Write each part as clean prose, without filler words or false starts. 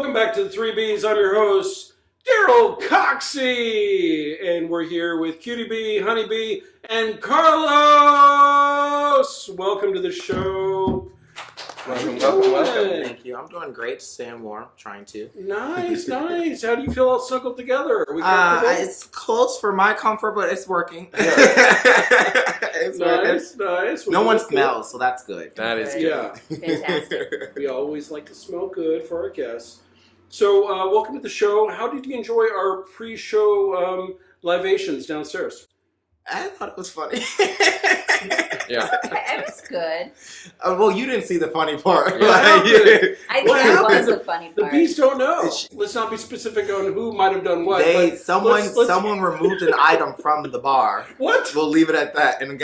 Welcome back to the Three Bs. I'm your host, Daryl Coxey, and we're here with Cutie Bee, Honey Bee, and Carlos. Welcome to the show. Welcome. Thank you. I'm doing great. Staying warm, trying to. Nice. How do you feel all snuggled together? Are we comfortable? It's close for my comfort, but it's working. It's nice. No one smells, so that's good. That is good. Yeah. Fantastic. We always like to smell good for our guests. So, welcome to the show. How did you enjoy our pre-show libations downstairs? I thought it was funny. Yeah. It was good. Well, you didn't see the funny part. Yeah. I think What that was happened? the funny The part. bees don't know. Let's not be specific on who might have done what. but Someone removed an item from the bar. What? We'll leave it at that. And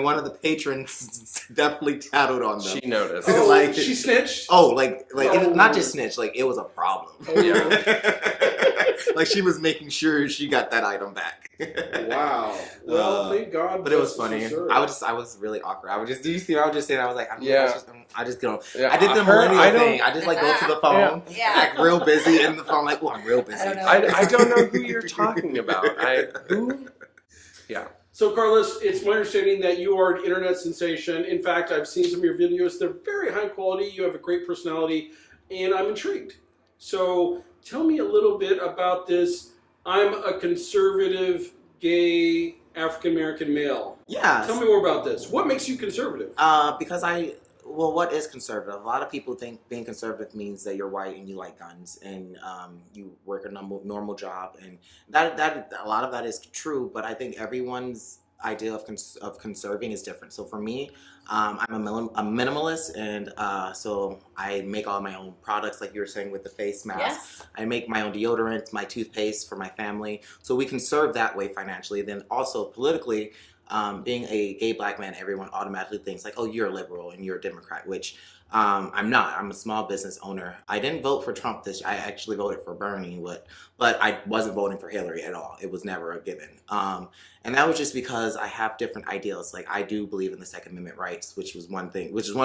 one of the patrons definitely tattled on them. She noticed. Oh, Like- she snitched? Oh, Oh. not just snitch. Like it was a problem. Oh, yeah. Like she was making sure she got that item back. Wow. Well, thank God. But it was justice funny. is served. I was really awkward. I just saying, I was like, I just go. Yeah, I did the millennial thing. I just like go to the phone, Yeah. act real busy in the phone, like, oh, I'm real busy. I don't know. I don't know who you're talking about. Who? Yeah. So, Carlos, it's my understanding that you are an internet sensation. In fact, I've seen some of your videos. They're very high quality. You have a great personality, and I'm intrigued. So, tell me a little bit about this. I'm a conservative, gay, African-American male. Yeah. Tell me more about this. What makes you conservative? Because what is conservative? A lot of people think being conservative means that you're white and you like guns and you work a normal job, and that a lot of that is true. But I think everyone's idea of conserving is different. So for me, I'm a minimalist, and so I make all my own products, like you were saying with the face mask. Yes. I make my own deodorant, my toothpaste for my family. So we conserve that way financially. Then also politically, being a gay black man, everyone automatically thinks like, oh, you're a liberal and you're a Democrat, which I'm not. I'm a small business owner. I didn't vote for Trump this year. I actually voted for Bernie, but I wasn't voting for Hillary at all. It was never a given. And that was just because I have different ideals. Like I do believe in the Second Amendment rights, which is one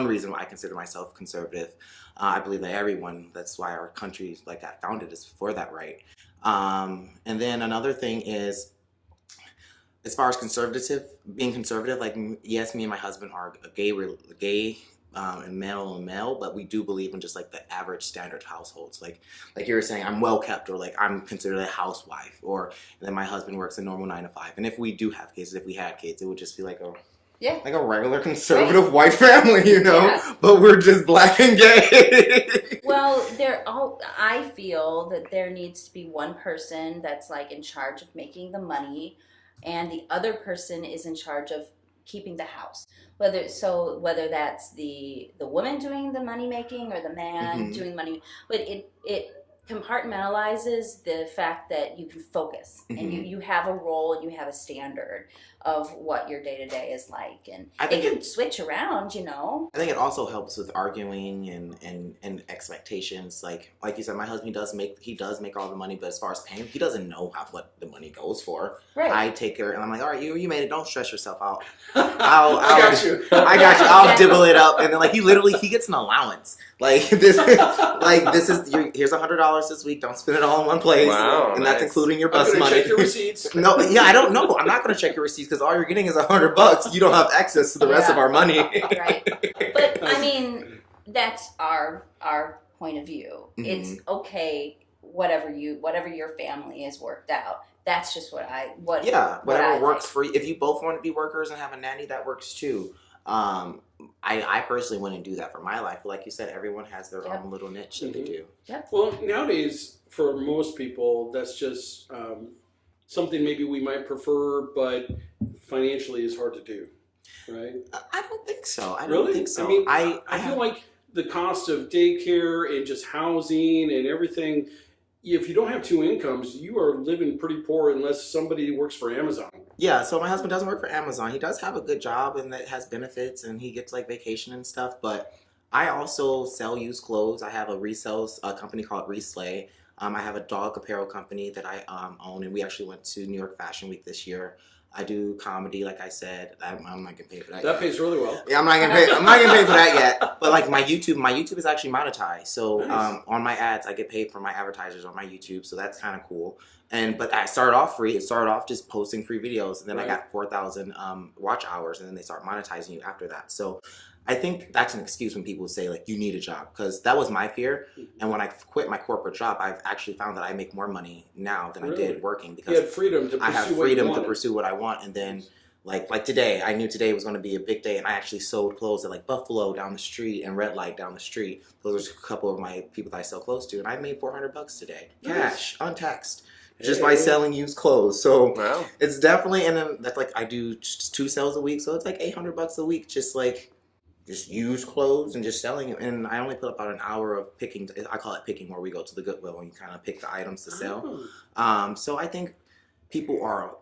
reason why I consider myself conservative. I believe that that's why our country got founded, is for that right. And then another thing is, as far as being conservative, like yes, me and my husband are gay and male, but we do believe in just like the average standard households. Like you were saying, I'm well kept, or like I'm considered a housewife, or then my husband works a normal 9 to 5. And if we do have kids, if we had kids, it would just be like a regular conservative white family, Yeah. But we're just black and gay. Well, I feel that there needs to be one person that's like in charge of making the money, and the other person is in charge of keeping the house. Whether that's the woman doing the money making or the man doing money, but it compartmentalizes the fact that you can focus and you have a role and you have a standard of what your day-to-day is like, and it can switch around, I think it also helps with arguing and expectations. Like you said, my husband does make all the money, but as far as paying, he doesn't know what the money goes for. Right. I take care, and I'm like, all right, you made it. Don't stress yourself out. I got you. I got you. I'll dibble it up, and then he gets an allowance. Here's $100 this week. Don't spend it all in one place. Wow, and that's nice. including your I'm bus going to money. check your receipts. No, yeah, I don't know. I'm not going to check your receipts because all you're getting is $100. You don't have access to the rest of our money. Right. But I mean, that's our point of view. It's okay, whatever your family has worked out. That's just whatever works for you. If you both want to be workers and have a nanny, that works too. I personally wouldn't do that for my life. But like you said, everyone has their own little niche that they do. Yep. Well, nowadays, for most people, that's just something maybe we might prefer, but financially is hard to do, right? I don't think so. I Really? don't think so. I mean, I feel like the cost of daycare and just housing and everything, if you don't have two incomes, you are living pretty poor unless somebody works for Amazon. Yeah, so my husband doesn't work for Amazon. He does have a good job and that has benefits, and he gets vacation and stuff, but I also sell used clothes. I have a company called Reslay. I have a dog apparel company that I own, and we actually went to New York Fashion Week this year. I do comedy, like I said. I'm not getting paid for that. That yet. pays really well. Yeah, I'm not getting paid. I'm not getting paid for that yet. But like my YouTube is actually monetized. So Nice. on my ads, I get paid for my advertisers on my YouTube. So that's kind of cool. But I started off free. It started off just posting free videos, and then I Right. got 4,000 watch hours, and then they start monetizing you after that. So I think that's an excuse when people say like you need a job, because that was my fear. And when I quit my corporate job, I've actually found that I make more money now than I Really? did working, You because had freedom to pursue I have what you freedom to wanted. pursue what I want. And then like today, I knew today was going to be a big day, and I actually sold clothes at like Buffalo down the street and Red Light down the street. Those are a couple of my people that I sell clothes to, and I made $400 today, Nice. cash, untaxed, just by Hey. selling used clothes. So Wow. it's definitely, and then that's like I do just 2 sales a week, so it's like $800 a week, just used clothes and just selling it. And I only put about an hour of picking. I call it picking, where we go to the Goodwill and you kind of pick the items to sell. Oh. So I think people are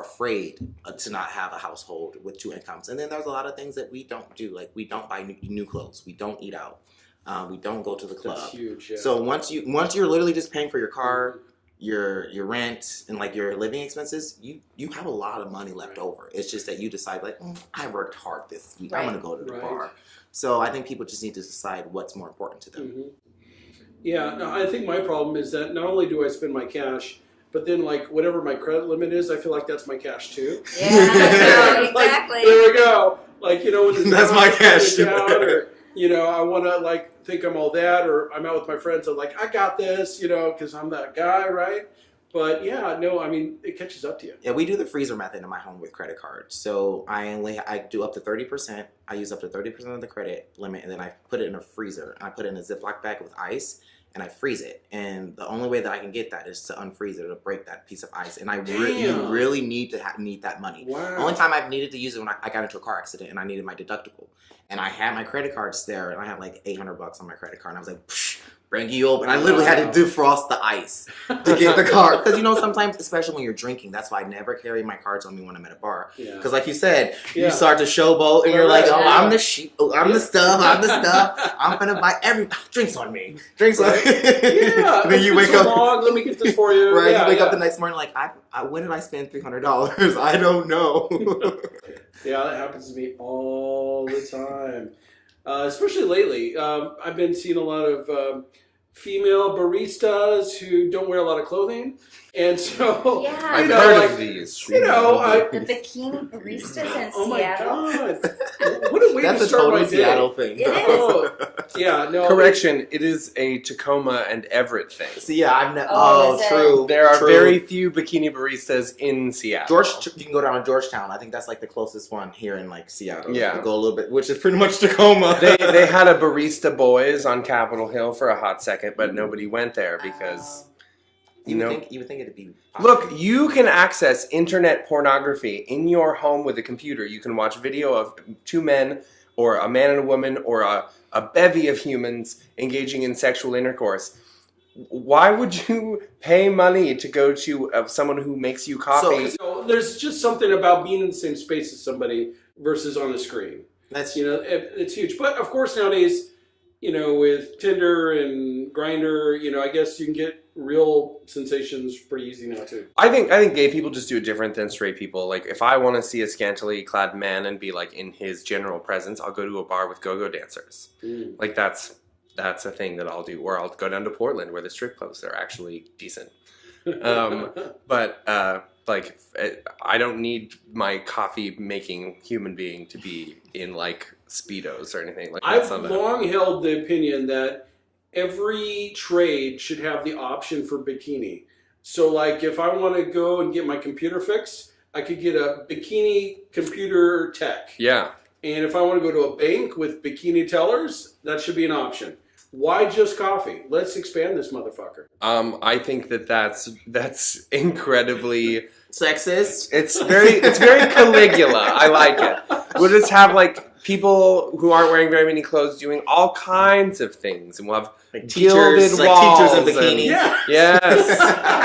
afraid to not have a household with 2 incomes. And then there's a lot of things that we don't do. Like we don't buy new clothes. We don't eat out. We don't go to the club. That's huge. Yeah. So once you're literally just paying for your car, your rent, and like your living expenses, you have a lot of money left over. It's just that you decide like, I worked hard this week. I'm Right. gonna go to the Right. bar. So I think people just need to decide what's more important to them. Mhm. Yeah, no, I think my problem is that not only do I spend my cash, but then like whatever my credit limit is, I feel like that's my cash too. Yeah, Like, exactly. there we go. Like, when this That's my cash. down, or I want to like think I'm all that, or I'm out with my friends. I'm like, I got this, because I'm that guy, right? But yeah, no, I mean, it catches up to you. Yeah, we do the freezer method in my home with credit cards. So I do up to 30%. I use up to 30% of the credit limit, and then I put it in a freezer. I put it in a Ziploc bag with ice, and I freeze it. And the only way that I can get that is to unfreeze it, or to break that piece of ice. And you Damn. really need to need that money. Wow. Only time I've needed to use it when I got into a car accident and I needed my deductible. And I had my credit cards there, and I had like $800 on my credit card. And I was like, psh, bring you open. I literally had to defrost the ice to get the card. Because sometimes, especially when you're drinking, that's why I never carry my cards on me when I'm at a bar. Yeah. Because like you said, Yeah. you start to showboat, and you're like, oh, Yeah. I'm the sheep. Oh, I'm the stuff. I'm the stuff. I'm gonna buy drinks on me. Drinks on me. Yeah. Then you it's wake been so up. long, let me get this for you. Right, Yeah, you wake yeah. up the next morning like, when did I spend $300? I don't know. Yeah, that happens to me all the time. Especially lately. I've been seeing a lot of female baristas who don't wear a lot of clothing. And so, Yeah. I've you heard know, of these. you know, I- The bikini baristas in oh my Seattle. God. What a way That's to a start total my day. Seattle thing. It is. Oh, yeah, no. Correction, it is a Tacoma and Everett thing. See, yeah, I've never. Oh, is it? True. There are true. very few bikini baristas in Seattle. You can go down to Georgetown. I think that's like the closest one here in like Seattle. Yeah. You can go a little bit, which is pretty much Tacoma. They had a Barista Boys on Capitol Hill for a hot second, but nobody went there because you know. would think it'd be. Look, you can access internet pornography in your home with a computer. You can watch video of 2 men, or a man and a woman, or a bevy of humans engaging in sexual intercourse. Why would you pay money to go to someone who makes you coffee? So there's just something about being in the same space as somebody versus on a screen. That's It's huge. But of course nowadays, with Tinder and Grindr, I guess you can get real sensations pretty easy now too. I think gay people just do it different than straight people. Like, if I want to see a scantily clad man and be like in his general presence, I'll go to a bar with go-go dancers. Mm. Like, that's a thing that I'll do. Or I'll go down to Portland where the strip clubs are actually decent. But I don't need my coffee making human being to be in like Speedos or anything like that. I've long held the opinion that every trade should have the option for bikini. So like if I want to go and get my computer fixed, I could get a bikini computer tech. Yeah. And if I want to go to a bank with bikini tellers, that should be an option. Why just coffee? Let's expand this motherfucker. I think that's incredibly sexist. It's very Caligula. I like it. We'll just have like people who aren't wearing very many clothes doing all kinds of things, and we'll have Like gilded teachers, walls teachers in and- bikinis. Yeah. Yes.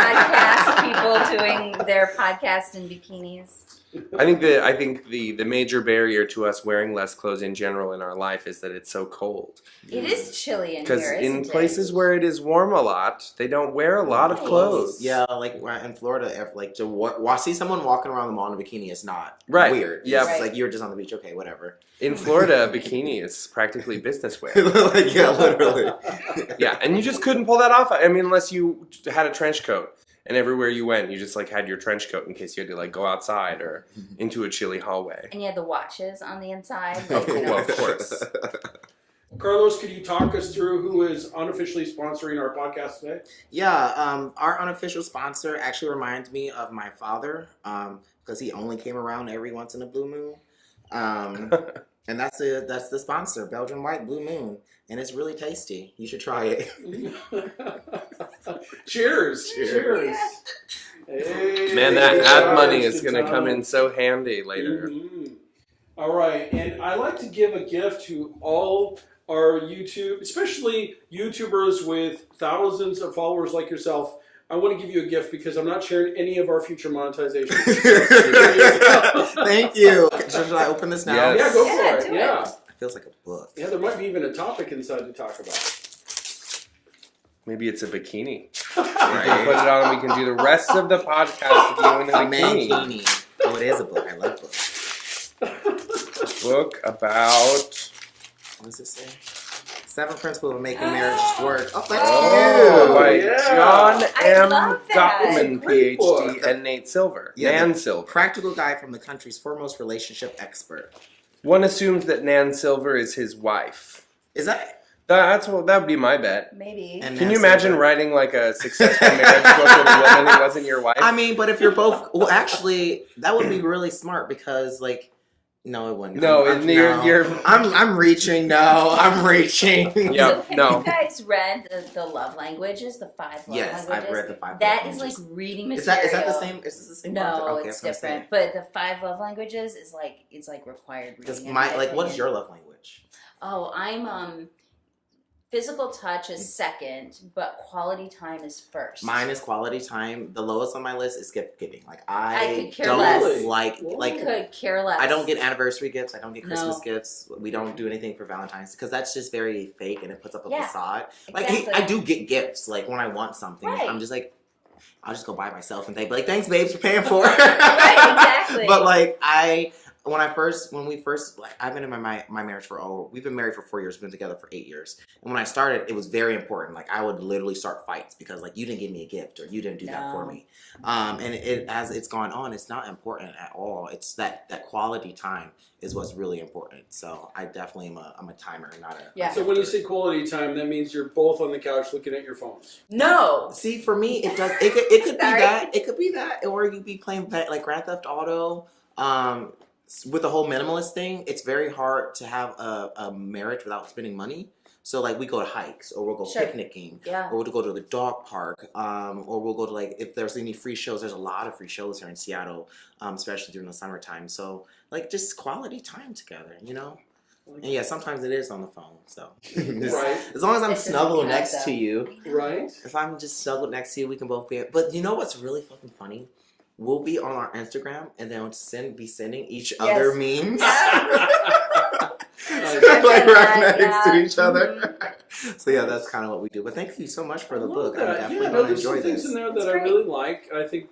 Podcast people doing their podcast in bikinis. I think the major barrier to us wearing less clothes in general in our life is that it's so cold. It is chilly in Because here, in isn't places it? where it is warm a lot, they don't wear a lot of Right. clothes. Yeah, like in Florida, like to see someone walking around the mall in a bikini is not Right. weird. Yeah. It's Right. like you're just on the beach. Okay, whatever. In Florida, a bikini is practically business wear. Like, yeah, literally. Yeah, and you just couldn't pull that off. I mean, unless you had a trench coat, and everywhere you went, you just like had your trench coat in case you had to like go outside or into a chilly hallway. And you had the watches on the inside. Of course, well, of course. Carlos, could you talk us through who is unofficially sponsoring our podcast today? Yeah, our unofficial sponsor actually reminds me of my father because he only came around every once in a blue moon. And that's the sponsor, Belgian White Blue Moon. And it's really tasty. You should try it. Cheers. Cheers. Hey, Man, that good ad times, money is good going to come in times. so handy later. Mhm. All right, and I like to give a gift to all our YouTube, especially YouTubers with thousands of followers like yourself. I want to give you a gift because I'm not sharing any of our future monetization. Thank you. Should I open this now? Yes. Yeah, go Yeah, for it. do it. Yeah. It feels like a book. Yeah, there might be even a topic inside to talk about. Maybe it's a bikini. We Right. can put it on and we can do the rest of the podcast with you in a A bikini. mankini. Oh, it is a book. I love books. Book about... What does it say? 7 Principles of Making Marriages Work. Oh, thank Oh, you. by yeah. John I M. love that. Gottman, Great book. PhD, and Nate Silver. Yeah, Nan the Silver. Practical guide from the country's foremost relationship expert. One assumes that Nan Silver is his wife. Is that? That would be my bet. Maybe. And Can Nan you imagine Silver? writing like a successful marriage book with a woman who wasn't your wife? I mean, but if you're both, well, actually, that would be really smart because, like, no, it wouldn't. No, I'm, you're I'm reaching. No, I'm reaching. Yeah, So have no. you guys read the love languages, the 5 love Yes, languages? I've read the 5 That love is like languages. reading Is material. that the same? Is this the same? author? No, Okay, it's I was gonna say. different. But the 5 love languages is like required reading. Because in my like, what is opinion. your love language? Oh, I'm physical touch is second, but quality time is first. Mine is quality time. The lowest on my list is gift giving. Like I could care don't less. like Could care less. I don't get anniversary gifts. I don't get Christmas No. gifts. We don't do anything for Valentine's because that's just very fake and it puts up a Yeah, facade. Like exactly. I do get gifts. Like when I want something, Right. I'm just like, I'll just go buy it myself and they be like, thanks, babes, for paying for it. Right, exactly. But like when we first like I've been in my marriage for we've been married for 4 years, we've been together for 8 years. And when I started, it was very important. Like I would literally start fights because like you didn't give me a gift or you didn't do that for No. me. And it as it's gone on, it's not important at all. It's that quality time is what's really important. So I definitely I'm a timer, not a Yeah. So when you say quality time, that means you're both on the couch looking at your phones. No. See, for me, it does. It could be Sorry. that. It could be that, or you be playing like Grand Theft Auto. With the whole minimalist thing, it's very hard to have a marriage without spending money. So like we go to hikes, or we'll go Sure. picnicking, Yeah. or we'll go to the dog park, or we'll go to like if there's any free shows. There's a lot of free shows here in Seattle, especially during the summertime. So like just quality time together, you know. And yeah, sometimes it is on the phone. So Right. as long as I'm This isn't snuggled bad, next though. to you. Right? If I'm just snuggled next to you, we can both be. But you know what's really fucking funny? We'll be on our Instagram and then be sending each other memes. Like right next to each other. So yeah, that's kind of what we do. But thank you so much for the I love book. I that. definitely Yeah, no, gonna there's some enjoy things this. in there It's that I great. really like. I think.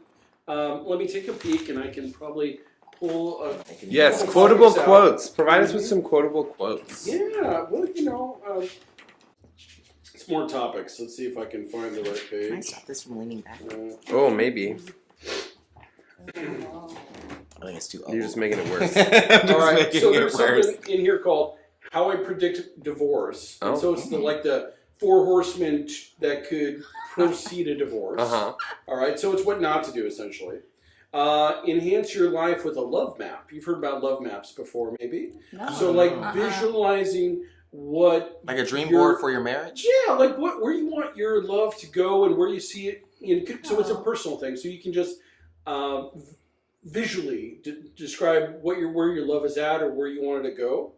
Let me take a peek, and I can probably pull a. Yes, Couple quotable topics out. quotes. Provide us with some quotable quotes. Yeah. Well, you know, it's more topics. Let's see if I can find the right Can I page. stop this from leaning back? Oh, maybe. I think it's too old. You're just making it worse. All right. making So it there's worse. something in here called "How I Predict Divorce." And Oh. so it's the 4 horsemen that could proceed a divorce. Uh-huh. All right, so it's what not to do, essentially. Enhance your life with a love map. You've heard about love maps before, maybe. No. So, like, Uh-uh. visualizing what... Like a dream your- board for your marriage? Yeah, like where you want your love to go and where you see it. So it's a personal thing. So you can just visually describe where your love is at or where you want it to go.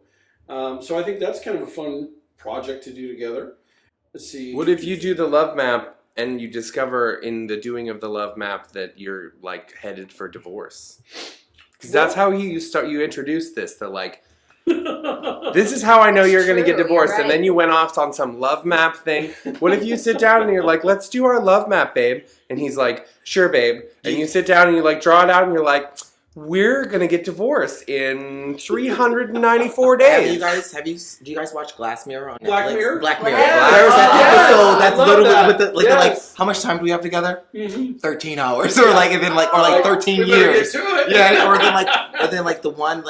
So I think that's kind of a fun project to do together. Let's see. What if you do the love map and you discover in the doing of the love map that you're like headed for divorce? Because that's how you introduced this to like, this is how I know That's you're going to get true, divorced. you're And then right. you went off on some love map thing. What if you sit down and you're like, let's do our love map, babe? And he's like, sure, babe. And you sit down and you like draw it out and you're like, we're going to get divorced in 394 days. Do you guys watch Glass Mirror on Netflix? Black Mirror? Black Mirror. Yes. There's that Yes. episode I that's love literally that. with the like, Yes. how much time do we have together? Mhm. 13 hours, or like, and then like, or like 13 we better years. get to it. Yeah, or then like the one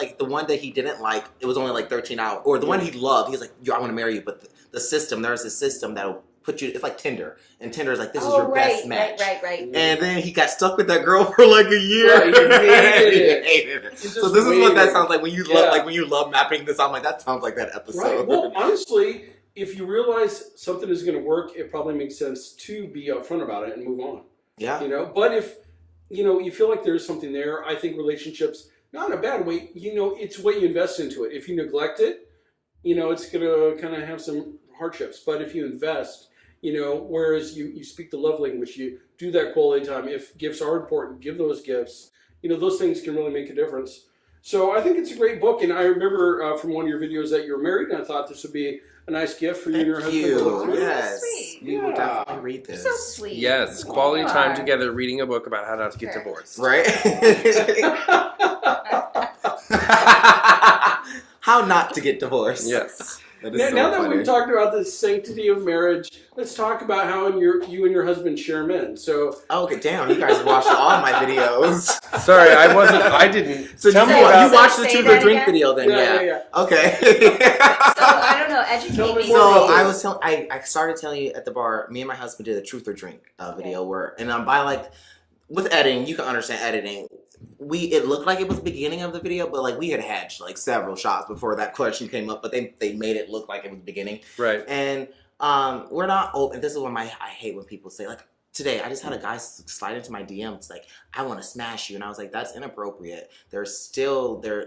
that he didn't like, it was only like 13 hours. Or the one he loved, he was like, yo, I want to marry you, but the system, there's a system that'll put you. It's like Tinder, and Tinder's like, this is your best match. Right. And then he got stuck with that girl for like a year. Right, he hated He hated it. He So just this is what that waited. sounds like when you Yeah. love mapping this. I'm like, that sounds like that episode. Right. Well, honestly, if you realize something is going to work, it probably makes sense to be upfront about it and move on. yeah. You know, but if you feel like there's something there, I think relationships, not in a bad way, it's what you invest into it. If you neglect it, it's gonna kind of have some hardships. But if you invest, whereas you speak the love language, you do that quality time. If gifts are important, give those gifts. Those things can really make a difference. So I think it's a great book, and I remember from one of your videos that you're married, and I thought this would be a nice gift for you and your Thank husband. to look you. through. Yes. Sweet. We will Yeah. definitely read You're this. so sweet. Yes, quality You time are. together reading a book about how not to get Sure. divorced. Right? How not to get divorced. Yes. That is Now, so now that funny. we've talked about the sanctity of marriage, let's talk about how you and your husband share men. So, Oh, okay, damn, you guys watched all my videos. Sorry, I didn't. So Tell you, me you about watched the Say Truth that or Drink again? video then, yeah. yeah. Okay. So I don't know. Educate Tell me me. more So about I this. was telling, I started telling you at the bar. Me and my husband did a Truth or Drink video where, and by like, with editing, you can understand editing. It looked like it was the beginning of the video, but like we had hatched like several shots before that question came up. But they made it look like it was the beginning. Right. And we're not open. This is what I hate when people say like. Today, I just had a guy slide into my DMs like, I want to smash you. And I was like, that's inappropriate. They're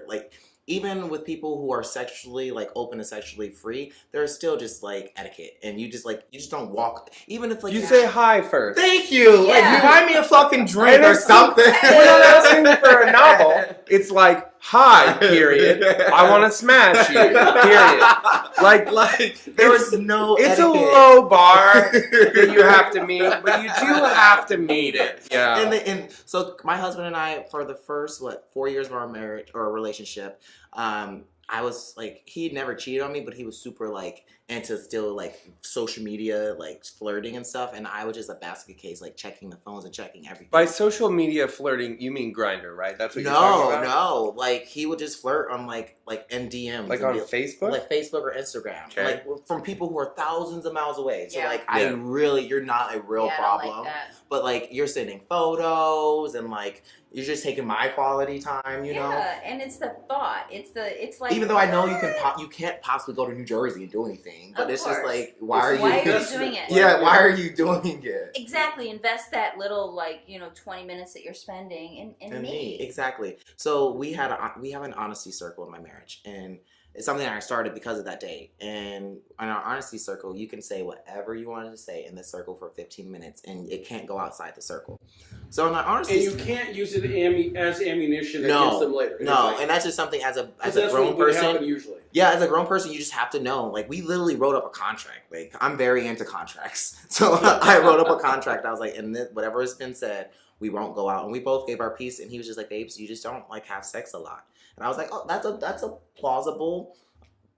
like, even with people who are sexually like open and sexually free, there's still just like etiquette. And you just don't walk. Even if like You say hi first. thank you. Like, Yeah. you buy me a fucking drink And or it's- something. We're not asking for a novel. It's like, hi, period. I want to smash you, period. Like, there was no It's a etiquette. low bar that you have to meet, but you do have to meet it. Yeah. And so my husband and I, for the first 4 years of our marriage or relationship, I was like, he never cheated on me, but he was super like into still like social media, like flirting and stuff, and I was just a basket case, like checking the phones and checking everything. By social media flirting, you mean Grindr, right? That's what you're talking about? No, like he would just flirt on like NDMs, Like and on be- Facebook? like Facebook or Instagram, Okay. like from people who are thousands of miles away. So Yeah. like, Yeah. you're not a real Yeah, I don't problem. like that. But like you're sending photos and like you're just taking my quality time, you know. Yeah, and it's the thought. It's like Even though I know you can't possibly go to New Jersey and do anything, but Of it's just course. like why are Why are you? you doing it? Yeah, why are you doing it? Exactly. Invest that little 20 minutes that you're spending in To me. me, exactly. So we have an honesty circle in my marriage, and it's something I started because of that date. And in our honesty circle, you can say whatever you wanted to say in this circle for 15 minutes, and it can't go outside the circle. So in our honesty, And you can't use it as ammunition No, against them later. no, and that's just something as a Because grown that's what would person. happen usually. Yeah, as a grown person, you just have to know. Like, we literally wrote up a contract. Like, I'm very into contracts. So I wrote up a contract. I was like, and whatever has been said, we won't go out. And we both gave our piece. And he was just like, babes, you just don't, like, have sex a lot. And I was like, oh, that's a plausible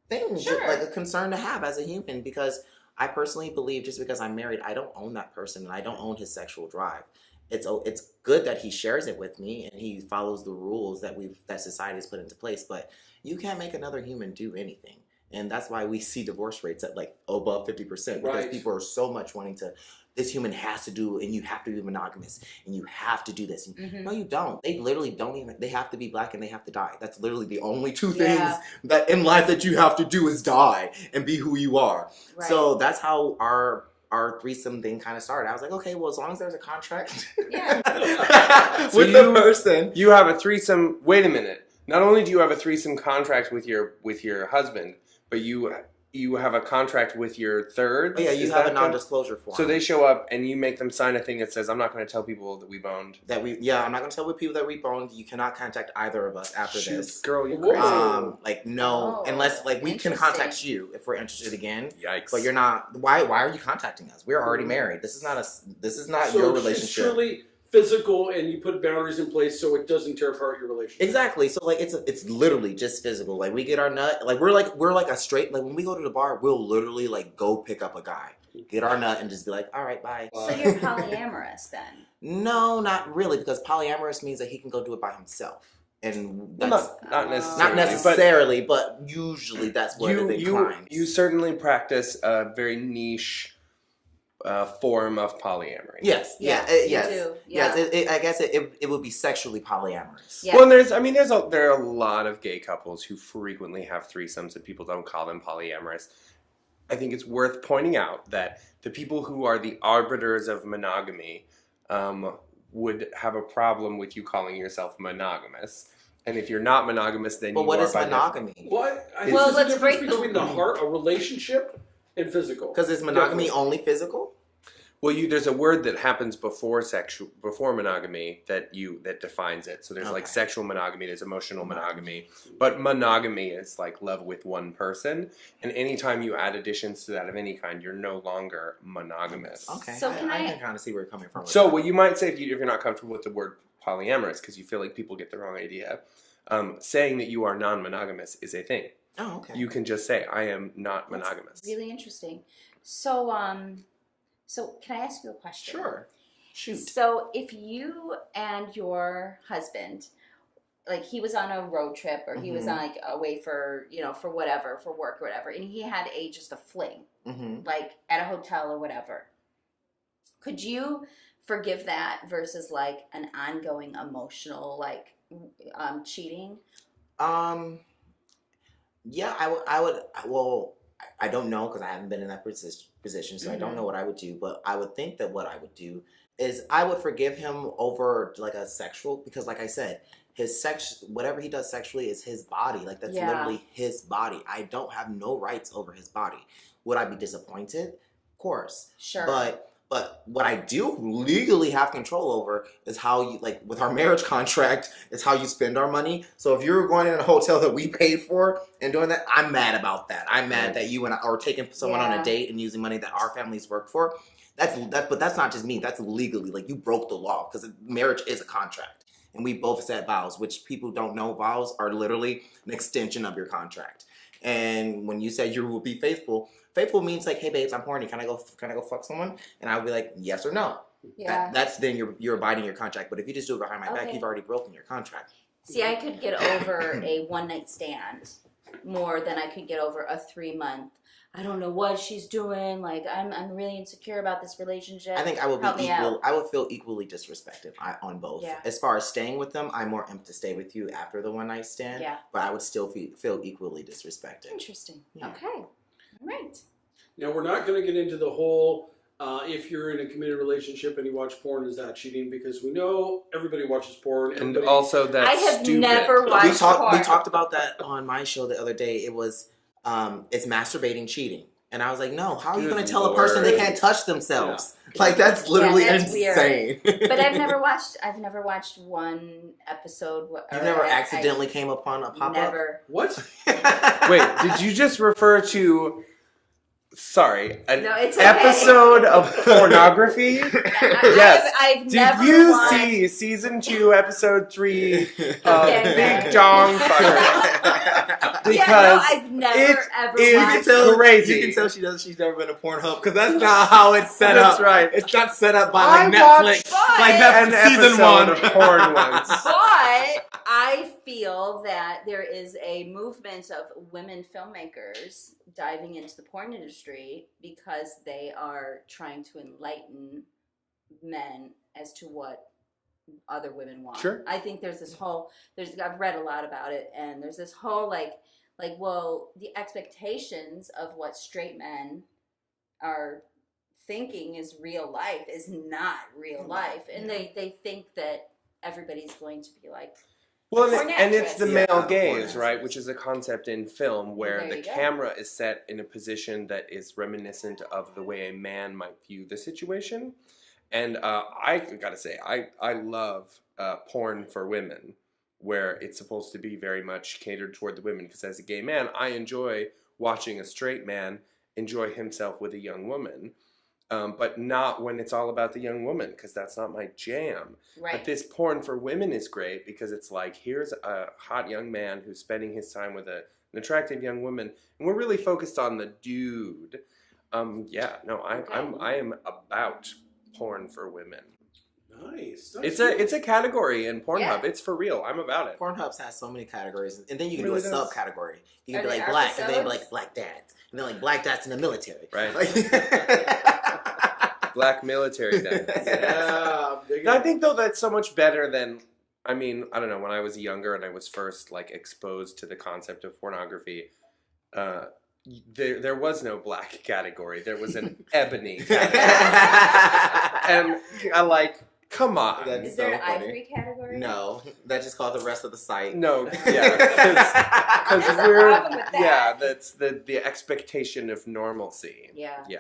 thing. Sure. Like, a concern to have as a human. Because I personally believe just because I'm married, I don't own that person. And I don't own his sexual drive. It's good that he shares it with me and he follows the rules that society has put into place, but you can't make another human do anything. And that's why we see divorce rates at like above 50% because Right. people are so much wanting to, this human has to do, and you have to be monogamous and you have to do this. Mhm. No, you don't. They literally don't even, they have to be black and they have to die. That's literally the only two Yeah. things that in life that you have to do is die and be who you are. Right. So that's how our threesome thing kind of started. I was like, okay, well, as long as there's a contract Yeah. So with the person. You have a threesome. Wait a minute. Not only do you have a threesome contract with your husband, but you you have a contract with your thirds. Oh, yeah, you Is have a that the- non-disclosure form. So they show up and you make them sign a thing that says, I'm not going to tell people that we boned. I'm not gonna tell the people that we boned. You cannot contact either of us after Shoot, this. girl, you Whoa. crazy. Like no, Oh, unless like we can interesting. contact you if we're interested again. Yikes. But you're not. Why are you contacting us? We're already married. This is not So your It's relationship. truly physical, and you put boundaries in place so it doesn't tear apart your relationship. Exactly. So like it's literally just physical. Like we get our nut. Like we're like a straight. Like when we go to the bar, we'll literally like go pick up a guy, get our nut, and just be like, all right, bye. So you're polyamorous then? No, not really, because polyamorous means that he can go do it by himself, and Well, that's not necessarily. not necessarily, but usually that's where you, it you, inclines. you certainly practice a very niche form of polyamory. Yes, You yes, do. Yeah. yes. I guess it would be sexually polyamorous. Yeah. Well, there are a lot of gay couples who frequently have threesomes, and people don't call them polyamorous. I think it's worth pointing out that the people who are the arbiters of monogamy would have a problem with you calling yourself monogamous. And if you're not monogamous, then But you what are is by monogamy? What? I think Well, there's a let's difference break the- between the heart, a relationship, and physical. Because is monogamy Definitely. only physical? Well, there's a word that happens before monogamy that defines it. So there's like Okay. sexual monogamy, there's emotional monogamy, but monogamy is like love with one person. And anytime you add additions to that of any kind, you're no longer monogamous. Okay. So can I- can kind of see where you're coming from. with So that. what you might say if you're not comfortable with the word polyamorous, because you feel like people get the wrong idea, saying that you are non-monogamous is a thing. Oh, okay. You can just say, I am not monogamous. That's really interesting. So can I ask you a question? Sure. Shoot. So if you and your husband, like he was on a road trip or he was Mhm. on like away for, for whatever, for work or whatever, and he had just a fling, Mm-hmm. like at a hotel or whatever. Could you forgive that versus like an ongoing emotional cheating? Yeah, I would. Well, I don't know because I haven't been in that position, so I don't Mhm. know what I would do. But I would think that what I would do is I would forgive him over like a sexual, because like I said, his whatever he does sexually is his body. Like that's Yeah. literally his body. I don't have no rights over his body. Would I be disappointed? Of course. Sure. But what I do legally have control over is how you, like with our marriage contract, is how you spend our money. So if you're going in a hotel that we paid for and doing that, I'm mad about that. I'm mad that you and I are taking someone on Yeah. a date and using money that our families worked for. But that's not just me. That's legally, like you broke the law, because marriage is a contract. And we both said vows, which people don't know, vows are literally an extension of your contract. And when you say you will be faithful, faithful means like, hey babes, I'm horny. Can I go fuck someone? And I'll be like, yes or no. yeah. That's then you're abiding your contract. But if you just do it behind my back, Okay. you've already broken your contract. See, I could get over a one night stand more than I could get over a 3-month. I don't know what she's doing. Like I'm really insecure about this relationship. I think I would Help be me equal. out. I would feel equally disrespected on both. Yeah. As far as staying with them, I'm more amped to stay with you after the one night stand. Yeah. But I would still feel equally disrespected. Interesting. Yeah. Okay. All right. Now, we're not going to get into the whole if you're in a committed relationship and you watch porn, is that cheating? Because we know everybody watches porn. And everybody- also that's I have stupid. never watched We porn. talked about that on my show the other day. It was it's masturbating cheating. And I was like, no, how are you Good going to tell a person Lord. they can't touch themselves? Like that's literally that's weird. insane. But I've never watched one episode. You never accidentally came upon a pop-up? Never. What? Wait, did you just refer to, an No, it's okay. episode of pornography? Yes. I've Did never you watched. see season 2, episode 3 of Yeah. Big Dong Fucker? Because Yeah, no, I've never it ever is watched. crazy. You can tell she's never been a Pornhub because that's not how it's set up. That's right. It's not set up by I like Netflix. watched Like an Netflix season episode one. of porn once. But I feel that there is a movement of women filmmakers diving into the porn industry because they are trying to enlighten men as to what other women want. Sure. I think there's this whole I've read a lot about it, and there's this whole like well, the expectations of what straight men are thinking is real life is not real life, and they think that everybody's going to be like Well, Or and it's the naturist. male Yeah, gaze, or right? naturist. Which is a concept in film where There the you go. camera is set in a position that is reminiscent of the way a man might view the situation. And I gotta say, I love porn for women, where it's supposed to be very much catered toward the women. Because as a gay man, I enjoy watching a straight man enjoy himself with a young woman. But not when it's all about the young woman, because that's not my jam. Right. But this porn for women is great because it's like, here's a hot young man who's spending his time with an attractive young woman, and we're really focused on the dude. I am about porn for women. Nice. It's a category in Pornhub. Yeah. It's for real. I'm about it. Pornhub has so many categories, and then you can Really do a does. subcategory. You Are can be they like black, and then be episodes? like black dads, and then like black dads in the military. Right. Like, Black military dads. Yeah. No, I think though that's so much better than, I mean, I don't know, when I was younger and I was first like exposed to the concept of pornography, there was no black category. There was an ebony category. And I like, come on. That's Is there so an funny. ivory category? No, that's just called the rest of the site. No, yeah, because There's a we're, problem with that. yeah, that's the expectation of normalcy. Yeah. Yeah.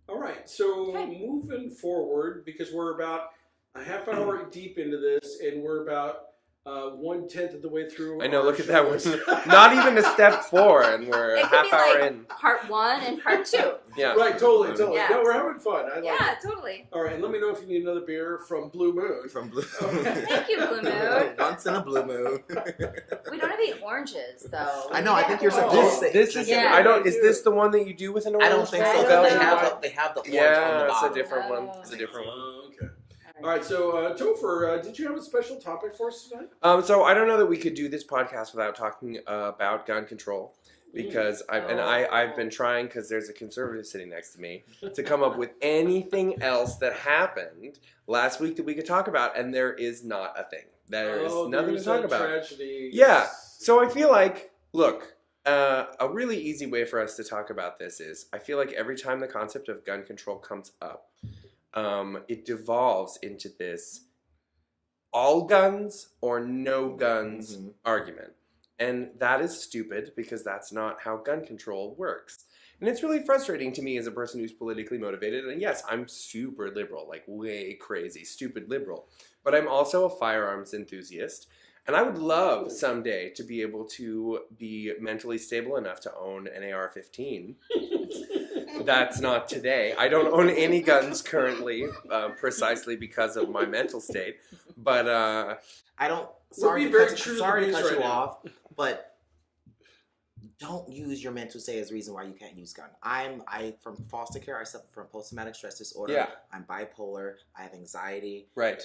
All right. So Okay. moving forward, because we're about a half hour deep into this, and we're about 1/10 of the way through. I know, our look at that one. shows. Not even a step 4, and we're a It could half be hour like in. part 1 and part 2. Yeah. Right. Totally. Yeah. No, we're having fun. I like Yeah, it. totally. All right, and let me know if you need another beer from Blue Moon. From Blue. Okay. Thank you, Blue Moon. Once in a blue moon. We don't have any oranges, though. I know, I think you're supposed This, to- this is. Yeah. I don't. Is this the one that you do with an orange? I don't think I so. don't But they know. have the orange on Yeah, the it's a bottom. different one. Oh. It's a different one. Okay. All right. So, Topher, did you have a special topic for us tonight? So I don't know that we could do this podcast without talking about gun control, because I've been trying, because there's a conservative sitting next to me, to come up with anything else that happened last week that we could talk about, and there is not a thing. There is nothing to there's talk a about. Tragedy. Yeah. So I feel like, look, a really easy way for us to talk about this is, I feel like every time the concept of gun control comes up, it devolves into this all guns or no guns Mhm. argument. And that is stupid, because that's not how gun control works. And it's really frustrating to me as a person who's politically motivated. And yes, I'm super liberal, like way crazy, stupid liberal. But I'm also a firearms enthusiast. And I would love someday to be able to be mentally stable enough to own an AR-15. That's not today. I don't own any guns currently, precisely because of my mental state. But I don't. We'll Sorry be to very cut, true to sorry the to base cut right you now. off, but don't use your mental state as a reason why you can't use gun. I from foster care. I suffer from post-traumatic stress disorder. Yeah. I'm bipolar. I have anxiety. right.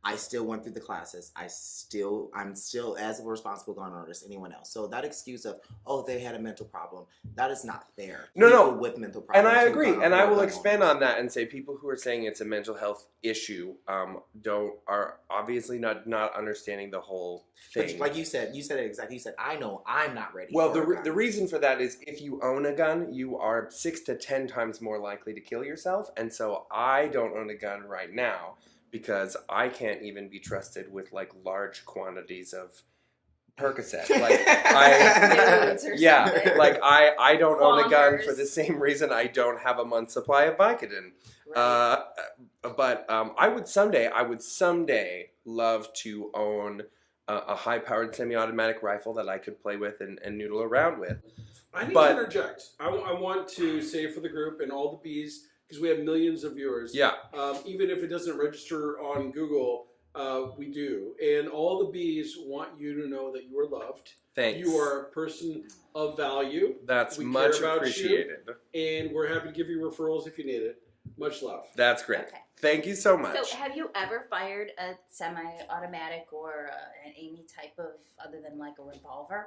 I still went through the classes. I'm still as a responsible gun owner as anyone else. So that excuse of, oh, they had a mental problem, that is not fair. No, People no. with mental And problems. I who agree, gun and I owners will are expand gun on that and say people who are saying it's a mental health issue are obviously not understanding the whole owners. thing. But like you said it exactly. You said, I know I'm not ready. Well, for a gun." the reason for that is if you own a gun, you are 6 to 10 times more likely to kill yourself. And so I don't own a gun right now because I can't even be trusted with like large quantities of Percocet. Like Nudes or yeah, something. like I don't own a gun for Bombers. the same reason I don't have a month's supply of Vicodin. Right. But I would someday love to own a high-powered semi-automatic rifle that I could play with and noodle around with. I need But- to interject. I want to say for the group and all the bees, because we have millions of viewers. Yeah, Even if it doesn't register on Google, we do. And all the bees want you to know that you are loved. thanks. You are a person of value, That's we much care about appreciated. and we're happy to give you referrals if you need it. Much love. That's great. Okay. Thank you so much. So, have you ever fired a semi-automatic or any type of, other than like a revolver?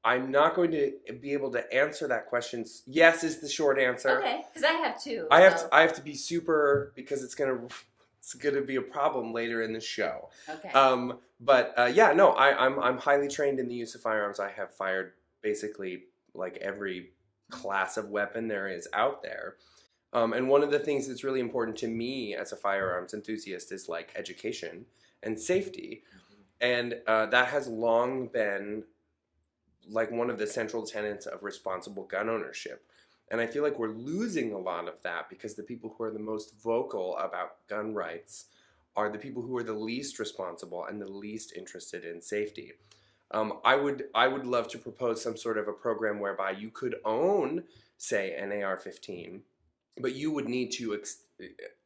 I'm not going to be able to answer that question. Yes is the short answer. Okay, because I have two. I have so- to, I have to be super, because it's gonna be a problem later in the show. Okay. But yeah, no, I'm highly trained in the use of firearms. I have fired basically like every class of weapon there is out there. And one of the things that's really important to me as a firearms enthusiast is like education and safety. And that has long been like one of the central tenets of responsible gun ownership. And I feel like we're losing a lot of that because the people who are the most vocal about gun rights are the people who are the least responsible and the least interested in safety. I would love to propose some sort of a program whereby you could own, say, an AR-15, but you would need to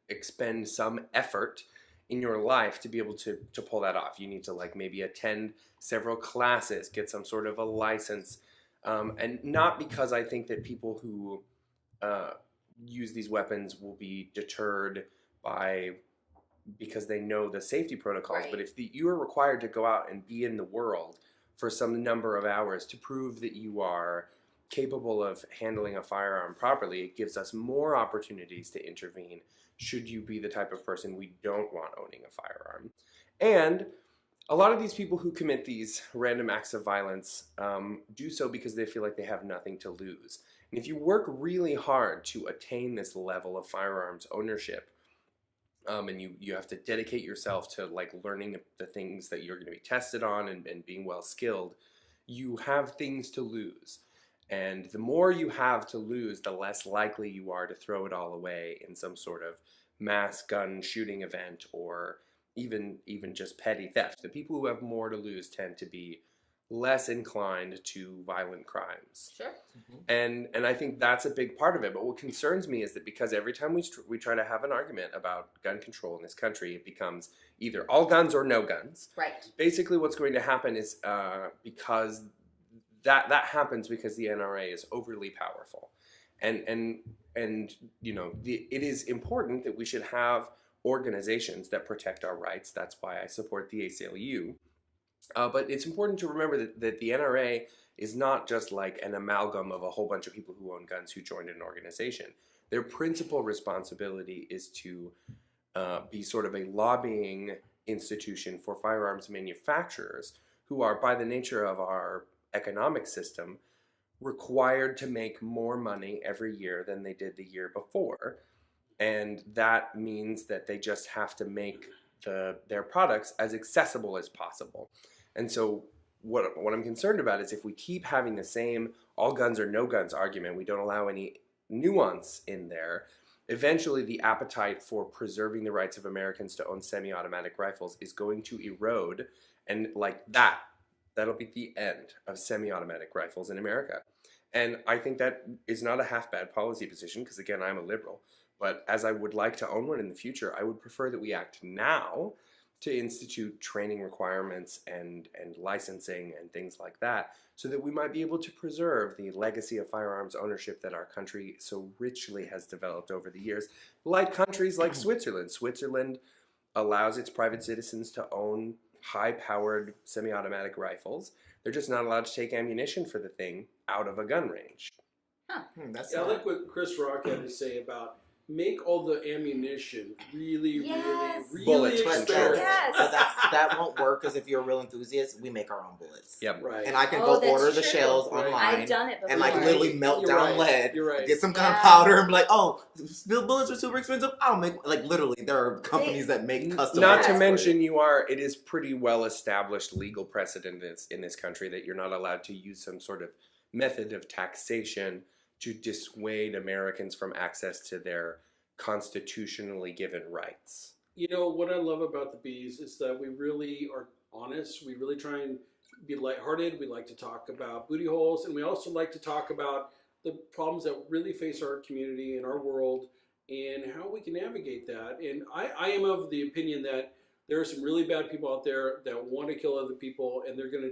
expend some effort in your life to be able to pull that off. You need to like maybe attend several classes, get some sort of a license, and not because I think that people who use these weapons will be deterred because they know the safety protocols, Right. but if you are required to go out and be in the world for some number of hours to prove that you are capable of handling a firearm properly, it gives us more opportunities to intervene should you be the type of person we don't want owning a firearm. And a lot of these people who commit these random acts of violence do so because they feel like they have nothing to lose. And if you work really hard to attain this level of firearms ownership, and you have to dedicate yourself to like learning the things that you're going to be tested on and being well skilled, you have things to lose. And the more you have to lose, the less likely you are to throw it all away in some sort of mass gun shooting event or even just petty theft. The people who have more to lose tend to be less inclined to violent crimes. Sure. And I think that's a big part of it. But what concerns me is that because every time we try to have an argument about gun control in this country, it becomes either all guns or no guns. Right. Basically what's going to happen is because that happens because the NRA is overly powerful. And you know, it is important that we should have organizations that protect our rights. That's why I support the ACLU. But it's important to remember that the NRA is not just like an amalgam of a whole bunch of people who own guns who joined an organization. Their principal responsibility is to be sort of a lobbying institution for firearms manufacturers who are, by the nature of our economic system, required to make more money every year than they did the year before. And that means that they just have to make their products as accessible as possible. And so what I'm concerned about is if we keep having the same all guns or no guns argument, we don't allow any nuance in there, eventually the appetite for preserving the rights of Americans to own semi-automatic rifles is going to erode, and like that'll be the end of semi-automatic rifles in America. And I think that is not a half bad policy position because, again, I'm a liberal. But as I would like to own one in the future, I would prefer that we act now to institute training requirements and licensing and things like that so that we might be able to preserve the legacy of firearms ownership that our country so richly has developed over the years, like countries like Switzerland. Switzerland allows its private citizens to own high-powered semi-automatic rifles. They're just not allowed to take ammunition for the thing out of a gun range. That's Yeah, I not- like what Chris Rock had to say about make all the ammunition really, Yes. really Bullet expensive. time. Yes. But that won't work because if you're a real enthusiast, we make our own bullets. Yep. Right. And I can Oh, go that's order the true. shells Right. online I've done it before. and like Right. literally melt You're down right. lead, You're right. get some kind Yeah. of powder, and be like, oh, steel bullets are super expensive. I'll make like literally there are companies that make custom. Not bullets to for mention, you. it is pretty well established legal precedent in this country that you're not allowed to use some sort of method of taxation to dissuade Americans from access to their constitutionally given rights. You know, what I love about the Bees is that we really are honest. We really try and be lighthearted. We like to talk about booty holes, and we also like to talk about the problems that really face our community and our world and how we can navigate that. And I am of the opinion that there are some really bad people out there that want to kill other people, and they're gonna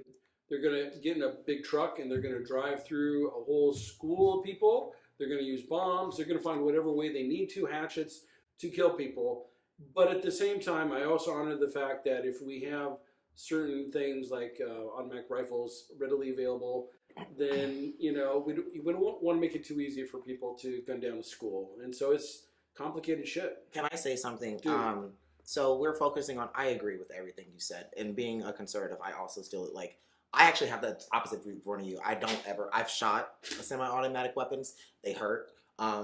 get in a big truck and they're gonna drive through a whole school of people. They're gonna use bombs. They're gonna find whatever way they need to, hatchets, to kill people. But at the same time, I also honor the fact that if we have certain things like automatic rifles readily available, then we don't want to make it too easy for people to gun down a school, and so it's complicated shit. Can I say something? Dude. So we're focusing on. I agree with everything you said, and being a conservative, I also still like. I actually have the opposite viewpoint of you. I've shot semi-automatic weapons. They hurt.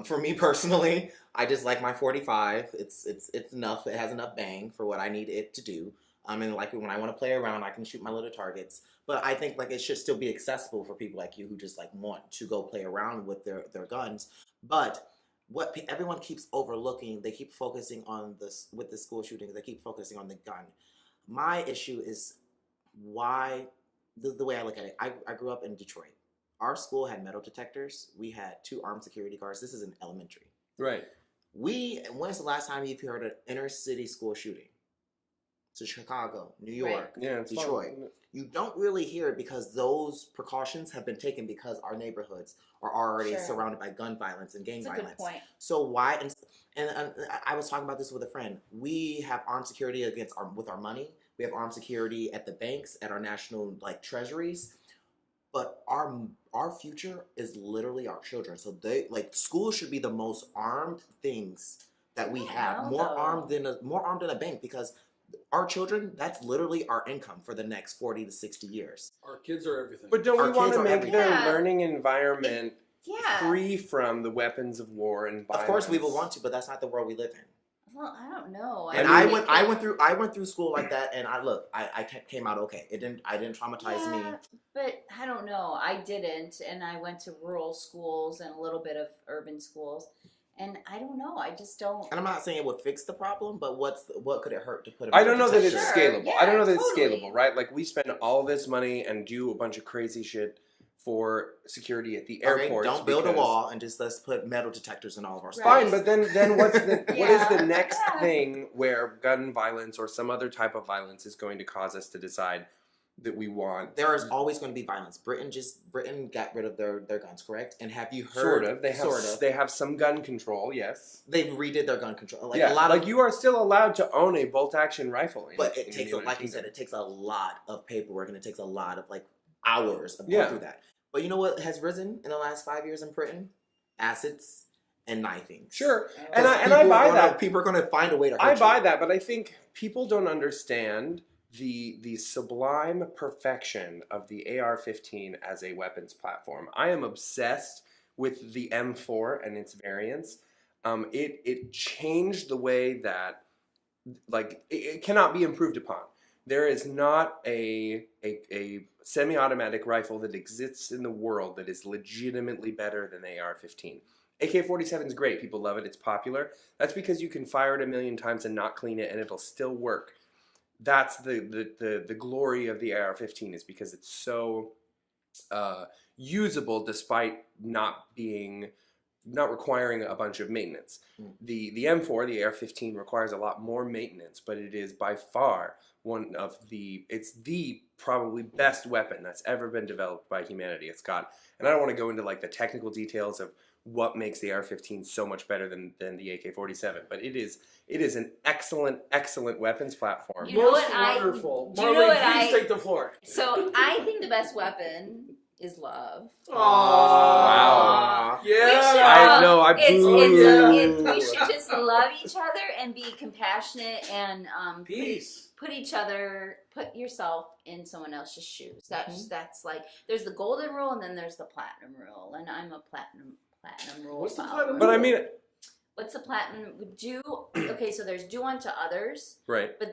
For me personally, I just like my .45. It's enough. It has enough bang for what I need it to do. And like when I want to play around, I can shoot my little targets. But I think like it should still be accessible for people like you who just like want to go play around with their guns. But what everyone keeps overlooking, they keep focusing on this with the school shootings. They keep focusing on the gun. My issue is why the way I look at it. I grew up in Detroit. Our school had metal detectors. We had 2 armed security guards. This is an elementary. Right. When's the last time you've heard an inner city school shooting? To Chicago, New York, Yeah, it's Detroit. fun. You don't really hear it because those precautions have been taken because our neighborhoods are already Sure. surrounded by gun violence and gang That's a good violence. point. So why? And I was talking about this with a friend. We have armed security with our money. We have armed security at the banks, at our national like treasuries. But our future is literally our children. So schools should be the most armed things that we have. know, More though. armed than a bank, because our children, that's literally our income for the next 40 to 60 years. Our kids are everything. But don't Our we want kids to are make everything. their Yeah. learning environment Yeah. free from the weapons of war and violence? Of course we will want to, but that's not the world we live in. Well, I don't know. And I I think went through school like that, and I came out okay. I didn't traumatize me. But I don't know. I didn't, and I went to rural schools and a little bit of urban schools, and I don't know. I just don't. And I'm not saying it would fix the problem, but what could it hurt to put? I don't know that it's Sure, scalable. yeah, I don't know that totally. it's scalable, right? Like we spend all this money and do a bunch of crazy shit for security at the Okay, airports. don't build a because- wall and just let's put metal detectors in all of our schools. Right. Fine, but then what is Yeah. the next Yeah. thing where gun violence or some other type of violence is going to cause us to decide that we want? There is always going to be violence. Britain got rid of their guns, correct? And have you heard? Sort of. Sort of. They have some gun control, yes. They redid their gun control. Like yeah, a lot of, you are still allowed to own a bolt action rifle. but it in takes, the like you United said, Kingdom. it takes a lot of paperwork and it takes a lot of like hours of going Yeah. through that. But you know what has risen in the last 5 years in Britain? Acids and knifing. Sure, Oh. and I buy that. People are going to find a way to hurt I buy you. that, but I think people don't understand the sublime perfection of the AR-15 as a weapons platform. I am obsessed with the M4 and its variants. It changed the way that it cannot be improved upon. There is not a semi-automatic rifle that exists in the world that is legitimately better than the AR-15. AK-47 is great. People love it. It's popular. That's because you can fire it 1,000,000 times and not clean it, and it'll still work. That's the glory of the AR-15, is because it's so usable despite not requiring a bunch of maintenance. The M4, the AR-15, requires a lot more maintenance, but it is by far it's the probably best weapon that's ever been developed by humanity. It's got, and I don't want to go into like the technical details of what makes the AR-15 so much better than the AK-47, but it is an excellent weapons platform. You know Most what I- wonderful. do you know Marlene, what please I- take the floor. So I think the best weapon is love. Wow. We should Yeah. I boo. we should just love each other and be compassionate and Peace. put yourself in someone else's shoes. That's like, there's the golden rule and then there's the platinum rule, and I'm a platinum rule. What's the follower. platinum But I mean, What's the platinum? Okay, so there's do unto others, right, but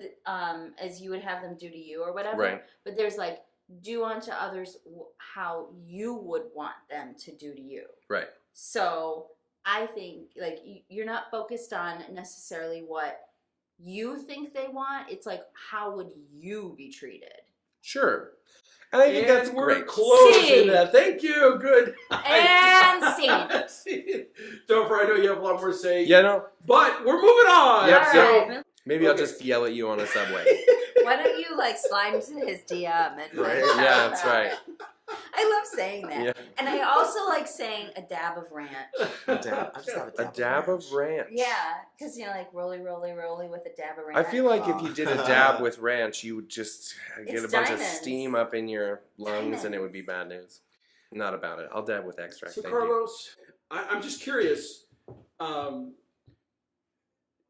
as you would have them do to you or whatever. right. But there's like do unto others how you would want them to do to you. Right. So I think like you're not focused on necessarily what you think they want. It's like, how would you be treated? Sure. And I think that's we're great. closing Scene. that. Thank you. Good. And scene. Topher, I know you have a lot more to say. Yeah, no. But we're moving on. Yep, All yep. right. Maybe I'll Okay. just yell at you on a subway. Why don't you like slide into his DM and like, Right. shout Yeah, him that's out? right. I love saying that. Yeah. And I also like saying a dab of ranch. I just have A dab of ranch. Yeah, because like roly with a dab of ranch. I feel like if you did a dab with ranch, you would just get It's a bunch of diamonds. steam up in your lungs, and it would be Diamonds. bad news. Not about it. I'll dab with extract. So Thank you. Carlos, I'm just curious.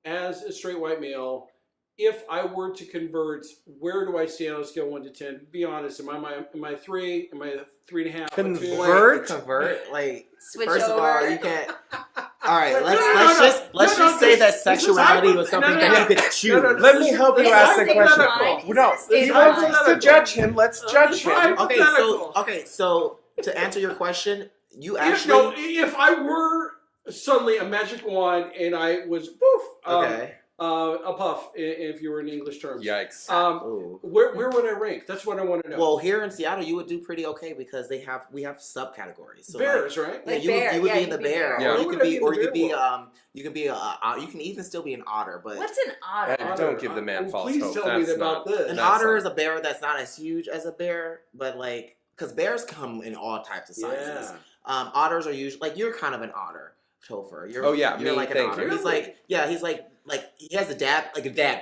As a straight white male, if I were to convert, where do I stand on a scale of 1 to 10? Be honest. Am I 3? Am I 3.5? Convert? Convert. Like Switch first over. of all, you can't. All right, No, let's just say that sexuality was something that you could choose. Let me help you This ask is the question. hypothetical. No, This is he wants us to hypothetical. judge him. Let's judge him. Okay, so to answer your question, you If, actually no, if I were suddenly a magic wand and I was poof, okay. a puff, if you were in English terms. Yikes. Ooh. Where would I rank? That's what I want to know. Well, here in Seattle, you would do pretty okay because we have subcategories. So Bears, right? Yeah, Like you bear, would be yeah, in the you'd be bear, bear. or Yeah. you could be, or you could be, you can even still be an otter. But What's an otter? Don't give the man false Please hope. tell me That's about not- this. an That's otter not- is a bear that's not as huge as a bear, but like because bears come in all types of sizes. Yeah. Otters are usually like you're kind of an otter, Topher. You're, Oh, yeah, you're me, like an thank otter. you. He's like he has a dad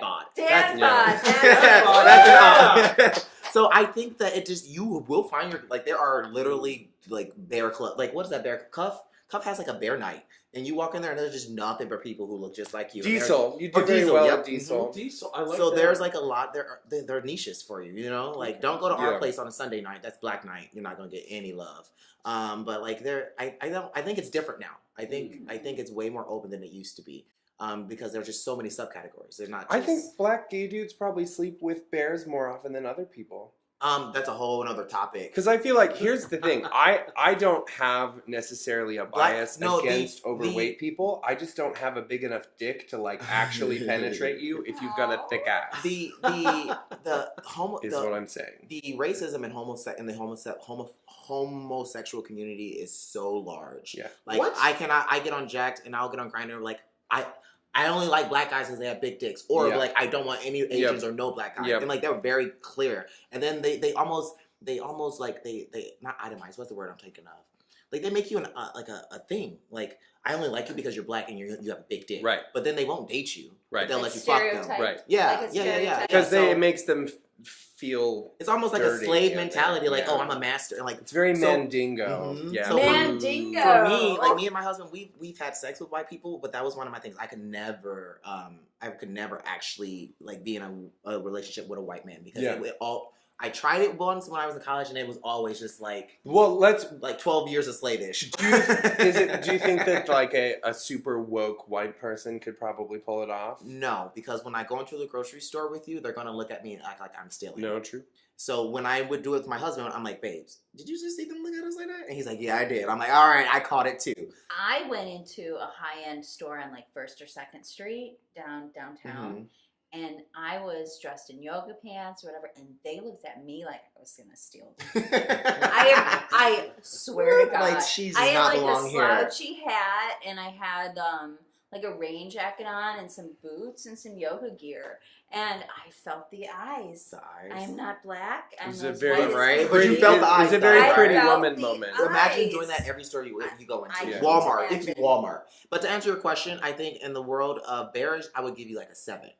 bod. Dad That's- bod. Dad bod. That's an otter. So I think that it just you will find your like there are literally like bear club like what is that bear Cuff has like a bear night and you walk in there and there's just nothing but people who look just like you. And Diesel. You Oh, do very Diesel, well yep. at Diesel. Diesel. I like so that. there's like a lot there are niches for you, you know, like don't go to our Yeah. place on a Sunday night. That's Black Night. You're not gonna get any love. But like I think it's different now. I think it's way more open than it used to be. Because there's just so many subcategories. They're not. Just, I think black gay dudes probably sleep with bears more often than other people. that's a whole other topic. Because I feel like here's the thing. I don't have necessarily a bias no, the- against overweight people. I just don't have a big enough dick to like actually penetrate you if you've got a thick ass. the homo Is what I'm saying. the racism in the homosexual community is so large. Yeah. Like What? I get on Jacked and I'll get on Grindr like I only like black guys because they have big dicks, or Yeah. like I don't want any Asians or no black guys, Yep. and like they're very clear. And then they almost like they not itemize. What's the word I'm thinking of? Like they make you like a thing. Like I only like you because you're black and you have a big dick. Right. But then they won't date you. Right. But they'll Like let you fuck them. stereotype. Right. Yeah. Like a yeah. stereotype. Because So it makes them feel. it's almost like a dirty, slave yeah, mentality. Like yeah. oh I'm a master. And like It's very So- mandingo. Mhm. Yeah. So Mandingo. For me, like me and my husband, we've had sex with white people, but that was one of my things. I could never actually like be in a relationship with a white man because Yeah. I tried it once when I was in college, and it was always just like Well, let's. 12 years of slavish. Do you think that like a super woke white person could probably pull it off? No, because when I go into the grocery store with you, they're gonna look at me and act like I'm stealing. No, true. So when I would do it with my husband, I'm like, babes, did you just see them look at us like that? And he's like, yeah, I did. I'm like, all right, I caught it too. I went into a high-end store on like 1st or 2nd Street downtown, and I was dressed in yoga pants or whatever, and they looked at me like I was gonna steal them. I swear to God, Like, she does I had not like belong a here. slouchy hat, and I had like a rain jacket on, and some boots and some yoga gear, and I felt the eyes. I am not black. I'm It's a as very white as right, can but you be. felt the eyes, It's a very though, pretty I felt woman the moment. eyes. Imagine doing that every store you go into. I can't Walmart. It could imagine. be Walmart. But to answer your question, I think in the world of bears, I would give you like a 7.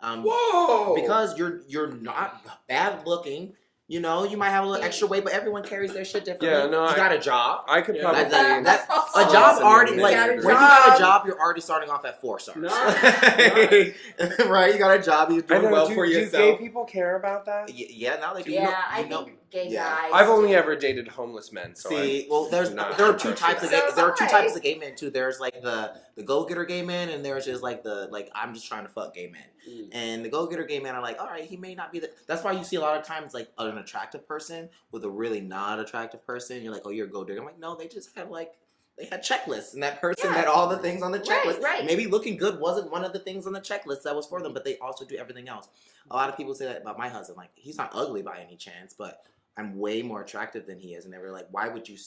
Whoa! Because you're not bad looking. You know, you might have a little extra weight, but everyone carries their shit differently. Yeah, no, you got a job. I could Yeah, probably. that- a Awesome. job already You like got a when you got job. a job, you're already starting off at 4 stars. Nice. Right? You got a job, you're I doing don't know. well Do for gay yourself. people care about that? Yeah, now they do. Yeah, You know, I you know- think gay yeah. guys. I've only do. ever dated homeless men, so See, well, there not are two approaching types of that. So there are two am I. types of gay men too. There's like the go getter gay men, and there's just like the I'm just trying to fuck gay men. Mm. And the go getter gay men are like, all right, he may not be the. That's why you see a lot of times like an attractive person with a really not attractive person. You're like, oh, you're a go getter. I'm like, no, they just had they had checklists, and that person Yeah. had all the things on the Right, checklist. right. Maybe looking good wasn't one of the things on the checklist that was for them, but they also do everything else. A lot of people say that about my husband. Like, he's not ugly by any chance, but I'm way more attractive than he is. And they were like, why would you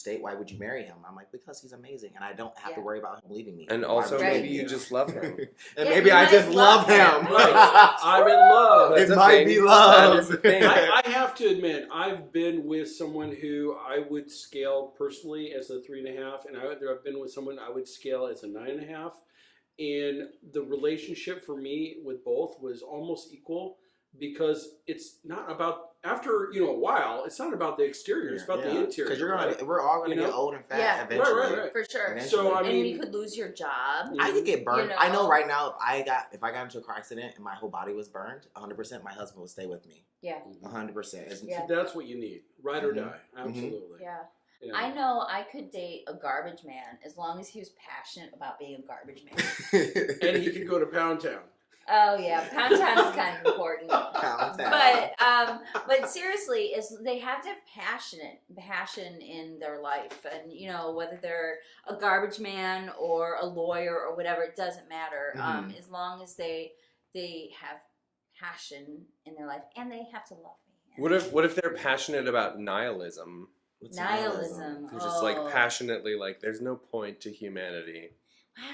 marry him? I'm like, because he's amazing, and I don't have to Yeah. worry about him leaving me. And Why also, would Right. maybe you just love him. And Yeah, maybe you I might just love love him. him. Right. I'm in love. That's It a might thing. be That love. is a thing. I have to admit, I've been with someone who I would scale personally as a 3.5, and I've been with someone I would scale as a 9.5. And the relationship for me with both was almost equal because it's not about after a while. It's not about the exterior; it's about the interior. Because right? we're all gonna You get know? old and fat Yeah. eventually. Right. For sure. Eventually. So I And mean, you could lose your job. I could get burned. You I know know? right now if I got into a car accident and my whole body was burned, 100%, my husband would stay with me. Yeah. 100%. Yeah. that's what you need, ride or Mhm. die. Absolutely. Yeah. Yeah. I know I could date a garbage man as long as he was passionate about being a garbage man. And he could go to Pound Town. Oh yeah, pound time is kind of important. Pound town. But seriously, is they have to have passion in their life, and you know whether they're a garbage man or a lawyer or whatever, it doesn't matter. Mhm. As long as they have passion in their life, and they have to love me. What if they're passionate about nihilism? What's Nihilism. They're just like passionately like there's no point to humanity.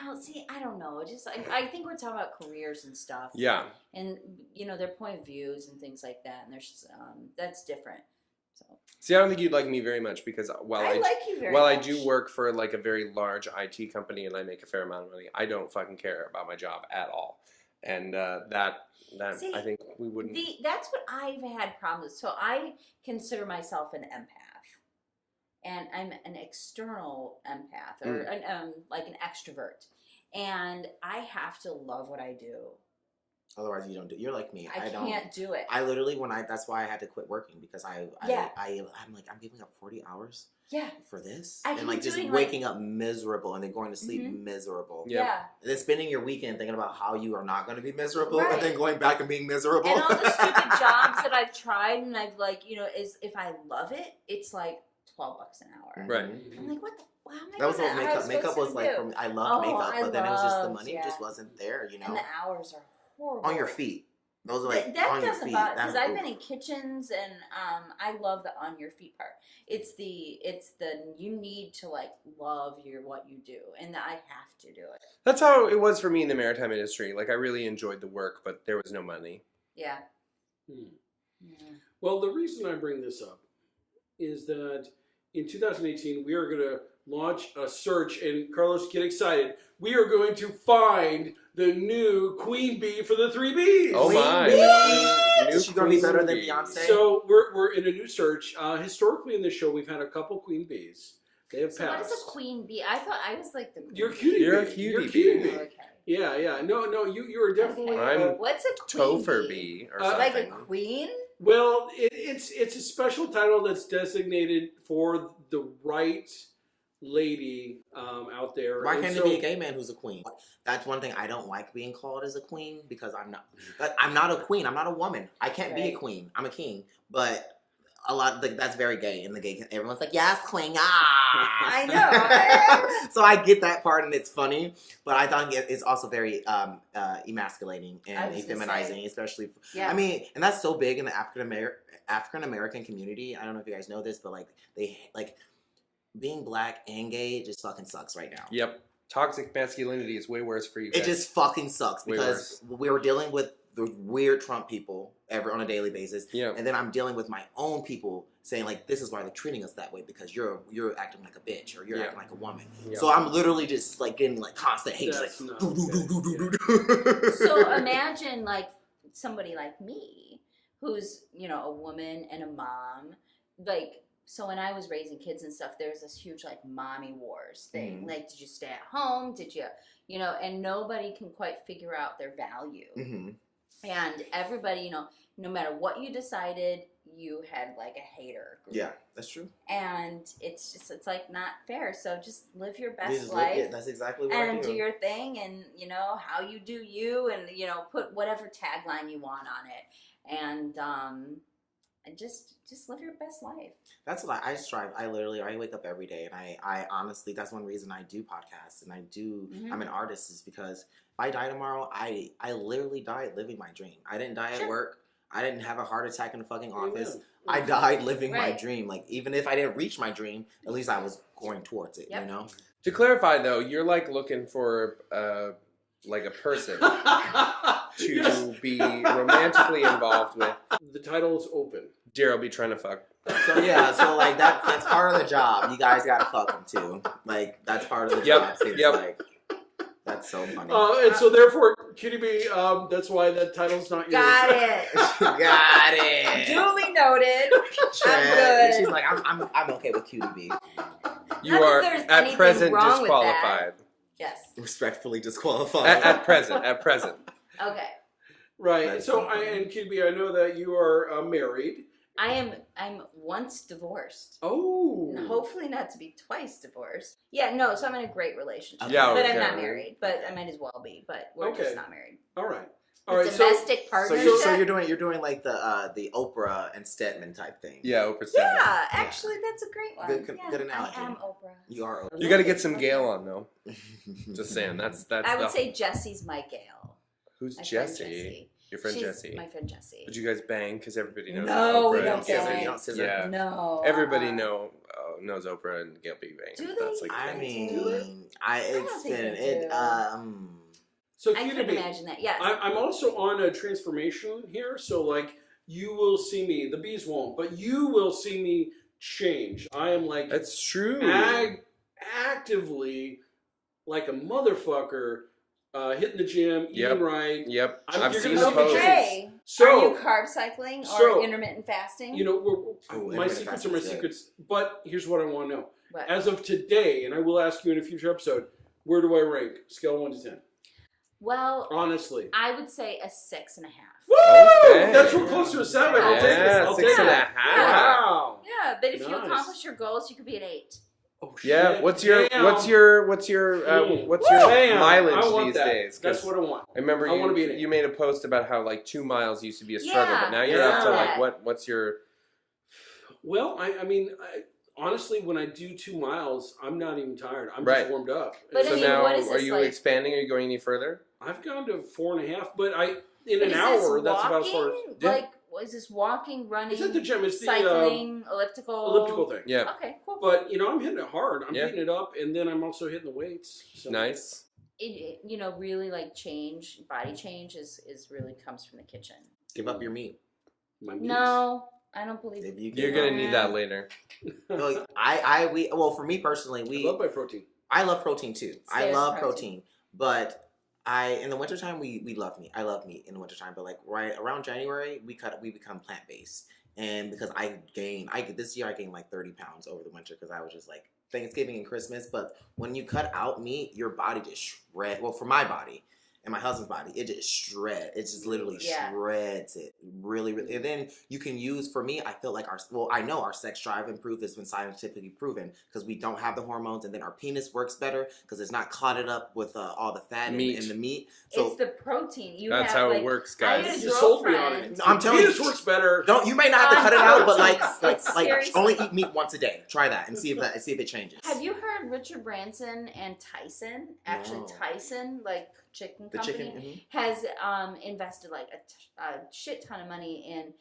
Well, see, I don't know. Just I think we're talking about careers and stuff. Yeah. And you know their point of views and things like that, and there's that's different. So See, I don't think you'd like me very much because while I like you very while much. I do work for like a very large IT company and I make a fair amount of money, I don't fucking care about my job at all. And that See, I think we wouldn't. That's what I've had problems with. So I consider myself an empath, and I'm an external empath, or like an extrovert, and I have to love what I do. Otherwise, you don't do. You're like me. I don't. can't do it. I literally that's why I had to quit working because I'm like I'm giving up 40 hours Yeah, for this I and can like be just doing, waking up miserable and then going to sleep Mhm. miserable. Yeah. yeah. And then spending your weekend thinking about how you are not going to be miserable Right. and then going back and being miserable. And all the stupid jobs that I've tried, and I've like, you know, is if I love it, it's like $12 an hour. Right. I'm like, what the? How am I That was gonna- what how am I makeup. supposed Makeup to was like do? for me. I loved Oh, makeup, I but then it was just the loved, money yeah. just wasn't there. You know, And the hours are horrible. on your feet. Those are like that on your doesn't feet. bother because That's- I've been in kitchens and I love the on your feet part. It's the you need to like love what you do, and I have to do it. That's how it was for me in the maritime industry. Like I really enjoyed the work, but there was no money. Yeah. Hmm. Yeah. Well, the reason I bring this up is that in 2018 we are going to launch a search, and Carlos, get excited. We are going to find the new queen bee for the 3 Bs. Oh Queen my! bee. New Is she gonna be better than queen bee. Beyonce? So we're in a new search. Historically in this show, we've had a couple queen bees. They have So what passed. is a queen bee? I thought I was like the queen You're a bee. cutie You're a bee. cutie You're a bee. cutie bee. Okay. Yeah. No, you are definitely. I'm What's a queen Topher bee? bee or Like something. Like a queen? Well, it's a special title that's designated for the right lady out there. Why And can't so- it be a gay man who's a queen? That's one thing I don't like being called as a queen because I'm not a queen. I'm not a woman. I can't be a Right. queen. I'm a king. But a lot like that's very gay in the gay. Everyone's like, yes, queen. Ah, I know. So I get that part and it's funny, but I thought it's also very emasculating I and was gonna feminizing, especially. Yeah. I mean, and that's so big in the African American community. I don't know if you guys know this, but like they like being black and gay just fucking sucks right now. Yep. Toxic masculinity is way worse for you guys. It just fucking sucks Way because we were dealing with the weird Trump people on a daily basis, Yeah. and then I'm dealing with my own people saying like, "This is why they're treating us that way because you're acting like a bitch or you're Yeah. acting like a woman." Yeah. So I'm literally just like getting like constant hate. That's Like, not "Do, do, okay. do, do, do, do." So imagine like somebody like me who's, you know, a woman and a mom. Like, so when I was raising kids and stuff, there's this huge like mommy wars thing. Mhm. Like, did you stay at home? Did you know, and nobody can quite figure out their value. Mhm. And everybody, you know, no matter what you decided, you had like a hater group. Yeah, that's true. And it's like not fair. So just live your best Just life. yeah, that's exactly what I And do. do your thing, and you know how you do you, and you know put whatever tagline you want on it, and just live your best life. That's what I strive. I wake up every day, and I honestly, that's one reason I do podcasts and I do. Mhm. I'm an artist is because if I die tomorrow, I literally died living my dream. I didn't die Sure. at work. I didn't have a heart attack in the fucking office. Amen. I died living my Right. dream. Like even if I didn't reach my dream, at least I was going towards it. Yep. You know. To clarify, though, you're like looking for like a person to Yes. be romantically involved with. The title is open. Daryl be trying to fuck. So yeah, so like that's part of the job. You guys gotta fuck them too. Like that's part of the Yep, job. So it's yep. like that's so funny. And so therefore, Kitty B, that's why that title's not yours. Got it. Got it. Duly noted. Check. good. She's like, I'm okay with QTB. You Not that are there's at anything present wrong with that. disqualified. Yes. Respectfully disqualified. At present. Okay. Right. That's So, so funny. and QB, I know that you are married. I'm once divorced. Oh. And hopefully not to be twice divorced. Yeah, no, so I'm in a great relationship. Yeah, but okay. I'm not married. But I might as well be. But we're Okay. just not married. All right. A All right. So domestic So partnership. you're doing like the Oprah and Stedman type thing. Yeah, Oprah Stedman. yeah, actually, that's a great one. Good analogy. I am Oprah. You are Oprah. You got to get some Gail on though. Just saying. That's. I would say Jesse's my Gail. Who's My friend Jesse? Your friend She's Jesse. my friend Jessie. Would you guys bang? Because everybody knows. No, we Oprah don't and Gail bang. Big You don't scissor. Yeah. No. Everybody knows Oprah and Gail Big Bang. Do That's they? like I the- mean, don't it's think been they it. do. so I Q to couldn't B. imagine that. Yes. I'm also on a transformation here, so like you will see me. The bees won't, but you will see me change. I am like That's true. actively like a motherfucker, hitting the gym, Yep. eating right. Yep. I'm- I've you're seen gonna the see me post. change. Okay. So Are you carb cycling or so, intermittent fasting? you know, my intermittent secrets are my fasting's good. secrets. But here's what I want to know. What? As of today, and I will ask you in a future episode, where do I rank? Scale 1 to 10. Well, Honestly. I would say a 6.5. Woo! Okay. That's real close to a 7. I'll take it. Yeah, I'll 6 take and it. a half. Wow. Yeah, but if you Nice. accomplish your goals, you could be an 8. Oh, Yeah. shit. What's your Damn. what's your Mm. what's your Damn. I mileage want these that. days? 'Cause That's what I want. I remember I wanna be an you, eight. you made a post about how like 2 miles used to be a struggle, Yeah, but now you're I up to saw like that. what's your Well, I mean, honestly, when I do 2 miles, I'm not even tired. I'm Right. just warmed up. But so I mean, now what is are this you like? expanding? Are you going any further? I've gone to 4.5, but in But an is hour, this that's about as far as. walking? Yeah. Like, is this walking, running, It's at the gym. It's the cycling, elliptical? elliptical thing. Yeah. Okay, cool. But I'm hitting it hard. I'm Yeah. beating it up, and then I'm also hitting the weights. So. Nice. It really like body change is really comes from the kitchen. Give up your meat. My knees. No, I don't believe If you You're give gonna up- need that later. Well, well, for me personally, I love my protein. I love protein too. I Stairs love protein. protein, but in the wintertime we love meat. I love meat in the wintertime, but like right around January we become plant based, and because this year I gained like 30 pounds over the winter because I was just like Thanksgiving and Christmas. But when you cut out meat, your body just shreds. Well, for my body and my husband's body, it just shreds. It just literally Yeah. shreds it really, really. And then you can use, for me, I feel like I know our sex drive improved has been scientifically proven because we don't have the hormones, and then our penis works better because it's not clotted up with all the fat Meat. in the meat. it's So the protein. That's how it works, I guys. had a You sold me on girlfriend. it. No, I'm telling you. Penis works better. you may not have to I cut it know, out, but it's seriously- only eat meat once a day. Try that and see if it changes. Have you heard Richard Branson and Tyson? Actually, No. Tyson, like chicken The company, chicken. Mhm. has invested like a shit ton of money in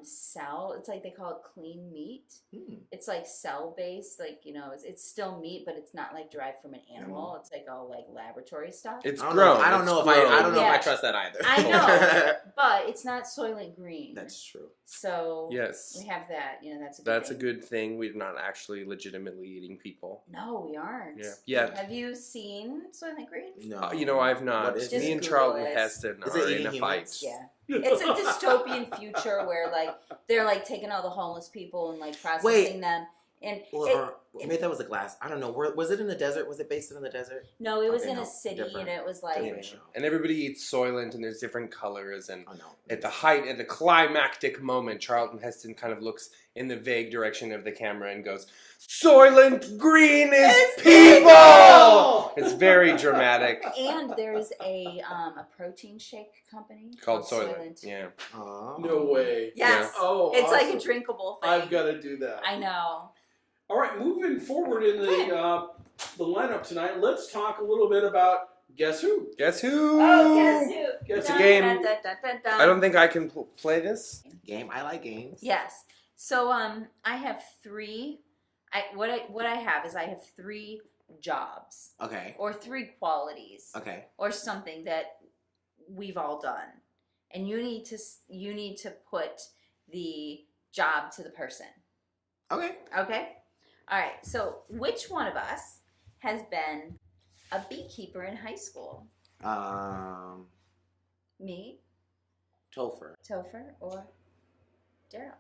cell. It's like they call it clean meat. Hmm. It's like cell based, like it's still meat, but it's not like derived from an animal. It's like all like laboratory stuff. It's I don't grown. know. I don't It's know if grown. I don't know if I Yeah. trust that either. I know, but it's not Soylent Green. That's true. So Yes. we have that. That's a good That's a thing. good thing. We're not actually legitimately eating people. No, we aren't. Yeah. Yet. Have you seen Soylent Green? No. I've not. What is Me it? and Just Charlton Google it. Heston Is it are in eating a fight. humans? Yeah. It's a dystopian future where like they're like taking all the homeless people and like processing them. And Or maybe that was a glass. I don't know. Was it in the desert? Was it based in the desert? no, it was Okay, in no, a city different. and it was like Different show. And everybody eats Soylent, and there's different colors. And Oh no. at the climactic moment, Charlton Heston kind of looks in the vague direction of the camera and goes, "Soylent Green is people!" It's very dramatic. and there's a protein shake company Called Soylent. Yeah. Oh. No way. Yes. Oh, It's like awesome. a drinkable thing. I've got to do that. I know. All right, moving forward in the lineup tonight, let's talk a little bit about Guess Who? Guess who? Oh, guess who? Guess It's a Who? game. Dun, dun, dun, dun, dun. I don't think I can play this. Game. I like games. Yes. So I have 3. What I have is I have 3 jobs Okay. or 3 qualities Okay. or something that we've all done, and you need to put the job to the person. Okay. Okay. All right. So which one of us has been a beekeeper in high school? Me, Topher. Topher, or Daryl?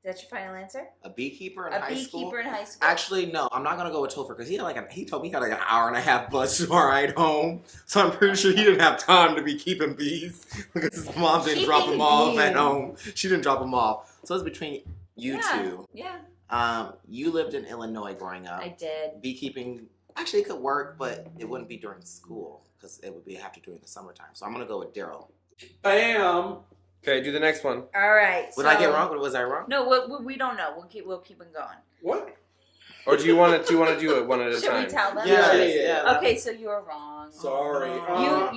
Is that your final answer? A beekeeper in A high school. beekeeper in high school. Actually, no. I'm not gonna go with Topher because he told me he had like an hour and a half bus to our ride home. So I'm pretty sure he didn't have time to be keeping bees because his mom didn't drop Keeping him off at bees. home. She didn't drop him off. So it's between you yeah. two. Yeah. You lived in Illinois growing up. I did. Beekeeping actually could work, but it wouldn't be during school because it would be have to do it in the summertime. So I'm gonna go with Daryl. Bam. Okay, do the next one. All right. Would I get wrong? Or was I wrong? No, we don't know. We'll keep it going. What? Or do you want to do it one at a Should time? we tell them? Yeah. Okay, so you were wrong. Sorry.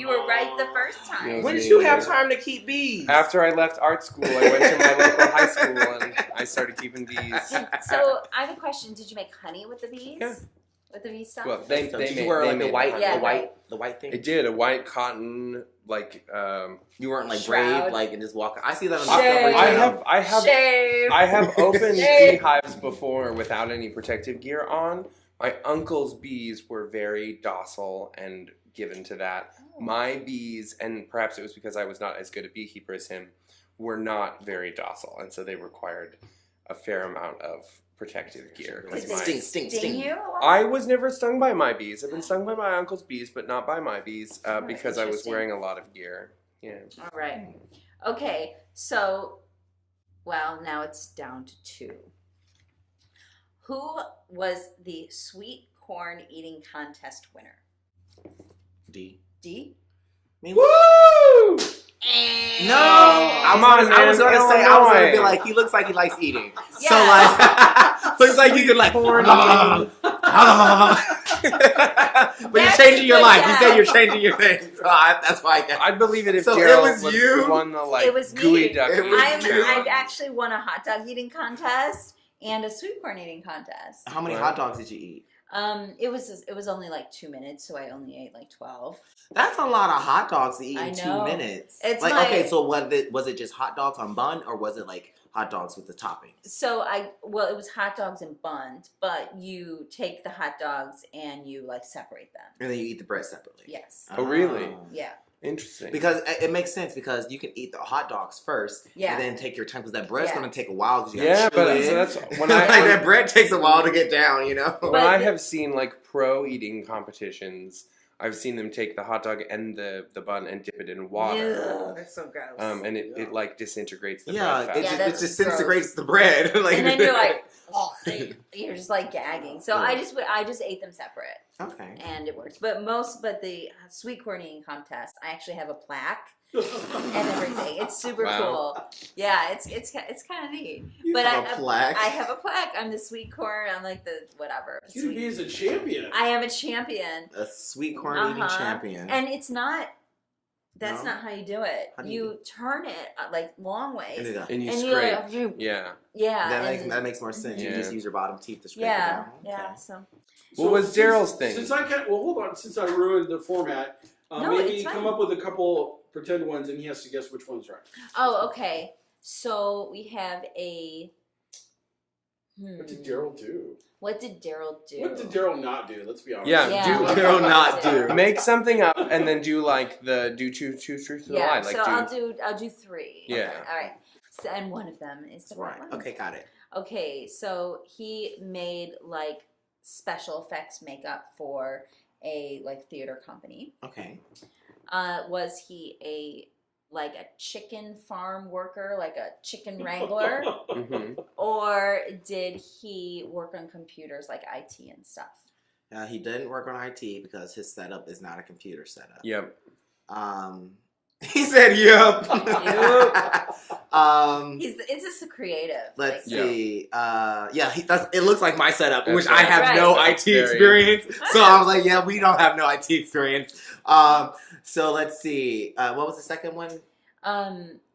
You were right the first time. Yeah. When did you have time to keep bees? After I left art school, I went to my local high school and I started keeping bees. So I have a question. Did you make honey with the bees? Yeah. With the bee stuff? Well, they So made, did you wear they like made the white, it. Yeah, the white thing? It did a white cotton You weren't like Shroud. brave, like and just walk. I see that on Shame. Discovery Channel. Shame. I have opened Shame. beehives before without any protective gear on. My uncle's bees were very docile and given to that. My bees, and perhaps it was because I was not as good a beekeeper as him, were not very docile, and so they required a fair amount of protective gear. Like Did sting, they sting, sting sting. you? I was never stung by my bees. I've been stung by my uncle's bees, but not by my bees Oh, because I was interesting. wearing a lot of gear. Yeah. All right. Okay, so, well, now it's down to 2. Who was the sweet corn eating contest winner? D. D? I mean, Woo! no, I Come on, was man, gonna say, I was gonna be Illinois. like, he looks like he likes eating. Yeah. So like, looks like you could like, Corn but you're That's changing your good life. You job. said you're changing your thing. So that's why I guess. I'd believe it if So Daryl it was you? won the like It was me. gooey duck. It was you. I've actually won a hot dog eating contest and a sweet corn eating contest. How many Wow. hot dogs did you eat? It was only like 2 minutes, so I only ate like 12. That's a lot of hot dogs to eat I in 2 know. minutes. It's like my- okay, so was it just hot dogs on bun or was it like hot dogs with the toppings? So it was hot dogs and buns, but you take the hot dogs and you like separate them. And then you eat the bread separately. Yes. Oh, really? Yeah. Interesting. Because it makes sense because you can eat the hot dogs first Yeah. and then take your time because that bread's Yeah. going to take a while because you Yeah, got to chew but it so in. that's when like I that bread takes a while to get down, you know. when But I the- have seen like pro eating competitions, I've seen them take the hot dog and the bun and dip it in water. Ugh, that's so gross. And it like disintegrates the Yeah, bread it, fast. Yeah, it that's disintegrates the bread. like, and then you're like, oh, you're just like gagging. So Yeah. I just ate them separate, okay. and it works. But the sweet corn eating contest, I actually have a plaque and everything. It's super Wow. cool. Yeah, it's kind of neat. You But have a plaque. I have a plaque. I'm the sweet corn. I'm like the whatever. You to be as a champion. I am a champion, a sweet corn eating Uh-huh. champion. and it's not. That's No? not how you do it. How do you You turn it like long ways, And it- And you and scrape. like, you Yeah. yeah, that makes more sense. You Yeah. just use your bottom teeth to scrape it yeah, down. yeah. Okay. So What was Daryl's thing? Since I can't, well, hold on. Since I ruined the format, No, maybe it's fine. come up with a couple pretend ones, and he has to guess which one's right. oh, okay. So we have a. What did Daryl do? What did Daryl do? What did Daryl not do? Let's be honest. Yeah, Yeah, do what Daryl did not do? Make something up and then do like two truths to the Yeah, lie. Like so I'll do 3. Yeah. All right. So, and one of them is the right Right. one. Okay, got it. Okay, so he made like special effects makeup for a like theater company. Okay. Was he a chicken farm worker, like a chicken wrangler, Mhm. or did he work on computers like IT and stuff? He didn't work on IT because his setup is not a computer setup. Yep. He said, "Yep." It's just a creative. Let's Yeah. see. It looks like my setup, That's which right. I have Right. no That's IT very- experience. So I was like, yeah, we don't have no IT experience. So let's see. What was the second one?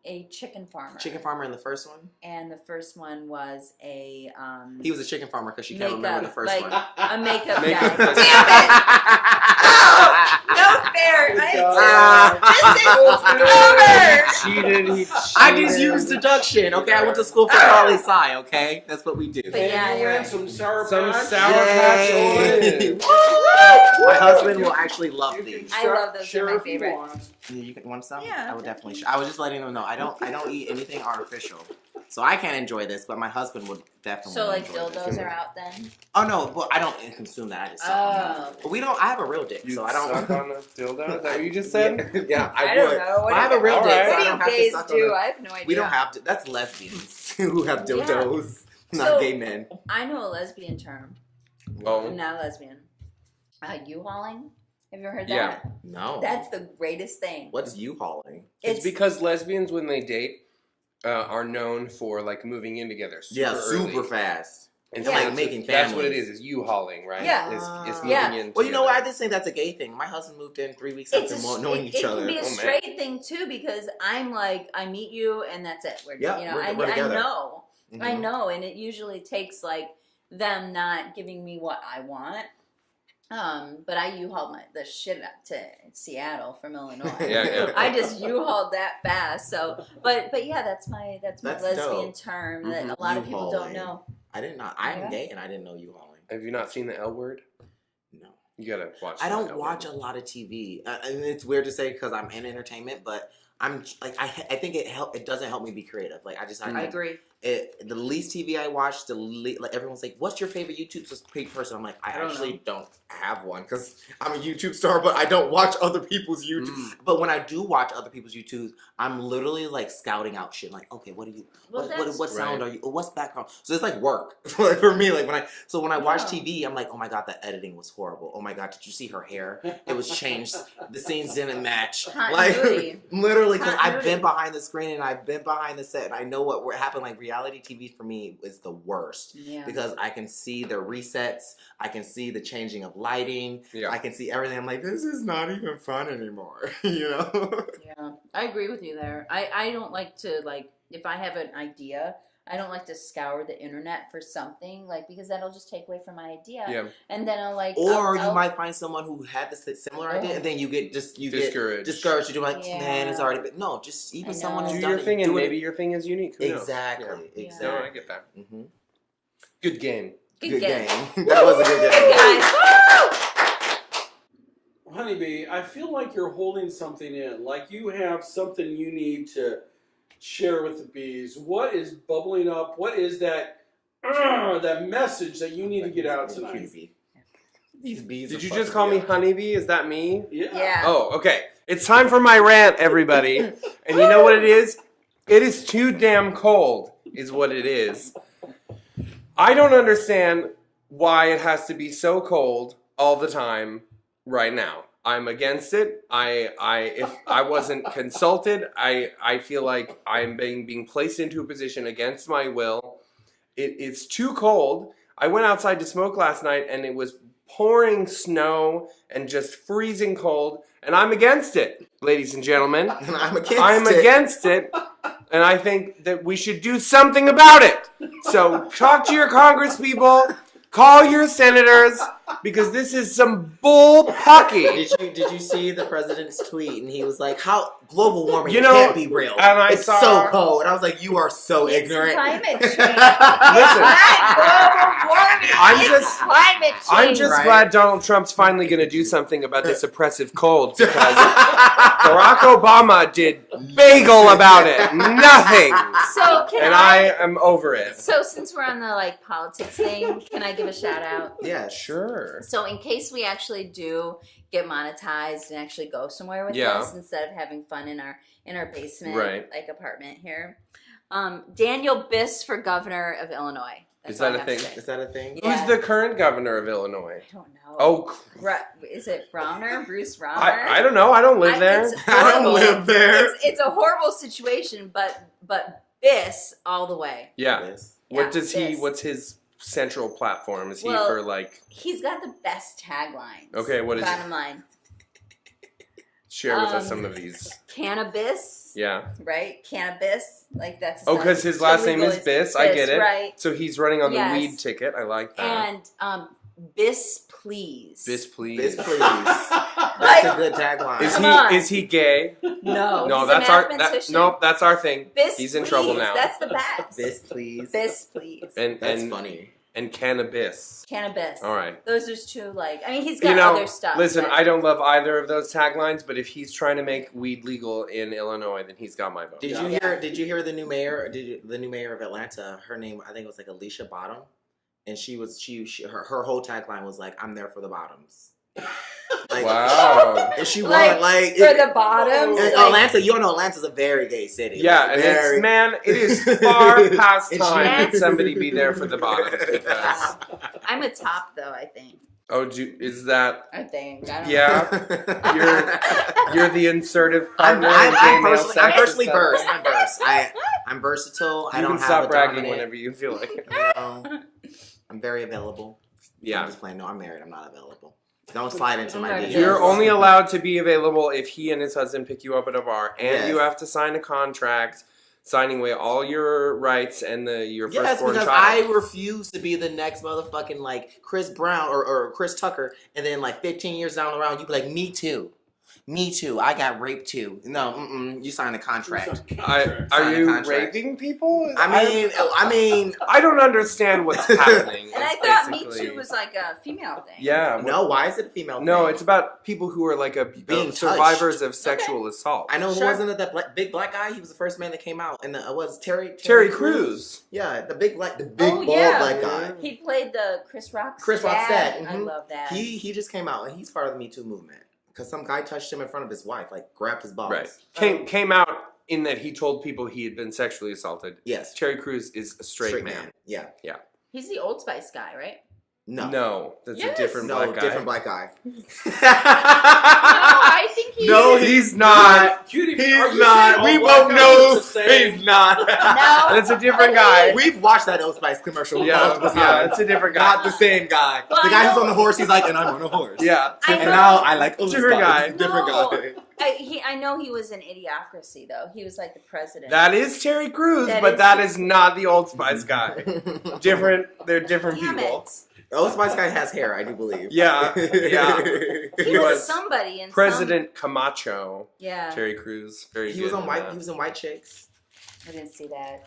A chicken farmer. Chicken farmer in the first one. And the first one was a He was a chicken farmer because she can't remember the makeup, first like one. a makeup Makeup guy. guy. Damn it! No fair. This is over. Cheated. He I just cheated. used deduction. Okay, I went to school for Poli Sci. Okay, that's what we do. But yeah, And you you're ran right. some Sour Some Patch. Sour Patch Yay. Boys. My husband will actually love You can these. I love those, share they're my if you favorite. want. You can want some? Yeah, I would definitely. I was just letting them know I don't eat anything artificial, so I can't enjoy this. But my husband would definitely. So like enjoy dildos this. are out then? Oh no, but I don't consume that. I just suck on them. Oh. But we don't. I have a real dick, You so I don't. suck on a dildo? Is that what you just said? Yeah, I I don't would. know. But I have a real All dick, right. so I What don't do have to gays suck on do? it. I have no idea. We don't have to. That's lesbians who have dildos. not So- gay men. I know a lesbian term. Oh. I'm not a lesbian. U-hauling. Have you ever heard Yeah. that? No. That's the greatest thing. What's U-hauling? It's because lesbians, when they date, are known for like moving in together super Super early. fast. And Yeah. so Like it's- making That's what it families. is U-hauling, right? Yeah. It's moving Yeah. in Well, you know what? I together. just think that's a gay thing. My husband moved in 3 weeks It's after a, knowing it each can other. be a Oh, man. straight thing too, because I'm like, I meet you and that's it. We're, Yeah, you know, we're together. I know. I Mhm. know, and it usually takes like them not giving me what I want. But I U-hauled the shit up to Seattle from Illinois. Yeah. I just U-hauled that fast. So, but yeah, that's my That's lesbian dope. term that Mhm. a lot of people don't U-hauling. know. I did not. I'm Yeah. gay and I didn't know U-hauling. Have you not seen the L Word? No. You gotta watch. I the don't L watch a Word. lot of TV, and it's weird to say because I'm in entertainment, but I'm like I think it doesn't help me be creative. Like I agree. the least TV I watch, like everyone's like, "What's your favorite YouTube person?" I'm like, I don't actually know. don't have one because I'm a YouTube star, but I don't watch other people's YouTube. Mm. But when I do watch other people's YouTube, I'm literally like scouting out shit. Like, okay, what do you? Well, what sound Right. are you? What's background? So it's like work like for me. Like when I watch Yeah. TV, I'm like, oh my god, the editing was horrible. Oh my god, did you see her hair? It was changed. The scenes didn't match. Continuity. Like literally, because I've Continuity. been behind the screen and I've been behind the set, and I know what happened. Like reality TV for me is the worst Yeah. because I can see the resets, I can see the changing of lighting, Yeah. I can see everything. I'm like, this is not even fun anymore. You know? Yeah, I agree with you there. I don't like to, like, if I have an idea, I don't like to scour the internet for something, like, because that'll just take away from my idea. Yeah. And then I'll like, Or I'll- you might find someone who had this similar idea, and then you get Discouraged. discouraged. You do like, Yeah. man, it's already been no. Just even I someone know. who's Do done your it, thing, and do it. maybe your thing is unique. Who knows? Exactly, Yeah. Yeah. No, exactly. I get that. Mm-hmm. Good game. Good game. That was a good game. Guys, Honeybee, I feel like you're holding something in. Like you have something you need to share with the bees. What is bubbling up? What is that message that you need to get out tonight? These bees. Did are you fucking just call me up. Honeybee? Is that me? yeah. Oh, okay. It's time for my rant, everybody. And you know what it is? It is too damn cold, is what it is. I don't understand why it has to be so cold all the time right now. I'm against it. If I wasn't consulted, I feel like I'm being placed into a position against my will. It's too cold. I went outside to smoke last night and it was pouring snow and just freezing cold, and I'm against it, ladies and gentlemen. And I'm against I'm it. against it, and I think that we should do something about it. So talk to your Congress people, call your senators, because this is some bull pucky. Did you see the president's tweet? And he was like, "How global warming You know, can't be real. and I it's saw- so cold." And I was like, "You are so It's ignorant." climate change. Listen, It's not global warming. I'm It's just- climate change. I'm just Right. glad Donald Trump's finally going to do something about this oppressive cold, because Barack Obama did bagel about it. Nothing. So can And I am over it. So since we're on the like politics thing, can I give a shout out? Yeah, Sure. So in case we actually do get monetized and actually go somewhere with Yeah. this instead of having fun in our basement Right. like apartment here, Daniel Biss for governor of Illinois. That's Is all that I a have to thing? say. Is that a thing? Yeah. Who's the current governor of Illinois? I don't know. Oh, Is it Browner? Bruce Browner? I don't know. I don't live there. It's I don't horrible. live there. It's a horrible situation, but Biss all the way. Yeah. Yes. What Yeah, does he? Biss. What's his central platform? Is he Well, for like? He's got the best taglines. Okay, what is it? Bottom line, Share with us Um, some of these. cannabis, Yeah. right? Cannabis, like that's. Oh, because his last name is Biss. I get it. right? So he's running on the Yes. weed ticket. I like that. And Biss, please. Biss, please. Biz, please. That's Like, a good tagline. Is Come on. he gay? no, No, he's that's a our mathematician. nope, that's our thing. Biss, He's in please. trouble now. That's the best. Biz, please. Biss, please. And That's funny. and cannabis. Cannabis. All right. Those are two, like, I mean, he's got You know, other stuff. listen, but- I don't love either of those taglines, but if he's trying to make weed legal in Illinois, then he's got my vote. Did Yeah. you hear? Did you hear the new mayor? The new mayor of Atlanta? Her name, I think it was like Alicia Bottom, and her whole tagline was like, "I'm there for the bottoms." Like, Wow. and she Like, won, like for the bottoms. and like, Atlanta, you know Atlanta's a very gay city. Yeah, like, and very, it's, man, it is far past It's time that just- somebody be there for the bottoms because, I'm a top though. I think. is that, I think. I don't yeah, you're the insertive I'm, partner in gay male sex? I'm personally Is that- versed. I'm versatile. I You don't can have stop a bragging dominant, whenever you feel like it. I'm very available. I'm Yeah. just playing. No, I'm married. I'm not available. Don't slide into my Okay. DMs. You're only allowed to be available if he and his husband pick you up at a bar, and Yes. you have to sign a contract signing away all your rights and your Yes, firstborn because child. I refuse to be the next motherfucking like Chris Brown or Chris Tucker, and then like 15 years down the road, you be like, me too. Me too. I got raped too. No, you signed a contract. Are Sign a you contract. raping people? I mean, I don't understand what's happening. And I is thought Me basically- Too was like a female thing. Yeah. no. Why is it a female? No, thing? it's about people who are like Being survivors of sexual assault. I know who Sure. wasn't it that big black guy? He was the first man that came out, and was Terry Crews. Yeah, the big Oh, bald yeah. black guy. He played the Chris Rock's Chris Rock's dad, I mhm. love that. He just came out, and he's part of the Me Too movement because some guy touched him in front of his wife, like grabbed his balls. Right. Came out in that he told people he had been sexually assaulted. Yes, Terry Crews is a straight man. Yeah. He's the Old Spice guy, right? No. No, that's Yes. a different No, black guy. different black guy. No, I think he's. No, He's not. Cutie, He's are you not. saying We all black both guys know look the same? he's not. No. That's a different guy. We've watched that Old Spice commercial. Yeah, multiple yeah, times. it's a different guy. Not the same guy. Well, the I guy who's know- on the horse, he's like, and I'm on a horse. Yeah. I And know- now I like Old Different Spice. guy. Different No. guy. I know he was in Idiocracy though. He was like the president. That is Terry Crews, That but is- that is not the Old Spice guy. Different. They're different Damn people. it. Old Spice guy has hair, I do believe. Yeah, yeah. He, He was was somebody in President Camacho. Yeah, Terry Crews. Very He good. was on in White. that. He was in White Chicks. I didn't see that.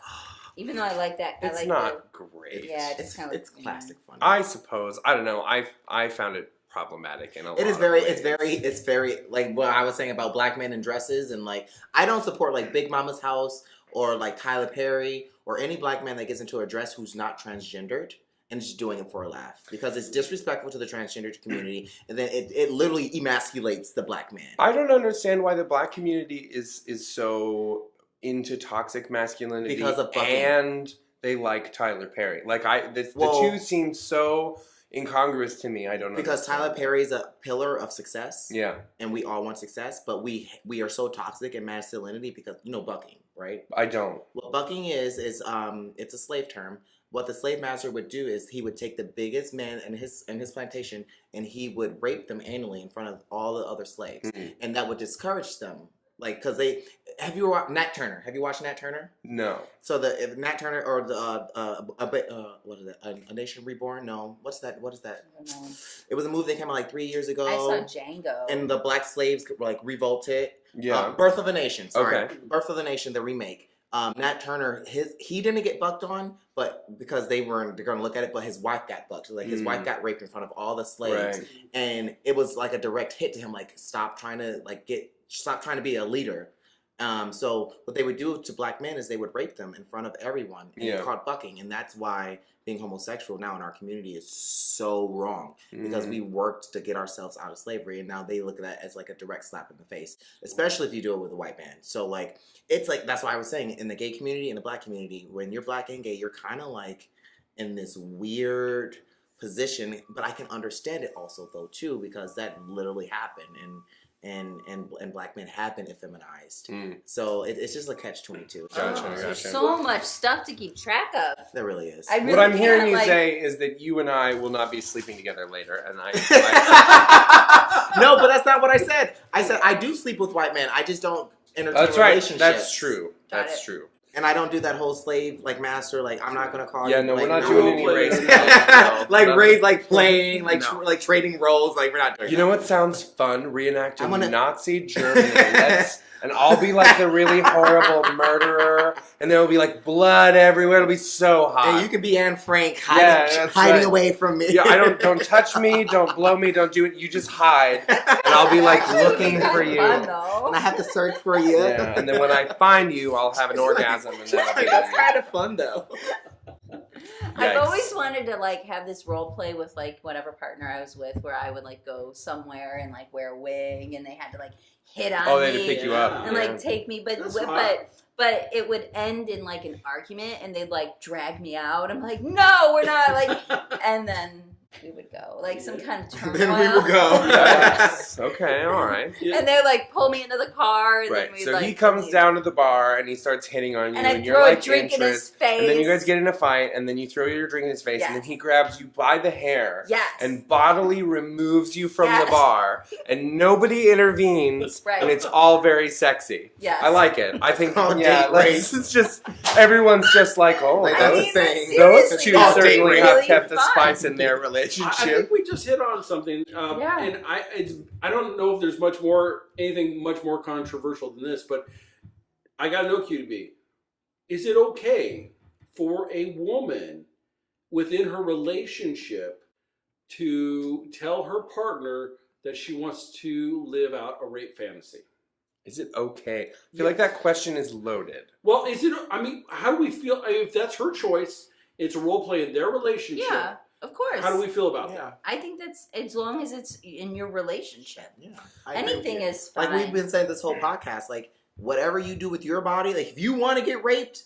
Even though I like that, I It's like not great. Yeah, it just kind of It's classic fun. I suppose. I don't know. I found it problematic in a lot. It is of very, ways. it's very like what I was saying about black men in dresses, and like I don't support like Big Mama's House or like Tyler Perry or any black man that gets into a dress who's not transgendered and just doing it for a laugh because it's disrespectful to the transgender community, and then it literally emasculates the black man. I don't understand why the black community is so into toxic masculinity Because of fucking- and they like Tyler Perry. Like the Well- two seem so incongruous to me. I don't know. Because Tyler Perry is a pillar of success, Yeah, and we all want success, but we are so toxic in masculinity because bucking, right? I don't. What bucking is it's a slave term. What the slave master would do is he would take the biggest men in his plantation and he would rape them anally in front of all the other slaves, Mhm. and that would discourage them. Like, cause have you watched Nat Turner? Have you watched Nat Turner? No. So if Nat Turner or what is it? A Nation Reborn? No, what's that? What is that? I don't know. It was a movie that came out like 3 years ago. I saw Django. And the black slaves like revolted. Yeah. Birth of a Nation. Sorry, Okay. Birth of the Nation, the remake. Nat Turner, he didn't get bucked on, but because they're going to look at it, but his wife got bucked. Like his wife got raped in front of all the slaves, Right. and it was like a direct hit to him. Like stop trying to be a leader. So what they would do to black men is they would rape them in front of everyone, and Yeah. it's called bucking, and that's why being homosexual now in our community is so wrong because Mhm. we worked to get ourselves out of slavery, and now they look at that as like a direct slap in the face, especially if you do it with a white man. So like it's like that's why I was saying in the gay community and the black community, when you're black and gay, you're kind of like in this weird position, but I can understand it also though too because that literally happened, and black men have been effeminized. Mm. So it's just a catch-22. Gotcha, There's gotcha. so much stuff to keep track of. There really is. I really What I'm hearing can't, you like- say is that you and I will not be sleeping together later, and I No, but that's not what I said. I said I do sleep with white men. I just don't entertain that's right. relationships. That's true. Got That's it. true. And I don't do that whole slave like master. Like I'm not gonna call Yeah, you. no, like, we're not no, doing any no, race. no, No, like no. raise, like playing, like No. like trading roles. Like we're not doing. You know what sounds fun? Reenacting I'm gonna- Nazi Germany. And I'll be like the really horrible murderer, and there will be like blood everywhere. It'll be so hot. And you can be Anne Frank Yeah, hiding, that's hiding right. away from me. Yeah, don't touch me, don't blow me, don't do it. You just hide, and I'll be like looking for you. Fun, though. And I have to search for you. Yeah, and then when I find you, I'll have an orgasm, and that'll be That's it. kind of fun though. I've Yikes. always wanted to like have this role play with like whatever partner I was with, where I would like go somewhere and like wear a wig, and they had to like hit on Oh, they had me to pick you up. and Yeah. like take me, but That's hot. but it would end in like an argument, and they'd like drag me out. I'm like, no, we're not like, and then we would go like some kind of turmoil. Then we would go. Yes. Okay, all right. Yeah. And they like pull me into the car, and Right. then we So like he comes leave. down to the bar and he starts hitting on you, and I and you're throw a like drink in his interest. face, And then you guys get in a fight, and then you throw your drink in his face, and then Yes. he grabs you by the hair yes, and bodily removes you from Yes. the bar, and nobody intervenes, Right. and it's all very sexy. yes. I like it. I think, called yeah, date let's, rape. it's just, everyone's just like, oh, Like, I that's mean, the thing. those seriously, two Oh, that's certainly date have really kept the fun. spice in their I relationship. think we just hit on something, Yeah. and I don't know if there's anything much more controversial than this, but I got to know QB. Is it okay for a woman within her relationship to tell her partner that she wants to live out a rape fantasy? Is it okay? I feel like that question is loaded. Well, is it? I mean, how do we feel if that's her choice? It's a role play in their relationship. Yeah, of course. How do we feel about that? Yeah. I think that's as long as it's in your relationship. Yeah. I agree with Anything you. is fine. Like we've been saying this whole podcast, like whatever you do with your body, like if you want to get raped,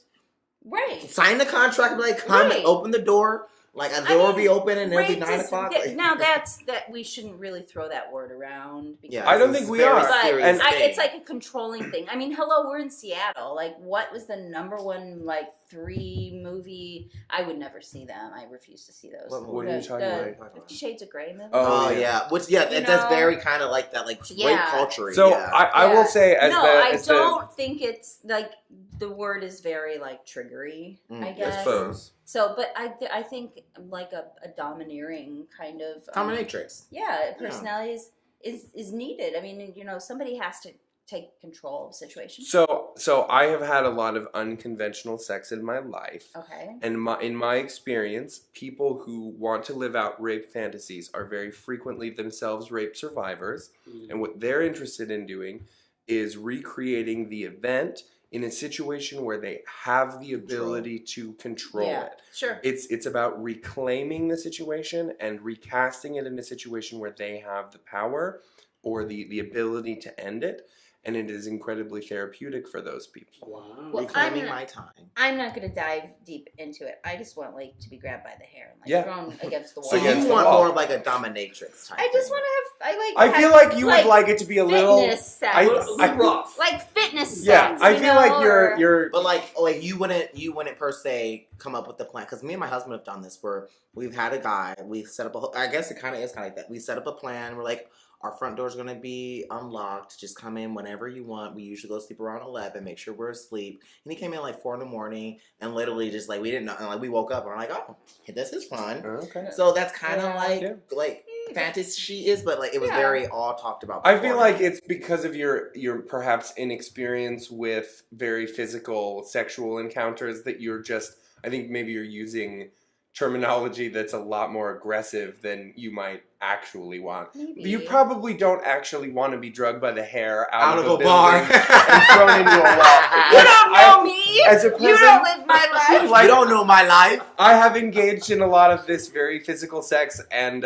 right. sign the contract, like come Right. and open the door. Like a I door will mean, be open and it'll be Rape 9 is- o'clock. that- like- now that's that we shouldn't really throw that word around. Because Yeah, I don't it's think a we very are. But serious And thing. it's like a controlling thing. I mean, hello, we're in Seattle. Like, what was the number one like 3 movie? I would never see them. I refuse to see those. What are you talking the about? 50 Shades of Grey movie. Oh, Oh yeah. yeah, which yeah, You that's know? very kind of like that, like rape Yeah. culture. So yeah. I will Yeah. say, as no, the I as the don't think it's like the word is very like triggery. I I guess. suppose. So, but I think like a domineering kind of dominatrix. yeah, personality is needed. I mean, you know, somebody has to take control of the situation. So I have had a lot of unconventional sex in my life. Okay. And in my experience, people who want to live out rape fantasies are very frequently themselves rape survivors. And what they're interested in doing is recreating the event in a situation where they have the ability to control Yeah. it. Sure. It's about reclaiming the situation and recasting it in a situation where they have the power or the ability to end it. And it is incredibly therapeutic for those people. Wow. Well, Reclaiming I'm- my time. I'm not going to dive deep into it. I just want like to be grabbed by the hair and like Yeah. thrown against the wall. So Against you the want wall. more of like a dominatrix type. I just thing. want to have. I feel like you would like it to be a little. fitness sex. I- A little rough. like fitness Yeah, sex. I you feel know, like or- you're. But like you wouldn't per se come up with the plan, because me and my husband have done this where we've had a guy, we've set up I guess it kind of is kind of like that. We set up a plan. We're like, our front door's gonna be unlocked. Just come in whenever you want. We usually go sleep around 11. Make sure we're asleep. And he came in like 4 in, and literally just like we didn't know. And like we woke up and we're like, oh, this is fun. Okay. So that's kind of Yeah. like Yeah. like fantasy is, but like it was Yeah. very all talked about. I feel like beforehand. it's because of your perhaps inexperience with very physical sexual encounters that you're just. I think maybe you're using terminology that's a lot more aggressive than you might actually want. Maybe. You probably don't actually want to be drugged by the hair out of a bar. building and thrown into a well. You don't know me. As a You person, don't live my life. like- you don't know my life. I have engaged in a lot of this very physical sex, and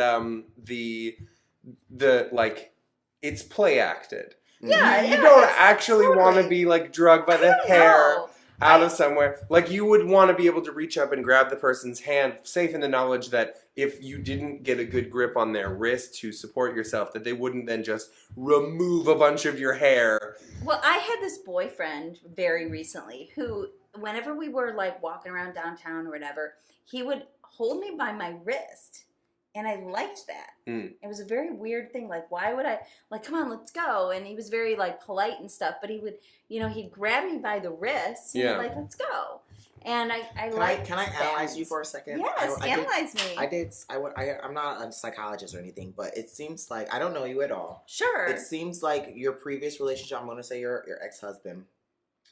the like it's play acted. Yeah, you yeah, don't it's- actually want to totally. be like drugged by I the don't hair know. out of somewhere. Like you would want to be able to reach up and grab the person's hand, safe in the knowledge that if you didn't get a good grip on their wrist to support yourself, that they wouldn't then just remove a bunch of your hair. Well, I had this boyfriend very recently who, whenever we were like walking around downtown or whatever, he would hold me by my wrist. And I liked that. Mm. It was a very weird thing. Like, why would I, like, come on, let's go. And he was very, like, polite and stuff. But he would, you know, he'd grab me by the wrist and Yeah. be like, let's go. And I Can I analyze you for a second? Yes, I did- analyze me. I'm not a psychologist or anything, but it seems like I don't know you at all. Sure. It seems like your previous relationship. I'm going to say your ex-husband.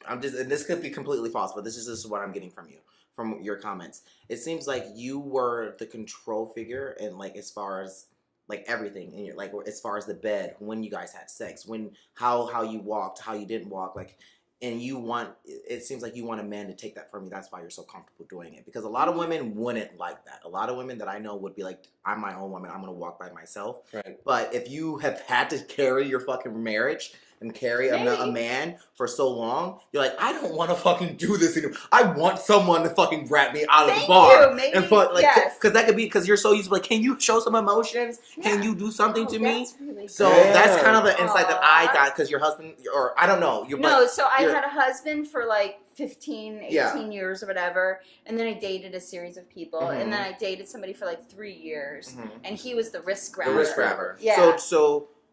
And this could be completely false, but this is what I'm getting from you, from your comments. It seems like you were the control figure, and like as far as like everything, and like as far as the bed, when you guys had sex, how you walked, how you didn't walk, like and you want, it seems like you want a man to take that from you. That's why you're so comfortable doing it. Because a lot of women wouldn't like that. A lot of women that I know would be like, I'm my own woman. I'm going to walk by myself. Right. But if you have had to carry your fucking marriage and carry a man for so long, you're like, I don't want to fucking do this anymore. I want someone to fucking grab me out of the bar. Maybe, and fuck, like, yes. because that could be because you're so used to like, can you show some emotions? Can Yeah. you do something to me? That's really So Yeah. that's kind of the insight that I Aw. got because your husband, or I don't know. No, so I you're- had a husband for like 15, 18 Yeah. years or whatever, and then I dated a series of people, Mhm. and then I dated somebody for like 3 years, Mhm. and he was the risk The grabber. risk grabber. Yeah.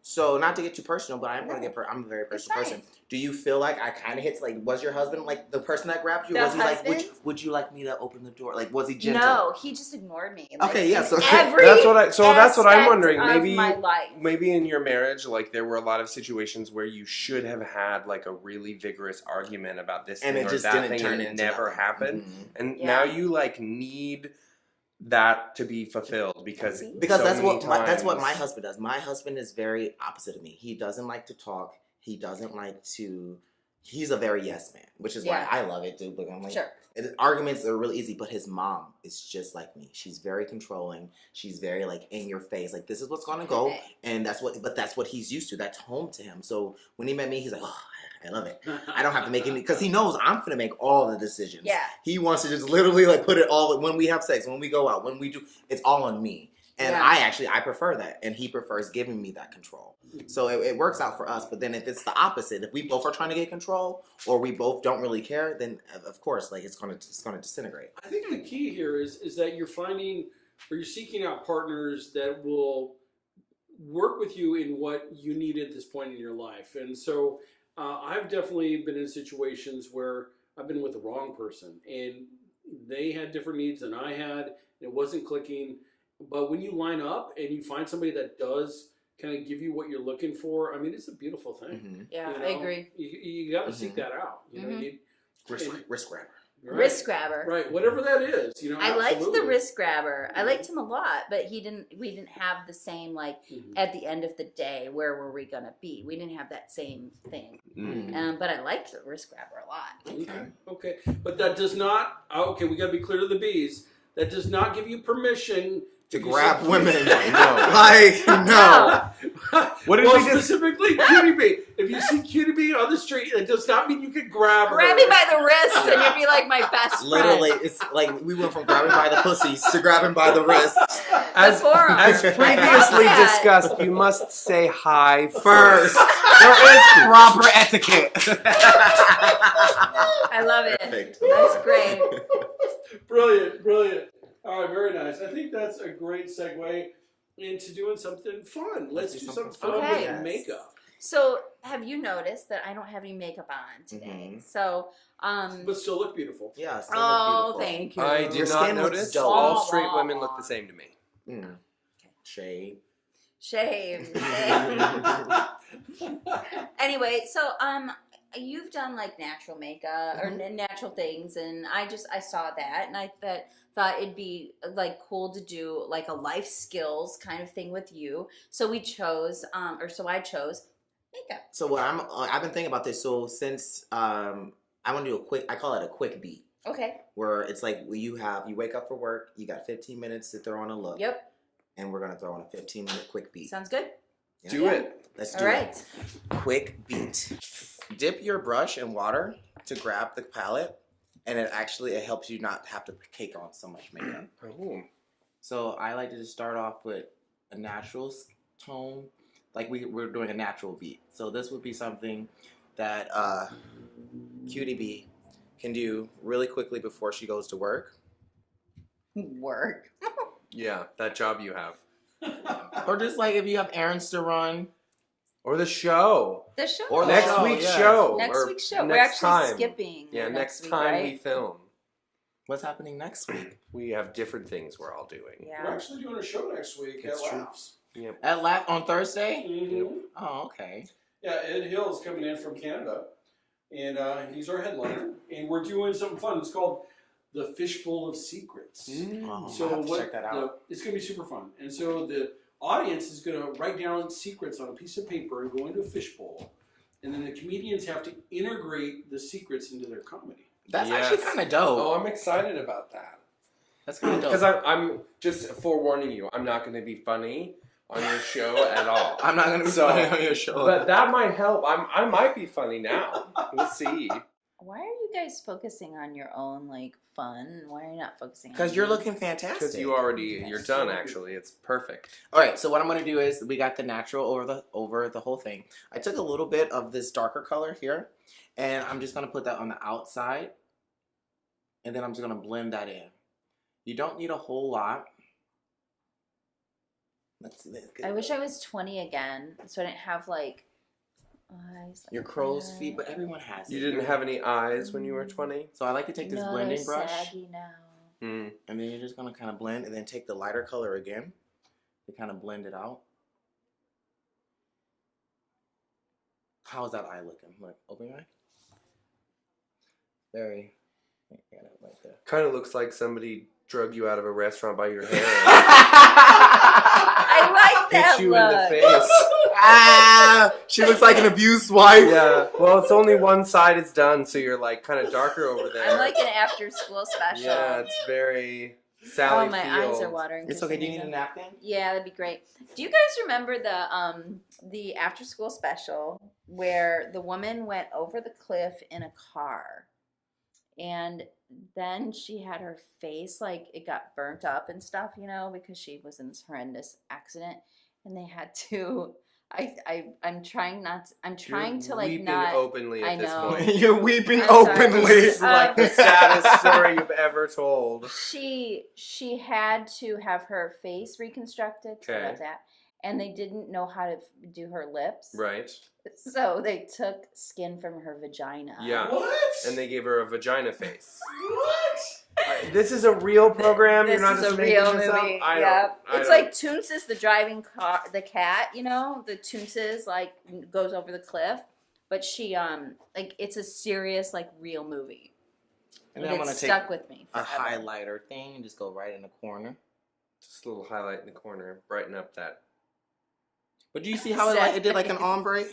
So not to get too personal, but I'm gonna No. get. I'm a very It's personal fine. person. Do you feel like I kind of hit like? Was your husband like the person that grabbed you? The Was he like? husband? Would you like me to open the door? Like, was he gentle? No, he just ignored me. Like, Okay, yeah, in so- every That's what I'm aspect wondering. of Maybe my life. maybe in your marriage, like there were a lot of situations where you should have had like a really vigorous argument about this And thing it or just that didn't thing, turn and it into never nothing. happened. Mhm. And Yeah. now you like need that to be fulfilled because See? Because so that's many what my times- husband does. My husband is very opposite of me. He doesn't like to talk. He doesn't like to. He's a very yes man, which is Yeah. why I love it, dude. But I'm like, Sure. arguments are really easy. But his mom is just like me. She's very controlling. She's very like in your face. Like this is what's gonna go, Okay. and that's what he's used to. That's home to him. So when he met me, he's like, oh, I love it. I don't have to make any because he knows I'm gonna make all the decisions. Yeah. He wants to just literally like put it all when we have sex, when we go out, when we do. It's all on me. And Yeah. I prefer that, and he prefers giving me that control. So it works out for us. But then if it's the opposite, if we both are trying to get control, or we both don't really care, then of course, like it's gonna disintegrate. I think the key here is that you're finding or you're seeking out partners that will work with you in what you need at this point in your life. And so I've definitely been in situations where I've been with the wrong person and they had different needs than I had, and it wasn't clicking. But when you line up and you find somebody that does kind of give you what you're looking for, I mean, it's a beautiful thing. Mhm. Yeah, You I know? agree. You got to seek Mhm. that out. You know, Mhm. you, Risk grabber. right. Risk grabber. Right, whatever that is, you know. I liked the absolutely. risk grabber. I liked him a lot, but we didn't have the same like Mhm. at the end of the day, where were we gonna be? We didn't have that same thing. Mm. But I liked the risk grabber a lot. Okay, but that does not. Okay, we got to be clear to the bees. That does not give you permission To do grab something- women. No. Like no. What did well, we just- specifically Cutie Bee? If you see Cutie Bee on the street, it does not mean you can grab her. Grab me by the wrist, and you'd be like my best friend. Literally, it's like we went from grabbing by the pussies to grabbing by the wrists. As, The forearm. as I previously love that. discussed, you must say hi First, first. there is proper etiquette. I love it. Perfect. That's great. Brilliant, brilliant. All right, very nice. I think that's a great segue into doing something fun. Let's do something fun Okay. with makeup. So, have you noticed that I don't have any makeup on today? Mhm. So, But still look beautiful. Yeah. Still oh, look beautiful. thank you. I Your did not skin looks notice. dope. All straight women look the same to me. Mm. Shade. Shame. Anyway, so you've done like natural makeup or natural things, and I saw that, and I thought it'd be like cool to do like a life skills kind of thing with you. So we chose, so I chose makeup. So what I've been thinking about this. So since I want to do I call it a quick beat, Okay. where it's like you wake up for work, you got 15 minutes to throw on a look, Yep. and we're gonna throw on a 15-minute quick beat. Sounds good. Yeah. Do it. Let's All do right. it. Quick beat. Dip your brush in water to grab the palette, and it helps you not have to cake on so much makeup. Oh. So I like to just start off with a natural tone, like we're doing a natural beat. So this would be something that Cutie Bee can do really quickly before she goes to work. Work. Yeah, that job you have. Or just like if you have errands to run. Or the show. The show. Or the Next show, week's yeah. show. Next or week's show. We're next actually time. skipping. Yeah, the next week, time right? we film. What's happening next week? We have different things we're all doing. We're Yeah. actually doing a show next week It's at true. Laughs. Yep. At Lap on Thursday? Mm-hmm. Oh, okay. Yeah, Ed Hill's coming in from Canada, and he's our headliner, and we're doing something fun. It's called the Fishbowl of Secrets. Oh, So I'll have to what check that out. it's going to be super fun. And so the audience is going to write down secrets on a piece of paper and go into a fishbowl. and then the comedians have to integrate the secrets into their comedy. That's Yes. actually kind of dope. Oh, I'm excited about that. That's kind of dope. Because I'm just forewarning you, I'm not going to be funny on your show at all. I'm not gonna be So- funny on your show. But that might help. I might be funny now. We'll see. Why are you guys focusing on your own like fun? Why are you not focusing on Because you're me? looking fantastic. Because you're done. Actually, it's perfect. All right, so what I'm gonna do is we got the natural over the whole thing. I took a little bit of this darker color here, and I'm just gonna put that on the outside, and then I'm just gonna blend that in. You don't need a whole lot. Let's see. I wish I was 20 again, so I didn't have like eyes. Like your crow's that. feet, but everyone has it. You didn't have any eyes when you were 20? So I like to take this No, blending they're brush, saggy now. Mm. and then you're just gonna kind of blend, and then take the lighter color again to kind of blend it out. How is that eye looking? Look, open your eye. Very. Got it right there. Kind of looks like somebody drug you out of a restaurant by your hair. I like that Hit you look. in the face. Ah, she looks like an abused wife. Yeah. Well, it's only one side is done, so you're like kind of darker over there. I'm like an after-school special. Yeah, it's very Sally Oh, my Field. eyes are watering. It's for okay. some Do you need a reason. napkin? Yeah, that'd be great. Do you guys remember the after school special where the woman went over the cliff in a car, and then she had her face like it got burnt up and stuff, you know, because she was in this horrendous accident, and they had to. I'm trying not. To, I'm trying to like weeping not. openly I at this know. point. You're weeping I'm sorry. openly. This is like the saddest story you've ever told. She had to have her face reconstructed. So Okay. love that. And they didn't know how to do her lips. Right. So they took skin from her vagina. Yeah. What? And they gave her a vagina face. What? This is a real program. This You're not is just a making real this movie. up. I Yep. don't. It's like Toons is the driving car, the cat. You know, the Toons is like goes over the cliff, but she like it's a serious like real movie. And then I'm It gonna take stuck with me. a forever. highlighter thing and just go right in the corner. Just a little highlight in the corner, brighten up that. But do you see how it did like an ombre?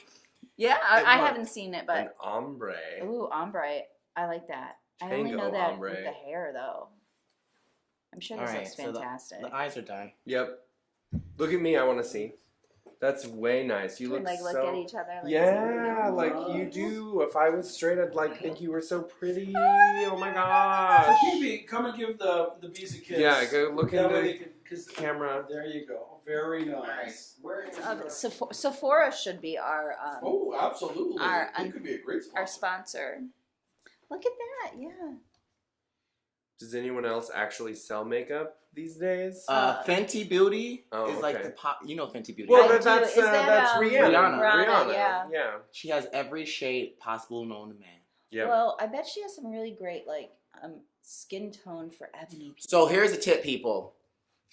Yeah, It I worked. haven't seen it, An but ombre. ooh, ombre. I like that. I only Tango know that ombre. with the hair though. I'm sure this All right, looks so fantastic. the eyes are done. Yep. Look at me. I want to see. That's way nice. You We, look like look so. at each other. Like, Yeah, so like cute. you do. If I was straight, I'd like think you were so pretty. Oh my gosh. Phoebe, come and give the bees a kiss. Yeah, go look That in way the they can, cause camera. There you go. Very nice. Sephora should be our Oh, absolutely. Our- It could be a great sponsor. our sponsor. Look at that, yeah. Does anyone else actually sell makeup these days? Fenty Beauty Oh, is like okay. the pop. You know Fenty Beauty. well, I right? do. that's Is that, that's Rihanna. Rihanna. yeah. She has every shade possible known to man. Yep. Well, I bet she has some really great like skin tone for ebony. So here's a tip, people.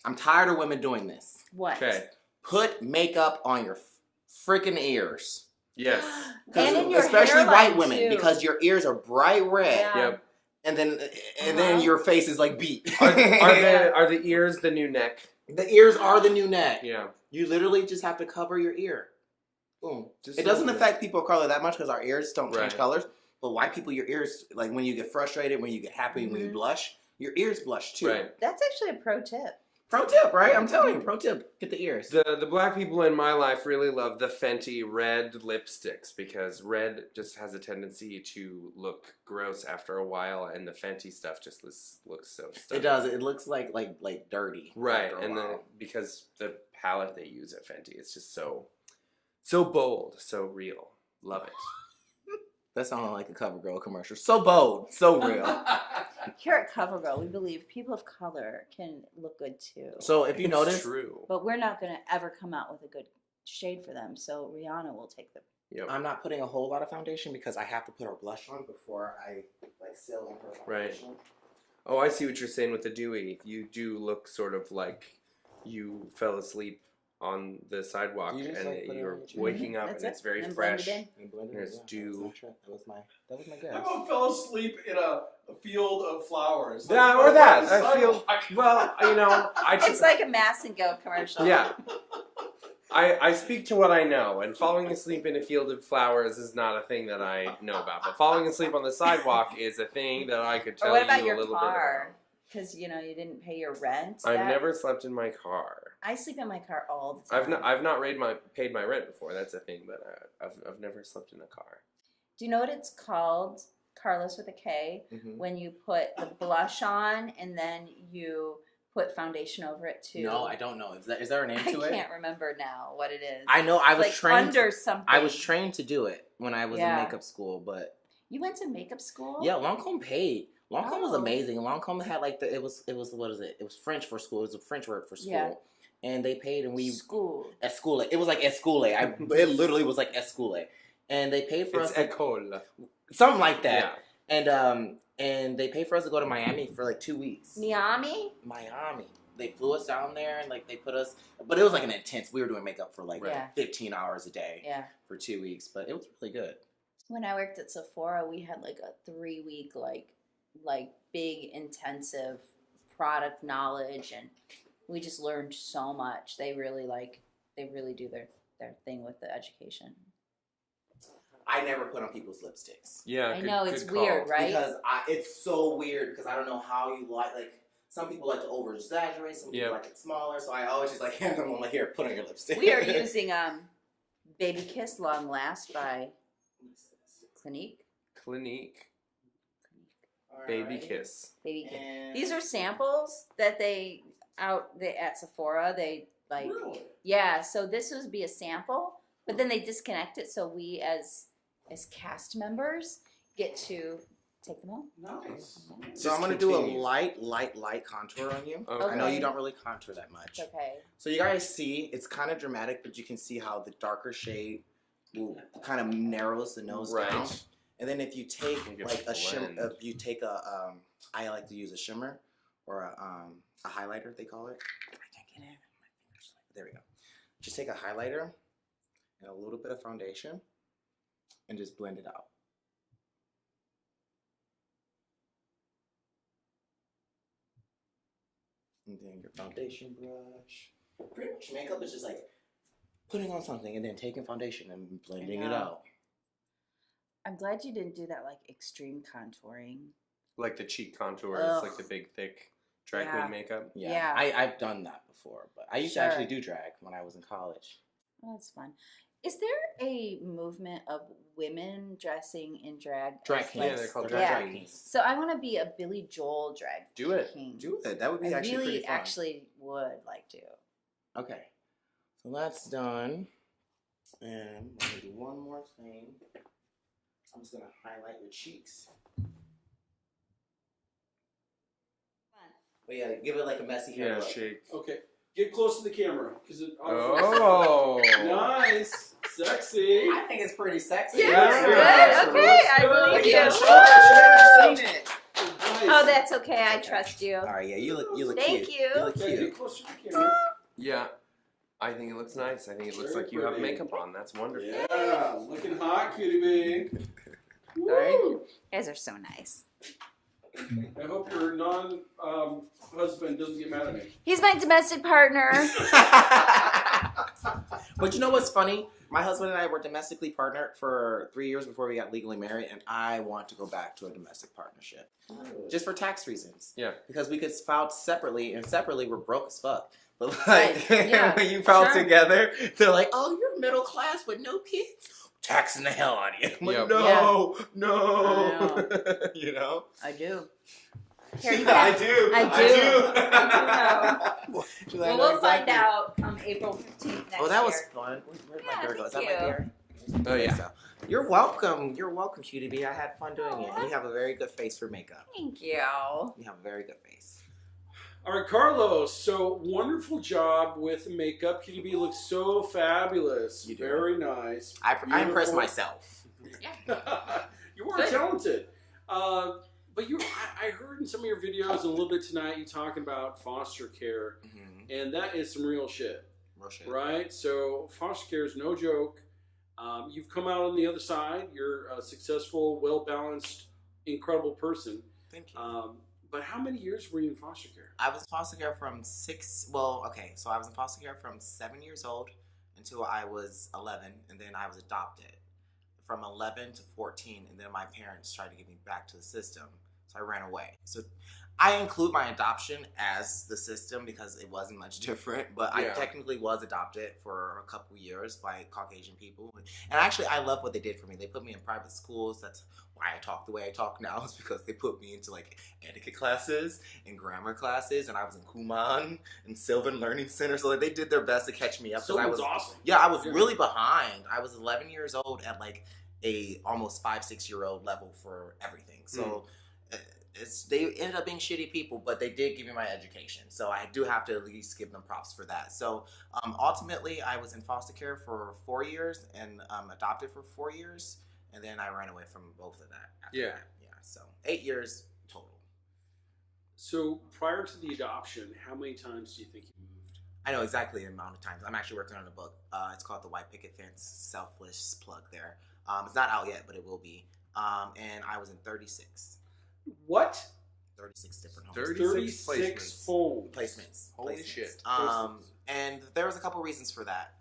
I'm tired of women doing this. What? Okay. Put makeup on your freaking ears. Yes. And in your especially hairline, white women, too. because your ears are bright red, Yeah. Yep. and then Uh-huh. your face is like beat. Are the ears the new neck? The ears are the new neck. Yeah. You literally just have to cover your ear. Boom. Just It doesn't a little affect people of color that much because our ears don't change Right. colors. But white people, your ears, like when you get frustrated, when you get happy, when you Mhm. blush, your ears blush too. Right. That's actually a pro tip. Pro tip, right? I'm telling you, pro tip. Get the ears. The black people in my life really love the Fenty red lipsticks because red just has a tendency to look gross after a while, and the Fenty stuff just looks so stunning. It does. It looks like dirty. Right, after a and while. because the palette they use at Fenty, it's just so bold, so real. Love it. That sounded like a CoverGirl commercial. So bold, so real. Here at CoverGirl, we believe people of color can look good too. So if you It's notice, true. But we're not going to ever come out with a good shade for them. So Rihanna will take them. Yep. I'm not putting a whole lot of foundation because I have to put her blush on before I like seal in her Right. foundation. Oh, I see what you're saying with the dewy. You do look sort of like you fell asleep on the sidewalk You just, and like, put it you're on your chin. waking up That's and it's it. very And blend fresh. it in. And blend it There's in, yeah, dew. That was my I guess. about fell asleep in a field of flowers. Yeah, Like, or that. on the I feel sidewalk. well. You know, I It's like a Mass and Go commercial. yeah. I speak to what I know, and falling asleep in a field of flowers is not a thing that I know about. But falling asleep on the sidewalk is a thing that I could Or tell what you about a your little car? Because you didn't pay your rent. bit about. I've never slept in my car. I sleep in my car all the time. I've not paid my rent before. That's a thing, but I've never slept in a car. Do you know what it's called, Carlos with a K? Mhm. When you put the blush on and then you put foundation over it too. No, I don't know. Is there a name I to it? can't remember now what it is. I know I was It's trained under something. I was trained to do it when I was Yeah. in makeup school, but You went to makeup school? yeah, Lancome paid. Lancome was Oh. amazing. Lancome had like it was what is it? It was French for school. It was a French word for school. Yeah. And they paid, and we School. Escule. It was like Escule. It literally was like Escule, and they paid for It's us like, école. something like that. Yeah. And they paid for us to go to Miami for like 2 weeks. Miami? Miami. They flew us down there and like they put us, but it was like an intense. We were doing makeup for like Yeah. 15 hours a day Yeah. for 2 weeks, but it was really good. When I worked at Sephora, we had like a 3-week like big intensive product knowledge, and we just learned so much. They really do their thing with the education. I never put on people's lipsticks. Yeah. I good- know it's good call. weird, right? Because it's so weird because I don't know how you like some people like to over exaggerate, some people Yep. like it smaller, so I always just like hand them on like here, put on your lipstick. We are using Baby Kiss Long Last by Clinique. Clinique. Baby Kiss. Baby Kiss. And These are samples that they at Sephora. They like really? yeah. So this would be a sample, but then they disconnect it, so we as cast members get to take them home. Nice. So Just I'm gonna do a continue. light contour on you. Okay. I know Okay. you don't really contour that much. It's okay. So you guys see, it's kind of dramatic, but you can see how the darker shade will kind of narrows the nose Right. down. And then if you take You get like the a shimmer, blend. if you take I like to use a shimmer or a highlighter, they call it. I can't get it. My fingers. There we go. Just take a highlighter and a little bit of foundation and just blend it out. And then your foundation brush. Pretty much makeup is just like putting on something and then taking foundation and blending it know. out. I'm glad you didn't do that like extreme contouring. Like the cheek contours, Ugh. like the big, thick drag Yeah. queen makeup. Yeah. I've done that before, but I used to Sure. actually do drag when I was in college. Oh, that's fun. Is there a movement of women dressing in drag? Drag as, kings. Yeah, they're called They're drag yeah. queens. So I want to be a Billy Joel drag Do it. king. Do it. That would be I actually really pretty fun. actually would like to. Okay. So that's done. And I'm gonna do one more thing. I'm just gonna highlight your cheeks. But yeah, give it like a messy hair Yeah, look. shake. Okay, get close to the camera because it. Oh. Nice, sexy. I think it's pretty sexy. Yeah, Yeah, good. yeah. Okay, I Good. believe Like, you. you gotta show her. She hasn't seen it. Nice. Oh, that's okay. I trust you. All right, yeah, you look Thank cute. you. look Okay, cute. get closer to the camera. Yeah. I think it looks nice. I think it looks Very like you have pretty. makeup on. That's wonderful. Yeah, looking hot, cutie bee. Thank Woo. You guys are so nice. I hope your non-husband doesn't get mad at me. He's my domestic partner. But you know what's funny? My husband and I were domestically partnered for 3 years before we got legally married, and I want to go back to a domestic partnership just for tax reasons. Yeah. Because we could file separately, and separately we're broke as fuck. But like Right, yeah, when you file sure. together, they're like, "Oh, you're middle class with no kids." Taxing the hell out of you. I'm like, Yep. no, I no. You know? I do. Yeah, I do. I do. She's like, Well, "I know we'll find exactly." out April 15th next Oh, that was year. fun. Where's Yeah, my beer go? Is that thank my you. beer? Oh, yeah. So, you're welcome. You're welcome, Cutie Bee. I had fun doing it. Aw. You have a very good face for makeup. Thank you. You have a very good face. All right, Carlos. So wonderful job with makeup. Cutie bee looks so fabulous. You do. Very nice. I impressed Beautiful. myself. You are Good. talented. But I heard in some of your videos and a little bit tonight you talking about foster care, Mm-hmm. and that is some real shit, Real shit. right? So foster care is no joke. You've come out on the other side. You're a successful, well-balanced, incredible person. Thank you. But how many years were you in foster care? I was in foster care from I was in foster care from 7 years old until I was 11, and then I was adopted. From 11 to 14, and then my parents tried to get me back to the system, so I ran away. So I include my adoption as the system because it wasn't much different, but I Yeah. technically was adopted for a couple years by Caucasian people. And actually, I love what they did for me. They put me in private schools. That's why I talk the way I talk now, is because they put me into like etiquette classes and grammar classes, and I was in Kumon and Sylvan Learning Center, so like, they did their best to catch me up. So I it was was awesome. Yeah, I was Yeah. really behind. I was 11 years old at like a almost 5-6-year-old level for everything. So they ended up being shitty people, but they did give me my education. So I do have to at least give them props for that. So ultimately, I was in foster care for 4 years and adopted for 4 years, and then I ran away from both of that. After Yeah. that. Yeah. So 8 years total. So prior to the adoption, how many times do you think you moved? I know exactly the amount of times. I'm actually working on a book. It's called The White Picket Fence. Selfless plug there. It's not out yet, but it will be. And I was in 36 What? 36 different homes. 36 36 placements. homes. Placements. Holy Placements. shit. And there was a couple reasons for that.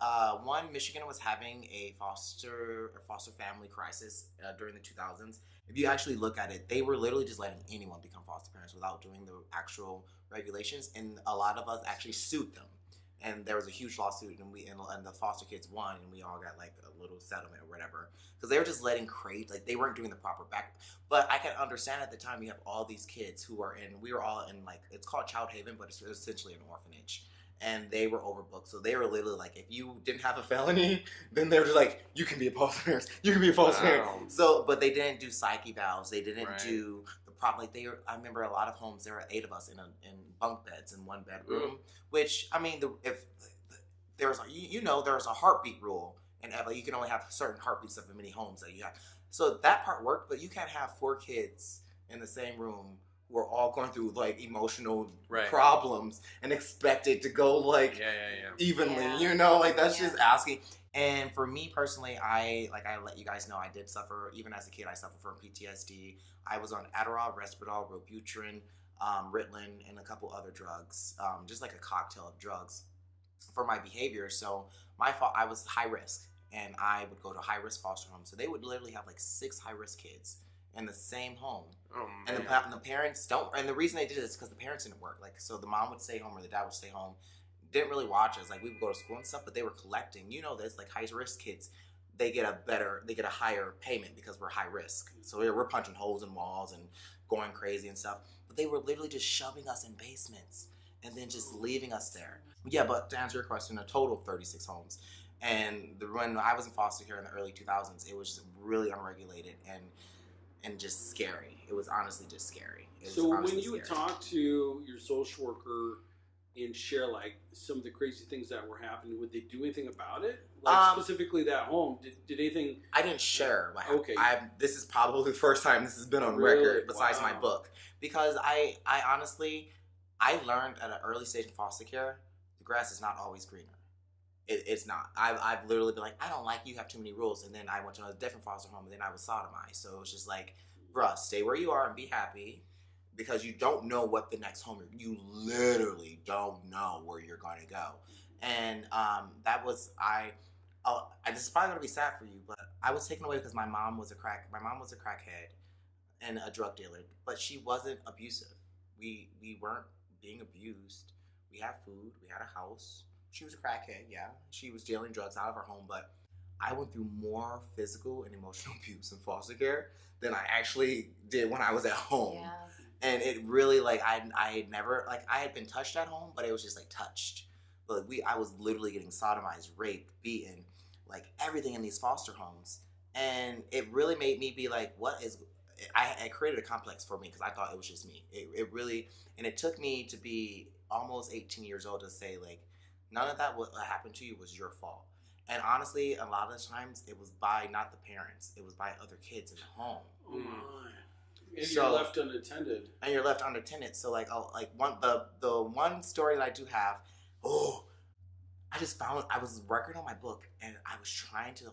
One, Michigan was having a foster family crisis during the 2000s. If you actually look at it, they were literally just letting anyone become foster parents without doing the actual regulations, and a lot of us actually sued them. And there was a huge lawsuit, and the foster kids won, and we all got like a little settlement or whatever, because they were just letting like they weren't doing the proper back. But I can understand at the time you have all these kids who are we were all in like, it's called Child Haven, but it's essentially an orphanage, and they were overbooked. So they were literally like, if you didn't have a felony, then they were just like, you can be a foster parent, you can be a foster Wow. parent. So, but they didn't do psyche valves, they didn't Right. do the problem. Like I remember a lot of homes, there were 8 of us in bunk beds in one bedroom, which I mean, if there's there's a heartbeat rule, and like, you can only have certain heartbeats of many homes that you have. So that part worked, but you can't have 4 kids in the same room who are all going through like emotional Right. problems and expect it to go like Yeah. evenly, Yeah. like that's Yeah. just asking. And for me personally, I let you guys know, I did suffer, even as a kid, I suffered from PTSD. I was on Adderall, Risperdal, Robuterin, Ritalin, and a couple other drugs, just like a cocktail of drugs for my behavior. So my fault, I was high risk, and I would go to high risk foster homes. So they would literally have like 6 high risk kids in the same home. Oh, And man. the parents don't, and the reason they did it is because the parents didn't work. Like, so the mom would stay home or the dad would stay home, didn't really watch us. Like, we would go to school and stuff, but they were collecting. You know this, like high risk kids, they get a higher payment because we're high risk. So we're punching holes in walls and going crazy and stuff. But they were literally just shoving us in basements and then just leaving us there. Yeah, but to answer your question, a total of 36 homes. And when I was in foster care in the early 2000s, it was really unregulated and just scary. It was honestly just scary. It was So when honestly you would scary. talk to your social worker and share like some of the crazy things that were happening, would they do anything about it? Like specifically that home, did anything? I didn't share what happened. Okay. This is probably the first time this has been on Really? record besides my Wow. book, because I honestly, I learned at an early stage in foster care, the grass is not always greener. It's not. I've literally been like, I don't like you have too many rules, and then I went to a different foster home, and then I was sodomized. So it was just like, bruh, stay where you are and be happy, because you don't know what the next home, you literally don't know where you're going to go. And that was, this is probably going to be sad for you, but I was taken away because my mom was a crackhead and a drug dealer, but she wasn't abusive. We weren't being abused. We had food, we had a house. She was a crackhead, yeah. She was dealing drugs out of her home, but I went through more physical and emotional abuse in foster care than I actually did when I was at home. Yeah. And it really, like, I had never, like, I had been touched at home, but it was just like touched. But I was literally getting sodomized, raped, beaten, like everything in these foster homes. And it really made me be like, I created a complex for me because I thought it was just me. It really, and it took me to be almost 18 years old to say, like, none of that what happened to you was your fault. And honestly, a lot of times it was by not the parents, it was by other kids in the home. Oh my! And So- you're left unattended. And you're left unattended. So like, the one story that I do have, I just found, I was working on my book and I was trying to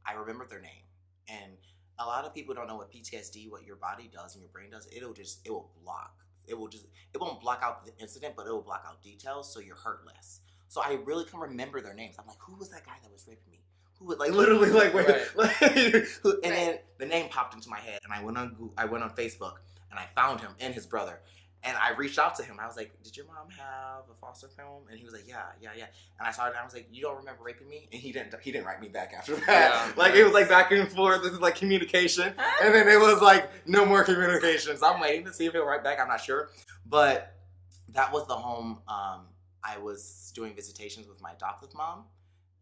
I remembered their name. And a lot of people don't know what PTSD, what your body does and your brain does. It will block. It won't block out the incident, but it will block out details, so you're hurt less. So I really can remember their names. I'm like, who was that guy that was raping me? Who would like literally like wait, Right. like who, and then the name popped into my head, and I went on Facebook, and I found him and his brother, and I reached out to him. I was like, "Did your mom have a foster home?" And he was like, "Yeah." And I started. I was like, "You don't remember raping me?" And he didn't write me back after that. Yeah, Like it was like back and forth. This is like communication, and then it was like no more communication. So I'm waiting to see if he'll write back. I'm not sure, but that was the home. I was doing visitations with my adoptive mom.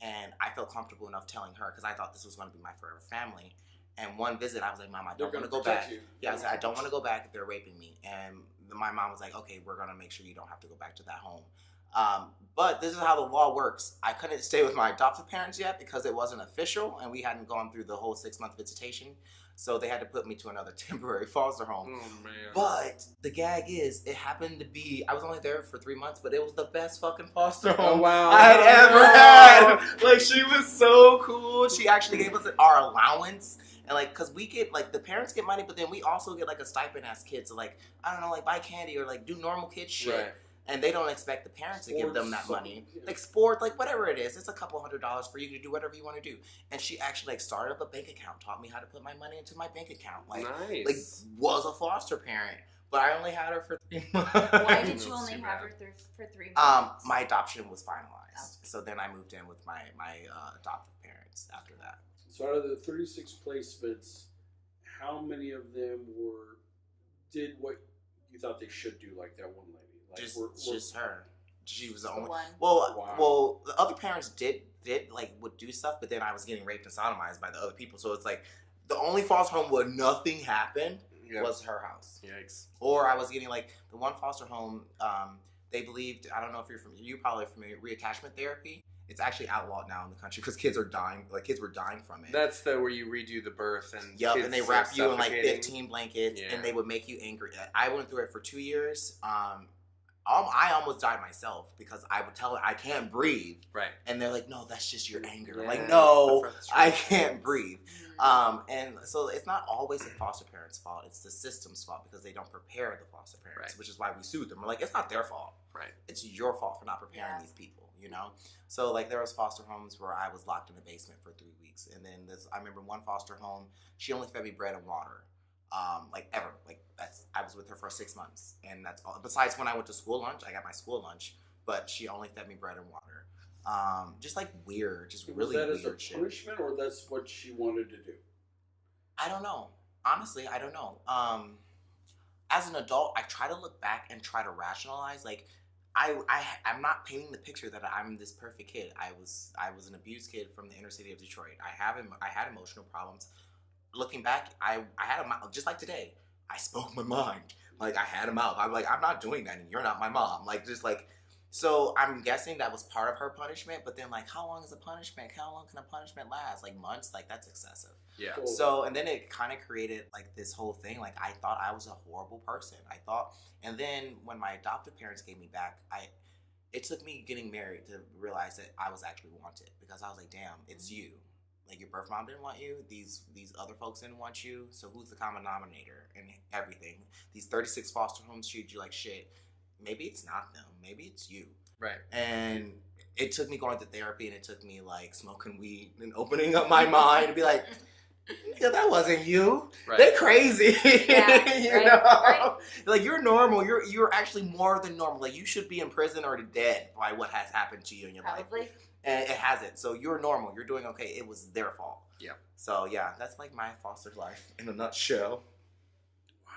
And I felt comfortable enough telling her because I thought this was going to be my forever family. And one visit, I was like, "Mom, I don't want to go back." Yeah, I said, "I don't want to go back if they're raping me." And my mom was like, "Okay, we're going to make sure you don't have to go back to that home." But this is how the law works. I couldn't stay with my adoptive parents yet because it wasn't official and we hadn't gone through the whole 6-month visitation. So they had to put me to another temporary foster home. Oh man. But the gag is, it happened to be, I was only there for 3 months, but it was the best fucking foster Oh home wow. I had ever had. Like, she was so cool. She actually gave us our allowance. And, like, because we get, like, the parents get money, but then we also get, like, a stipend as kids to, like, I don't know, like, buy candy or, like, do normal kid shit. Right. And they don't expect the parents to give them that Sports, money. yeah. Like sport, like whatever it is. It's a couple $100s for you to do whatever you want to do. And she actually like started up a bank account, taught me how to put my money into my bank account. Like, Nice. like was a foster parent. But I only had her for 3 months. Why did That's you only too have bad. her for 3 months? My adoption was finalized. Okay. So then I moved in with my adoptive parents after that. So out of the 36 placements, how many of them did what you thought they should do, like that one lady? Like Just her. She was the The only one. Wow. Well, the other parents did like would do stuff, but then I was getting raped and sodomized by the other people. So it's like the only foster home where nothing happened Yeah. was her house. Yikes. Or I was getting like the one foster home. They believed, I don't know if you're probably familiar, reattachment therapy. It's actually outlawed now in the country because kids are dying. Like kids were dying from it. That's the where you redo the birth and Yep, kids and they are wrap you in like suffocating. 15 blankets, Yeah. and they would make you angry. I went through it for 2 years. I almost died myself because I would tell her I can't breathe, Right. and they're like, "No, that's just your anger." Yeah, Like, no, that's the I frustration. can't breathe. And so it's not always the foster parents' fault; it's the system's fault because they don't prepare the foster parents, Right. which is why we sued them. We're like, it's not their fault; Right. it's your fault for not preparing Yeah. these people. You know. So like there was foster homes where I was locked in the basement for 3 weeks, and then I remember one foster home, she only fed me bread and water. Like ever, like I was with her for 6 months, and that's all. Besides when I went to school lunch, I got my school lunch, but she only fed me bread and water. Just like weird, just was really that as a weird shit. punishment, or that's what she wanted to do? I don't know. Honestly, I don't know. As an adult, I try to look back and try to rationalize. Like, I'm not painting the picture that I'm this perfect kid. I was an abused kid from the inner city of Detroit. I had emotional problems. Looking back, I had a mouth, just like today. I spoke my mind. Like, I had a mouth. I'm like, I'm not doing that, and you're not my mom. Like, just like, so I'm guessing that was part of her punishment. But then, like, how long is a punishment? How long can a punishment last? Like months? Like, that's excessive. Yeah. Cool. So, and then it kind of created like this whole thing. Like, I thought I was a horrible person. And then when my adoptive parents gave me back, it took me getting married to realize that I was actually wanted, because I was like, damn, it's you. Like, your birth mom didn't want you. These other folks didn't want you. So who's the common denominator in everything? These 36 foster homes treat you like shit. Maybe it's not them. Maybe it's you. Right. And it took me going to therapy, and it took me like smoking weed and opening up my mind to be like, nigga, that wasn't you. Right. They crazy. Yeah, you right, know? right. Like, you're normal. You're actually more than normal. Like, you should be in prison or dead by what has happened to you in your life. Probably. And it hasn't. So you're normal. You're doing okay. It was their fault. Yeah. So yeah, that's like my foster life in a nutshell. Wow.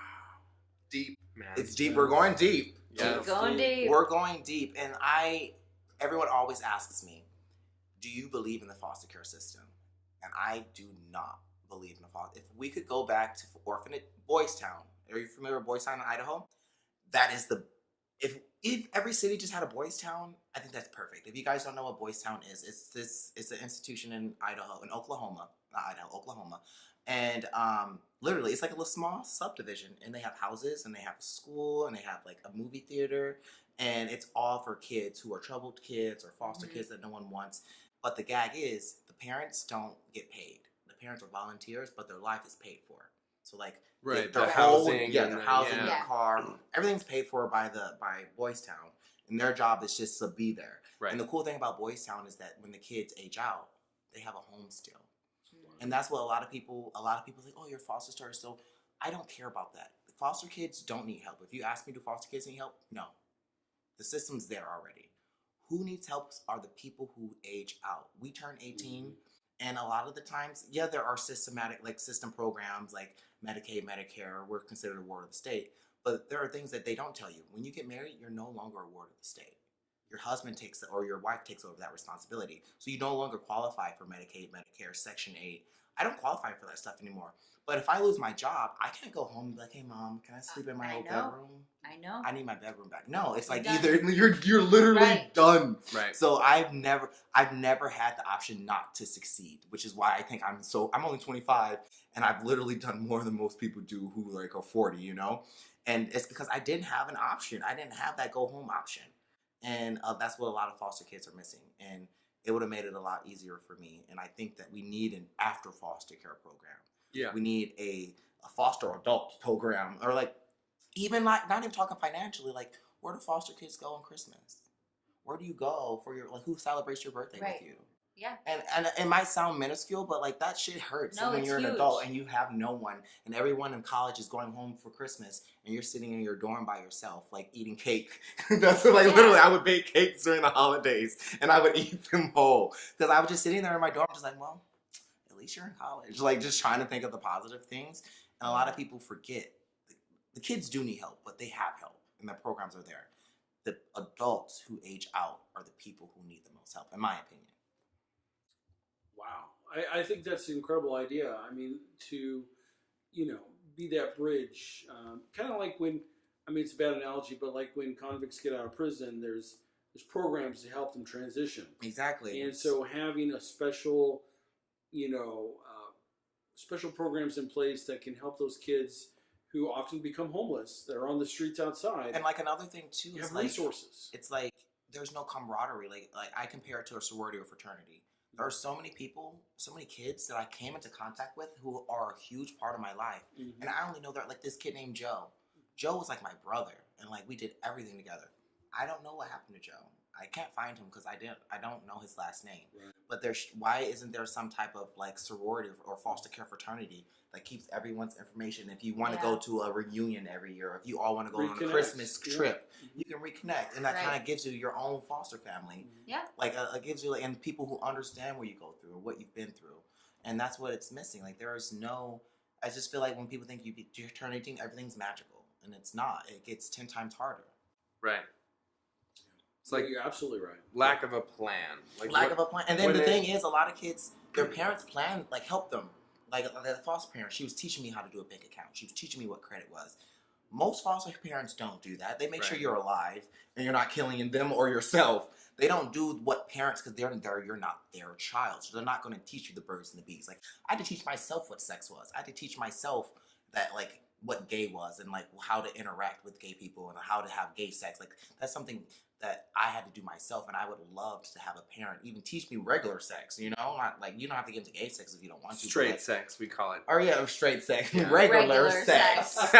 Deep, man. It's deep. We're going deep. Yes. Going deep. We're going deep. And everyone always asks me, do you believe in the foster care system? And I do not believe in the foster. If we could go back to orphanage, Boys Town. Are you familiar with Boys Town in Idaho? That is if every city just had a Boys Town, I think that's perfect. If you guys don't know what Boys Town is, it's an institution in Oklahoma. And literally it's like a little small subdivision, and they have houses, and they have a school, and they have like a movie theater, and it's all for kids who are troubled kids or foster kids that no one wants. But the gag is, the parents don't get paid. The parents are volunteers, but their life is paid for. So like, Right. their The whole- housing. yeah, and their the- housing, yeah. their car, everything's paid for by Boys Town. and their job is just to be there. Right. And the cool thing about Boys Town is that when the kids age out, they have a home still. And that's what a lot of people think, oh, your foster story. So I don't care about that. Foster kids don't need help. If you ask me, do foster kids need help? No. The system's there already. Who needs help are the people who age out. We turn 18, and a lot of the times, yeah, there are systematic, like system programs like Medicaid, Medicare, we're considered a ward of the state. But there are things that they don't tell you. When you get married, you're no longer a ward of the state. Your husband takes, or your wife takes over that responsibility. So you no longer qualify for Medicaid, Medicare, Section 8. I don't qualify for that stuff anymore. But if I lose my job, I can't go home and be like, hey, Mom, can I sleep in my old bedroom? I know. I need my bedroom back. No, it's like You're either you're literally Right. done. Right. So I've never had the option not to succeed, which is why I think I'm only 25 and I've literally done more than most people do who like are 40, you know? And it's because I didn't have an option. I didn't have that go home option. And that's what a lot of foster kids are missing. And it would have made it a lot easier for me. And I think that we need an after foster care program. Yeah. We need a foster adult program, or like even like not even talking financially, like where do foster kids go on Christmas? Where do you go for your, like, who celebrates your birthday Right. with you? Yeah. And it might sound minuscule, but like that shit hurts. No, when it's you're an huge. adult and you have no one, and everyone in college is going home for Christmas, and you're sitting in your dorm by yourself, like eating cake. That's like Yeah. literally, I would bake cakes during the holidays, and I would eat them whole because I was just sitting there in my dorm, just like, well, at least you're in college, like just trying to think of the positive things. And a lot of people forget the kids do need help, but they have help, and the programs are there. The adults who age out are the people who need the most help, in my opinion. Wow. I think that's an incredible idea. I mean, to, be that bridge. Kind of like when, it's a bad analogy, but like when convicts get out of prison, there's programs to help them transition. Exactly. And so having a special, special programs in place that can help those kids who often become homeless, that are on the streets outside, And like another thing too you is have like resources. it's like there's no camaraderie. Like I compare it to a sorority or fraternity. There are so many people, so many kids that I came into contact with who are a huge part of my life. Mhm. And I only know that like this kid named Joe. Joe was like my brother, and like we did everything together. I don't know what happened to Joe. I can't find him because I don't know his last name. Right. But why isn't there some type of like sorority or foster care fraternity that keeps everyone's information? If you want to go to a reunion every year, if you all want to go on a Reconnect. Christmas Yeah. trip, Mhm. you can reconnect, and that Right. kind of gives you your own foster family. Yeah. Like it gives you like, and people who understand what you go through, what you've been through, and that's what it's missing. Like there is no. I just feel like when people think you turn 18, everything's magical, and it's not. It gets 10 times harder. Right. It's like You're absolutely right. lack of a plan. Like Lack of a plan. And then when the it- thing is, a lot of kids, their parents plan, like help them. Like the foster parent, she was teaching me how to do a bank account. She was teaching me what credit was. Most foster parents don't do that. They make sure Right. you're alive and you're not killing them or yourself. They don't do what parents, because you're not their child. So they're not going to teach you the birds and the bees. Like I had to teach myself what sex was. I had to teach myself that like what gay was and like how to interact with gay people and how to have gay sex. Like that's something that I had to do myself, and I would love to have a parent even teach me regular sex, not like you don't have to get into gay sex if you don't want to. but, straight like, sex, we call it. or yeah, straight sex. Yeah. Regular Regular sex. sex.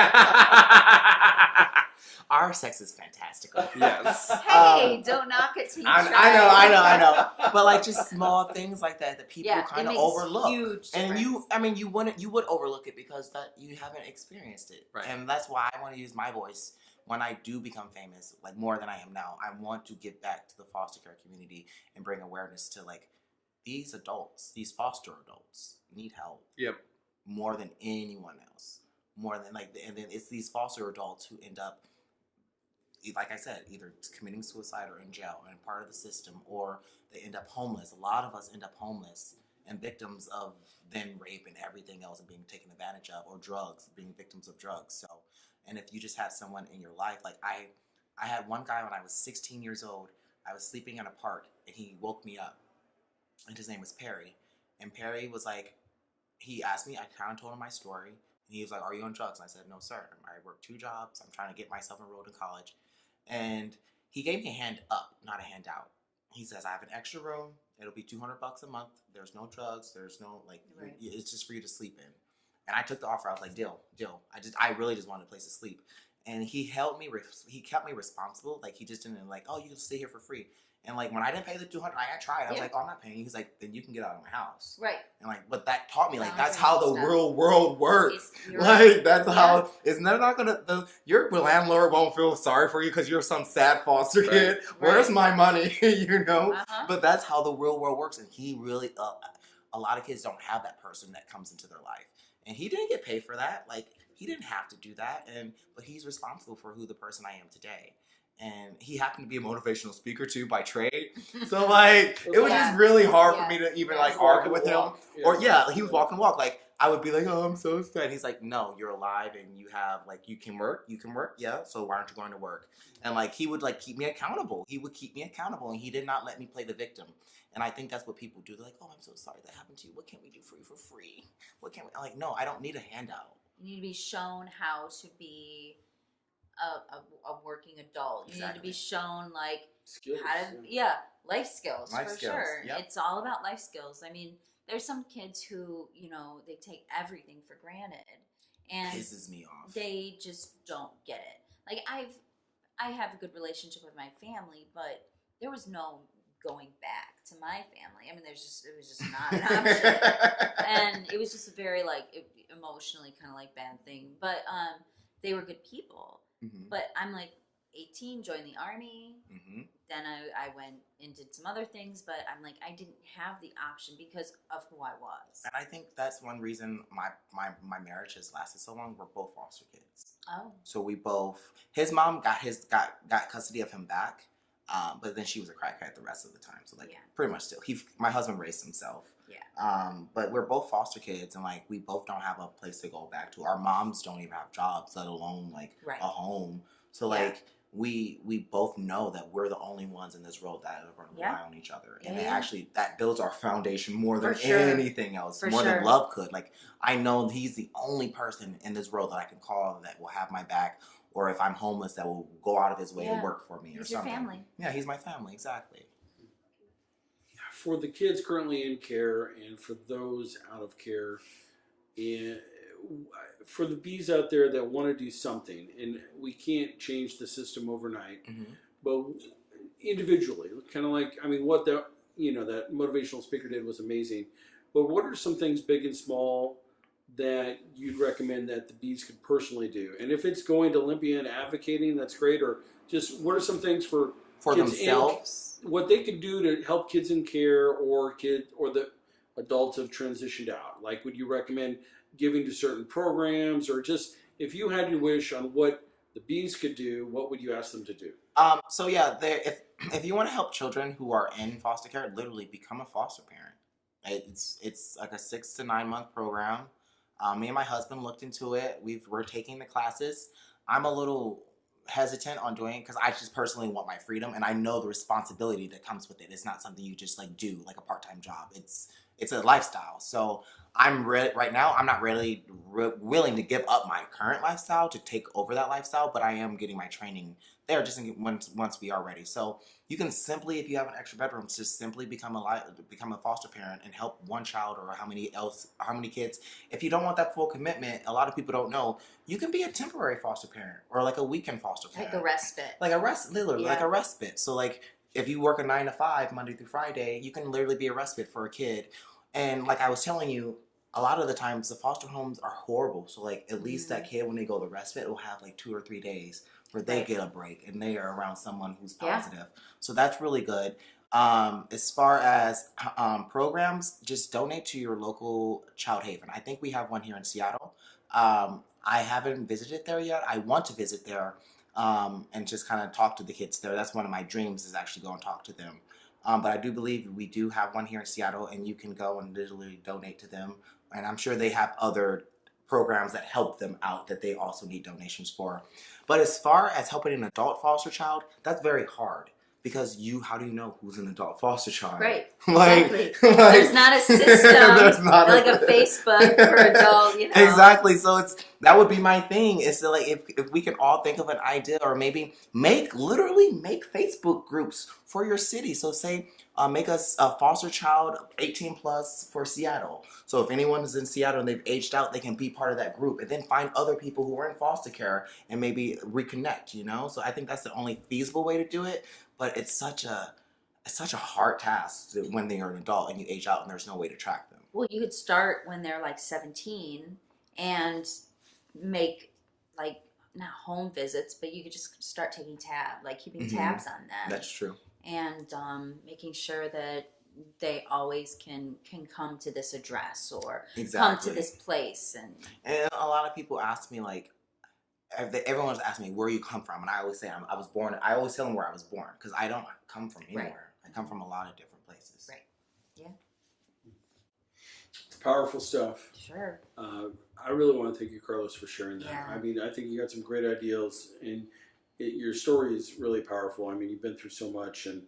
Our sex is fantastical. Yes. Hey, don't knock it till you try. I know. But like just small things like that people Yeah, kind it of makes overlook. huge And difference. you would overlook it because that you haven't experienced it. Right. And that's why I want to use my voice when I do become famous, like more than I am now. I want to give back to the foster care community and bring awareness to like these adults, these foster adults need help Yep. more than anyone else. More than and then it's these foster adults who end up, like I said, either committing suicide or in jail and part of the system, or they end up homeless. A lot of us end up homeless and victims of then rape and everything else and being taken advantage of, or drugs, being victims of drugs. So, and if you just have someone in your life, like I had one guy when I was 16 years old. I was sleeping in a park and he woke me up, and his name was Perry. And Perry was like, he asked me, I kind of told him my story, and he was like, are you on drugs? And I said, no, sir. I work 2 jobs. I'm trying to get myself enrolled in college. And he gave me a hand up, not a hand out. He says, I have an extra room. It'll be $200 a month. There's no drugs. There's no, Right. it's just for you to sleep in. And I took the offer. I was like, deal. I really just wanted a place to sleep. and he held me. He kept me responsible. Like he just didn't like, oh, you can stay here for free. And like when I didn't pay the $200, I tried. I was like, oh, I'm not paying. He's like, then you can get out of my house. Right. And like, but that taught me like that's Boundaries how the and stuff. real world works. You're Like right. that's Yeah. how it's not gonna. Your landlord won't feel sorry for you because you're some sad foster kid. Where's my money? You know. Uh-huh. But that's how the real world works, and he really. A lot of kids don't have that person that comes into their life, and he didn't get paid for that. Like he didn't have to do that, but he's responsible for who the person I am today. And he happened to be a motivational speaker too by trade. So like it was Yeah. just really hard Yeah. for me to even Yeah. like argue with him. Walk. Or yeah, he was walking the walk. Like I would be like, oh, I'm so sad. He's like, no, you're alive and you have like you can work. Yeah. So why aren't you going to work? And like he would like keep me accountable. He would keep me accountable, and he did not let me play the victim. And I think that's what people do. They're like, oh, I'm so sorry that happened to you. What can we do for you for free? What can we? I'm like, no, I don't need a handout. You need to be shown how to be a working adult. You need to Exactly. be shown like Skills. how to life skills Life for skills, sure. yep. It's all about life skills. I mean, there's some kids who, they take everything for granted and Pisses me off. they just don't get it. Like I have a good relationship with my family, but there was no going back to my family. I mean, it was just not an option. And it was just a very like emotionally kind of like bad thing. But they were good people. Mhm. But I'm like 18, joined the army. Mhm. Then I went and did some other things, but I'm like I didn't have the option because of who I was. And I think that's one reason my marriage has lasted so long. We're both foster kids. Oh, So we both. His mom got custody of him back, but then she was a crackhead the rest of the time. So like Yeah. pretty much still. My husband raised himself. yeah. But we're both foster kids, and like we both don't have a place to go back to. Our moms don't even have jobs, let alone like Right. a home. So Yeah. like we both know that we're the only ones in this world that are going to rely Yeah. on each other, Yeah, and it yeah. actually that builds our foundation more than For sure. anything else, For more sure. than love could. Like I know he's the only person in this world that I can call that will have my back, or if I'm homeless, that will go out of his way to Yeah. work for me or He's your something. family. Yeah, he's my family, exactly. For the kids currently in care and for those out of care, and for the bees out there that want to do something, and we can't change the system overnight, Mm-hmm. but individually, kind of like, I mean, what that motivational speaker did was amazing. But what are some things big and small that you'd recommend that the bees could personally do? And if it's going to Olympia and advocating, that's great. Or just what are some things for kids themselves? what they could do to help kids in care or the adults have transitioned out? Like, would you recommend giving to certain programs, or just if you had your wish on what the bees could do, what would you ask them to do? So yeah, if you want to help children who are in foster care, literally become a foster parent. It's like a 6 to 9 month program. Me and my husband looked into it. We're taking the classes. I'm a little hesitant on doing it because I just personally want my freedom, and I know the responsibility that comes with it. It's not something you just like do like a part-time job. It's a lifestyle. So right now I'm not really willing to give up my current lifestyle to take over that lifestyle, but I am getting my training there just once we are ready. So you can simply, if you have an extra bedroom, just simply become a foster parent and help one child or how many kids. If you don't want that full commitment, a lot of people don't know, you can be a temporary foster parent or like a weekend foster parent. Like a respite. Literally like Yeah. a respite. So like if you work a 9 to 5 Monday through Friday, you can literally be a respite for a kid. And like I was telling you, a lot of the times the foster homes are horrible. So like at least that kid, when they go to respite, will have like 2 or 3 days where they Right. get a break and they are around someone who's Yeah. positive. So that's really good. As far as programs, just donate to your local child haven. I think we have one here in Seattle. I haven't visited there yet. I want to visit there and just kind of talk to the kids there. That's one of my dreams, is actually go and talk to them. But I do believe we do have one here in Seattle, and you can go and literally donate to them. And I'm sure they have other programs that help them out that they also need donations for. But as far as helping an adult foster child, that's very hard. Because how do you know who's an adult foster child? Right. Like, Exactly. like- There's not a system There's not like a Facebook for adult, Exactly. So that would be my thing, is to like if we can all think of an idea, or maybe make Facebook groups for your city. So say make us a foster child 18 plus for Seattle. So if anyone is in Seattle and they've aged out, they can be part of that group and then find other people who are in foster care and maybe reconnect, you know? So I think that's the only feasible way to do it, but it's such a hard task when they're an adult and you age out and there's no way to track them. Well, you could start when they're like 17 and make like not home visits, but you could just start taking keeping tabs on them. That's true. And making sure that they always can come to this address or come to this place. And a lot of people ask me, like, everyone's asking me where you come from, and I always say I was born. I always tell them where I was born because I don't come from anywhere. Right. I come from a lot of different places. Right. Yeah. Powerful stuff. Sure. I really want to thank you, Carlos, for sharing that. Yeah. I mean, I think you got some great ideas, and your story is really powerful. I mean, you've been through so much, and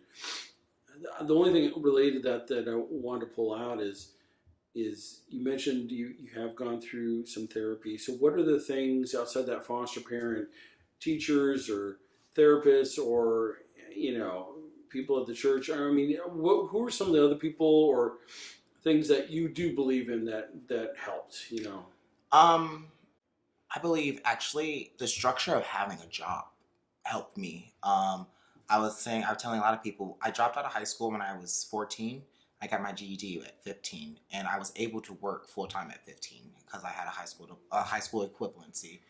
the only thing related to that I wanted to pull out is you mentioned you have gone through some therapy. So what are the things outside that foster parent, teachers or therapists or, you know, people at the church? I mean, who are some of the other people or things that you do believe in that helped, you know? I believe actually the structure of having a job helped me. I was telling a lot of people, I dropped out of high school when I was 14. I got my GED at 15, and I was able to work full time at 15 because I had a high school equivalency.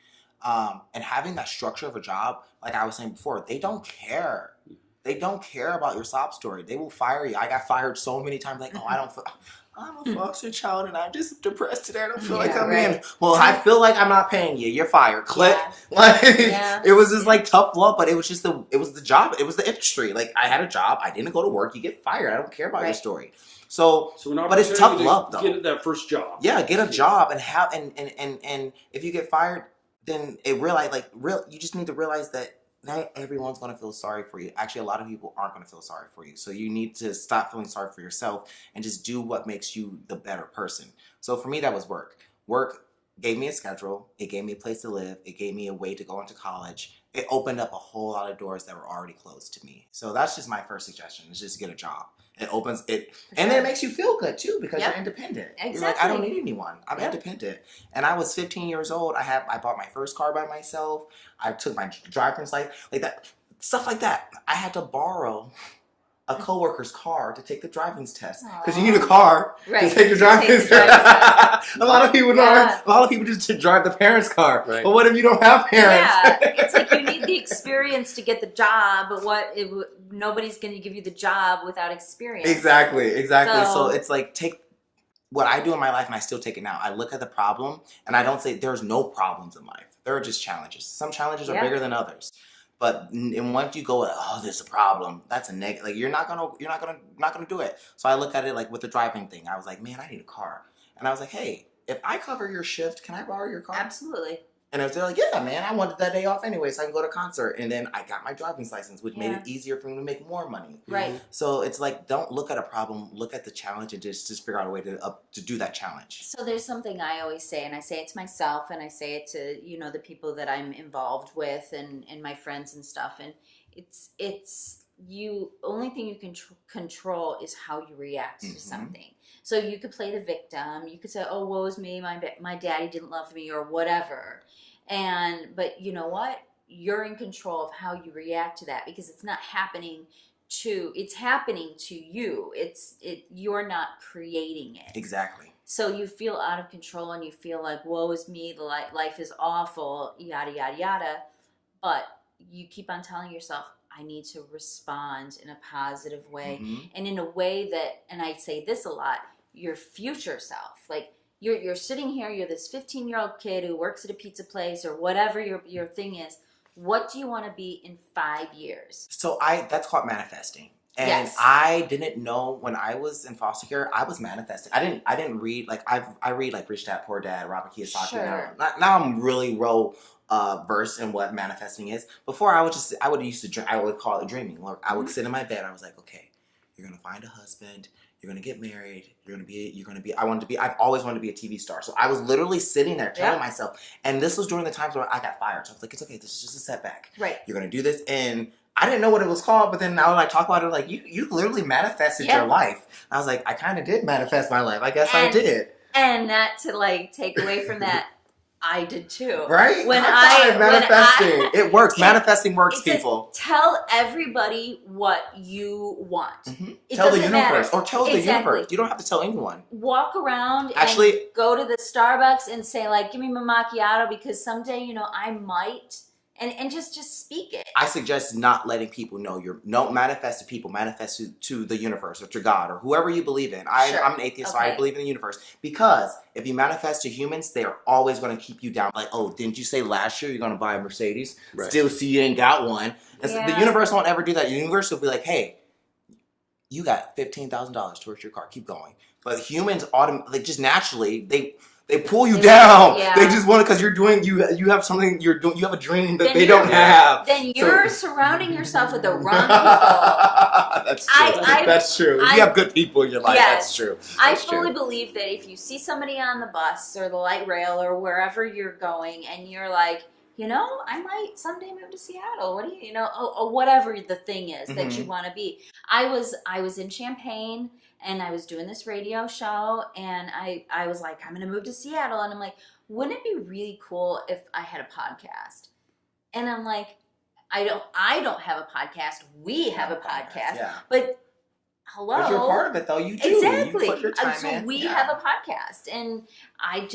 And having that structure of a job, like I was saying before, they don't care. They don't care about your sob story. They will fire you. I got fired so many times. Like, I'm a foster child and I'm just depressed today. I don't feel like I'm in. Well, I feel like I'm not paying you. You're fired. Click. Yeah. Like, it was just like tough love, but it was just the job. It was the industry. Like, I had a job. I didn't go to work. You get fired. I don't care about your story. So but it's tough love though. Get that first job. Yeah, get a job and have and if you get fired, then you just need to realize that not everyone's going to feel sorry for you. Actually, a lot of people aren't going to feel sorry for you. So you need to stop feeling sorry for yourself and just do what makes you the better person. So for me, that was work. Work gave me a schedule. It gave me a place to live. It gave me a way to go into college. It opened up a whole lot of doors that were already closed to me. So that's just my first suggestion, is just get a job. It opens it, and then it makes you feel good too because you're independent. Exactly. You're like, I don't need anyone. I'm independent. And I was 15 years old. I bought my first car by myself. I took my driver's license, like that, stuff like that. I had to borrow a coworker's car to take the driving test because you need a car to take the driving test. A lot of people don't. A lot of people just drive the parents' car. Right. But what if you don't have parents? Yeah, it's like you need the experience to get the job, but nobody's going to give you the job without experience. Exactly. So it's like, take what I do in my life and I still take it now. I look at the problem and I don't say there's no problems in life. There are just challenges. Some challenges are bigger than others. But once you go, there's a problem, that's a negative. Like you're not gonna do it. So I look at it like with the driving thing. I was like, man, I need a car. And I was like, hey, if I cover your shift, can I borrow your car? Absolutely. And if they're like, yeah, man, I wanted that day off anyway, so I can go to concert. And then I got my driving license, which made it easier for me to make more money. Right. So it's like, don't look at a problem, look at the challenge and just figure out a way to do that challenge. So there's something I always say, and I say it to myself, and I say it to, the people that I'm involved with and my friends and stuff. And it's only thing you can control is how you react to something. So you could play the victim. You could say, oh, woe is me, my daddy didn't love me or whatever. But you know what? You're in control of how you react to that because it's not happening it's happening to you. You're not creating it. Exactly. So you feel out of control and you feel like, woe is me, life is awful, yada, yada, yada. But you keep on telling yourself, I need to respond in a positive way and in a way that, and I say this a lot, your future self, like you're sitting here, you're this 15-year-old kid who works at a pizza place or whatever your thing is. What do you want to be in 5 years? So that's called manifesting. And I didn't know when I was in foster care, I was manifesting. I didn't read, like, I read, like, Rich Dad, Poor Dad, Robert Kiyosaki. Sure. Now I'm really versed in what manifesting is. Before I would call it dreaming. I would sit in my bed, I was like, okay, you're going to find a husband, you're going to get married, I've always wanted to be a TV star. So I was literally sitting there telling myself, and this was during the times where I got fired. So I was like, it's okay, this is just a setback. Right. You're going to do this, and I didn't know what it was called, but then now when I talk about it, like, you literally manifested Yeah. your life. I was like, I kind of did manifest my life. I guess I And- did. And not to like take away from that, I did too. Right? When High five, I- when manifesting. It works. It- Manifesting works, it says, people. Tell everybody what you want. Mhm. It Tell the doesn't universe. matter. Or tell the Exactly. universe. You don't have to tell anyone. Walk around Actually- and go to the Starbucks and say like, give me my macchiato because someday, I might. And just speak it. I suggest not letting people know don't manifest to people, manifest to the universe or to God or whoever you believe in. Sure. I'm an atheist, so I Okay. believe in the universe. Because if you manifest to humans, they're always going to keep you down. Like, oh, didn't you say last year you're going to buy a Mercedes? Right. Still see you ain't got one. And so the Yeah. universe won't ever do that. The universe will be like, hey, you got $15,000 towards your car. Keep going. But humans, just naturally, they pull you down. Yeah. They just want it because you're doing you have something you're doing. You have a dream that Then they don't you're- have. Then you're surrounding yourself with the wrong people. That's true. That's true. If I- you have good people in your life, Yes. that's true. I That's fully true. believe that if you see somebody on the bus or the light rail or wherever you're going and you're like, I might someday move to Seattle. What do you, or whatever the thing is that you Mhm. want to be. I was in Champaign and I was doing this radio show and I was like, I'm going to move to Seattle. And I'm like, wouldn't it be really cool if I had a podcast? And I'm like, I don't have a podcast. We have a podcast. Yeah. But hello. If you're part of it, though, you do. Exactly. You put your time So in. we Yeah. have a podcast, and I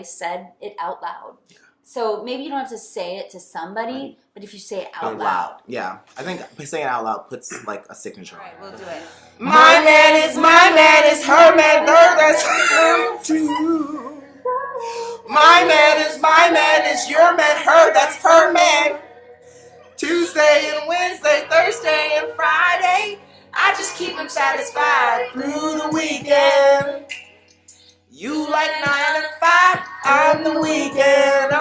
said it out loud. So maybe you don't have to say it to somebody, but if you say it out loud. Yeah. I think saying it out loud puts like a signature All on right, it. we'll do it. My man is my man is her man, that's her too. My man is your man, her, that's her man. Tuesday and Wednesday, Thursday and Friday, I just keep him satisfied through the weekend. You like 9 to 5, I'm the weekend,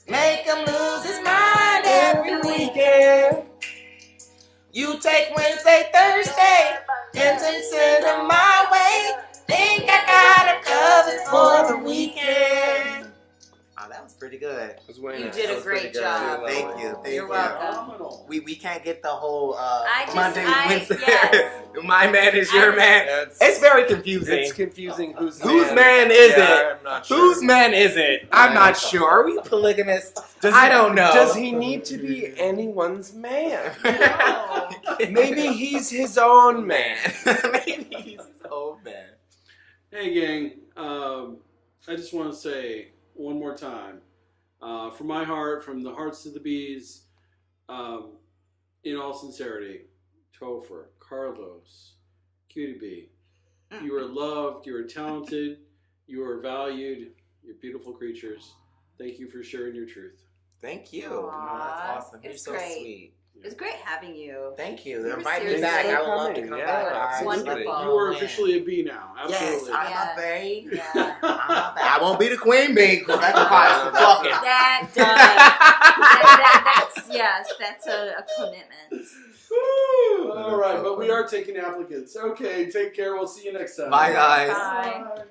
Make him lose his mind every weekend. You take Wednesday, Thursday, and then send him my way. Think I got it covered for the weekend. Oh, that was pretty good. You did a great job. Thank you. Thank You're you. welcome. Phenomenal. We can't get the whole I Monday, Wednesday. yes. My man is your man. It's very confusing. It's confusing. Whose man is it? I'm not sure. Whose man is it? I'm not sure. Are we polygamous? I don't know. Does he need to be anyone's man? No. Maybe he's his own man. Maybe he's his old man. Hey, gang. I just want to say one more time, from my heart, from the hearts to the bees, in all sincerity, Topher, Carlos, Cutie Bee, you are loved, you are talented, you are valued, you're beautiful creatures. Thank you for sharing your truth. Thank you. Aw, That's awesome. You're it's so great. sweet. It was great having you. Thank you. You were Invite me seriously back. I would love to coming. come Yeah, back. absolutely. Wonderful. You are man. officially a bee now. Yes, Absolutely. I'm Yeah. a babe. Yeah. I'm a babe. I won't be the queen bee because that requires some fucking. That does. That's a commitment. Woo! All right, but we are taking applicants. Okay, take care. We'll see you next time. Bye, guys. Bye. Bye.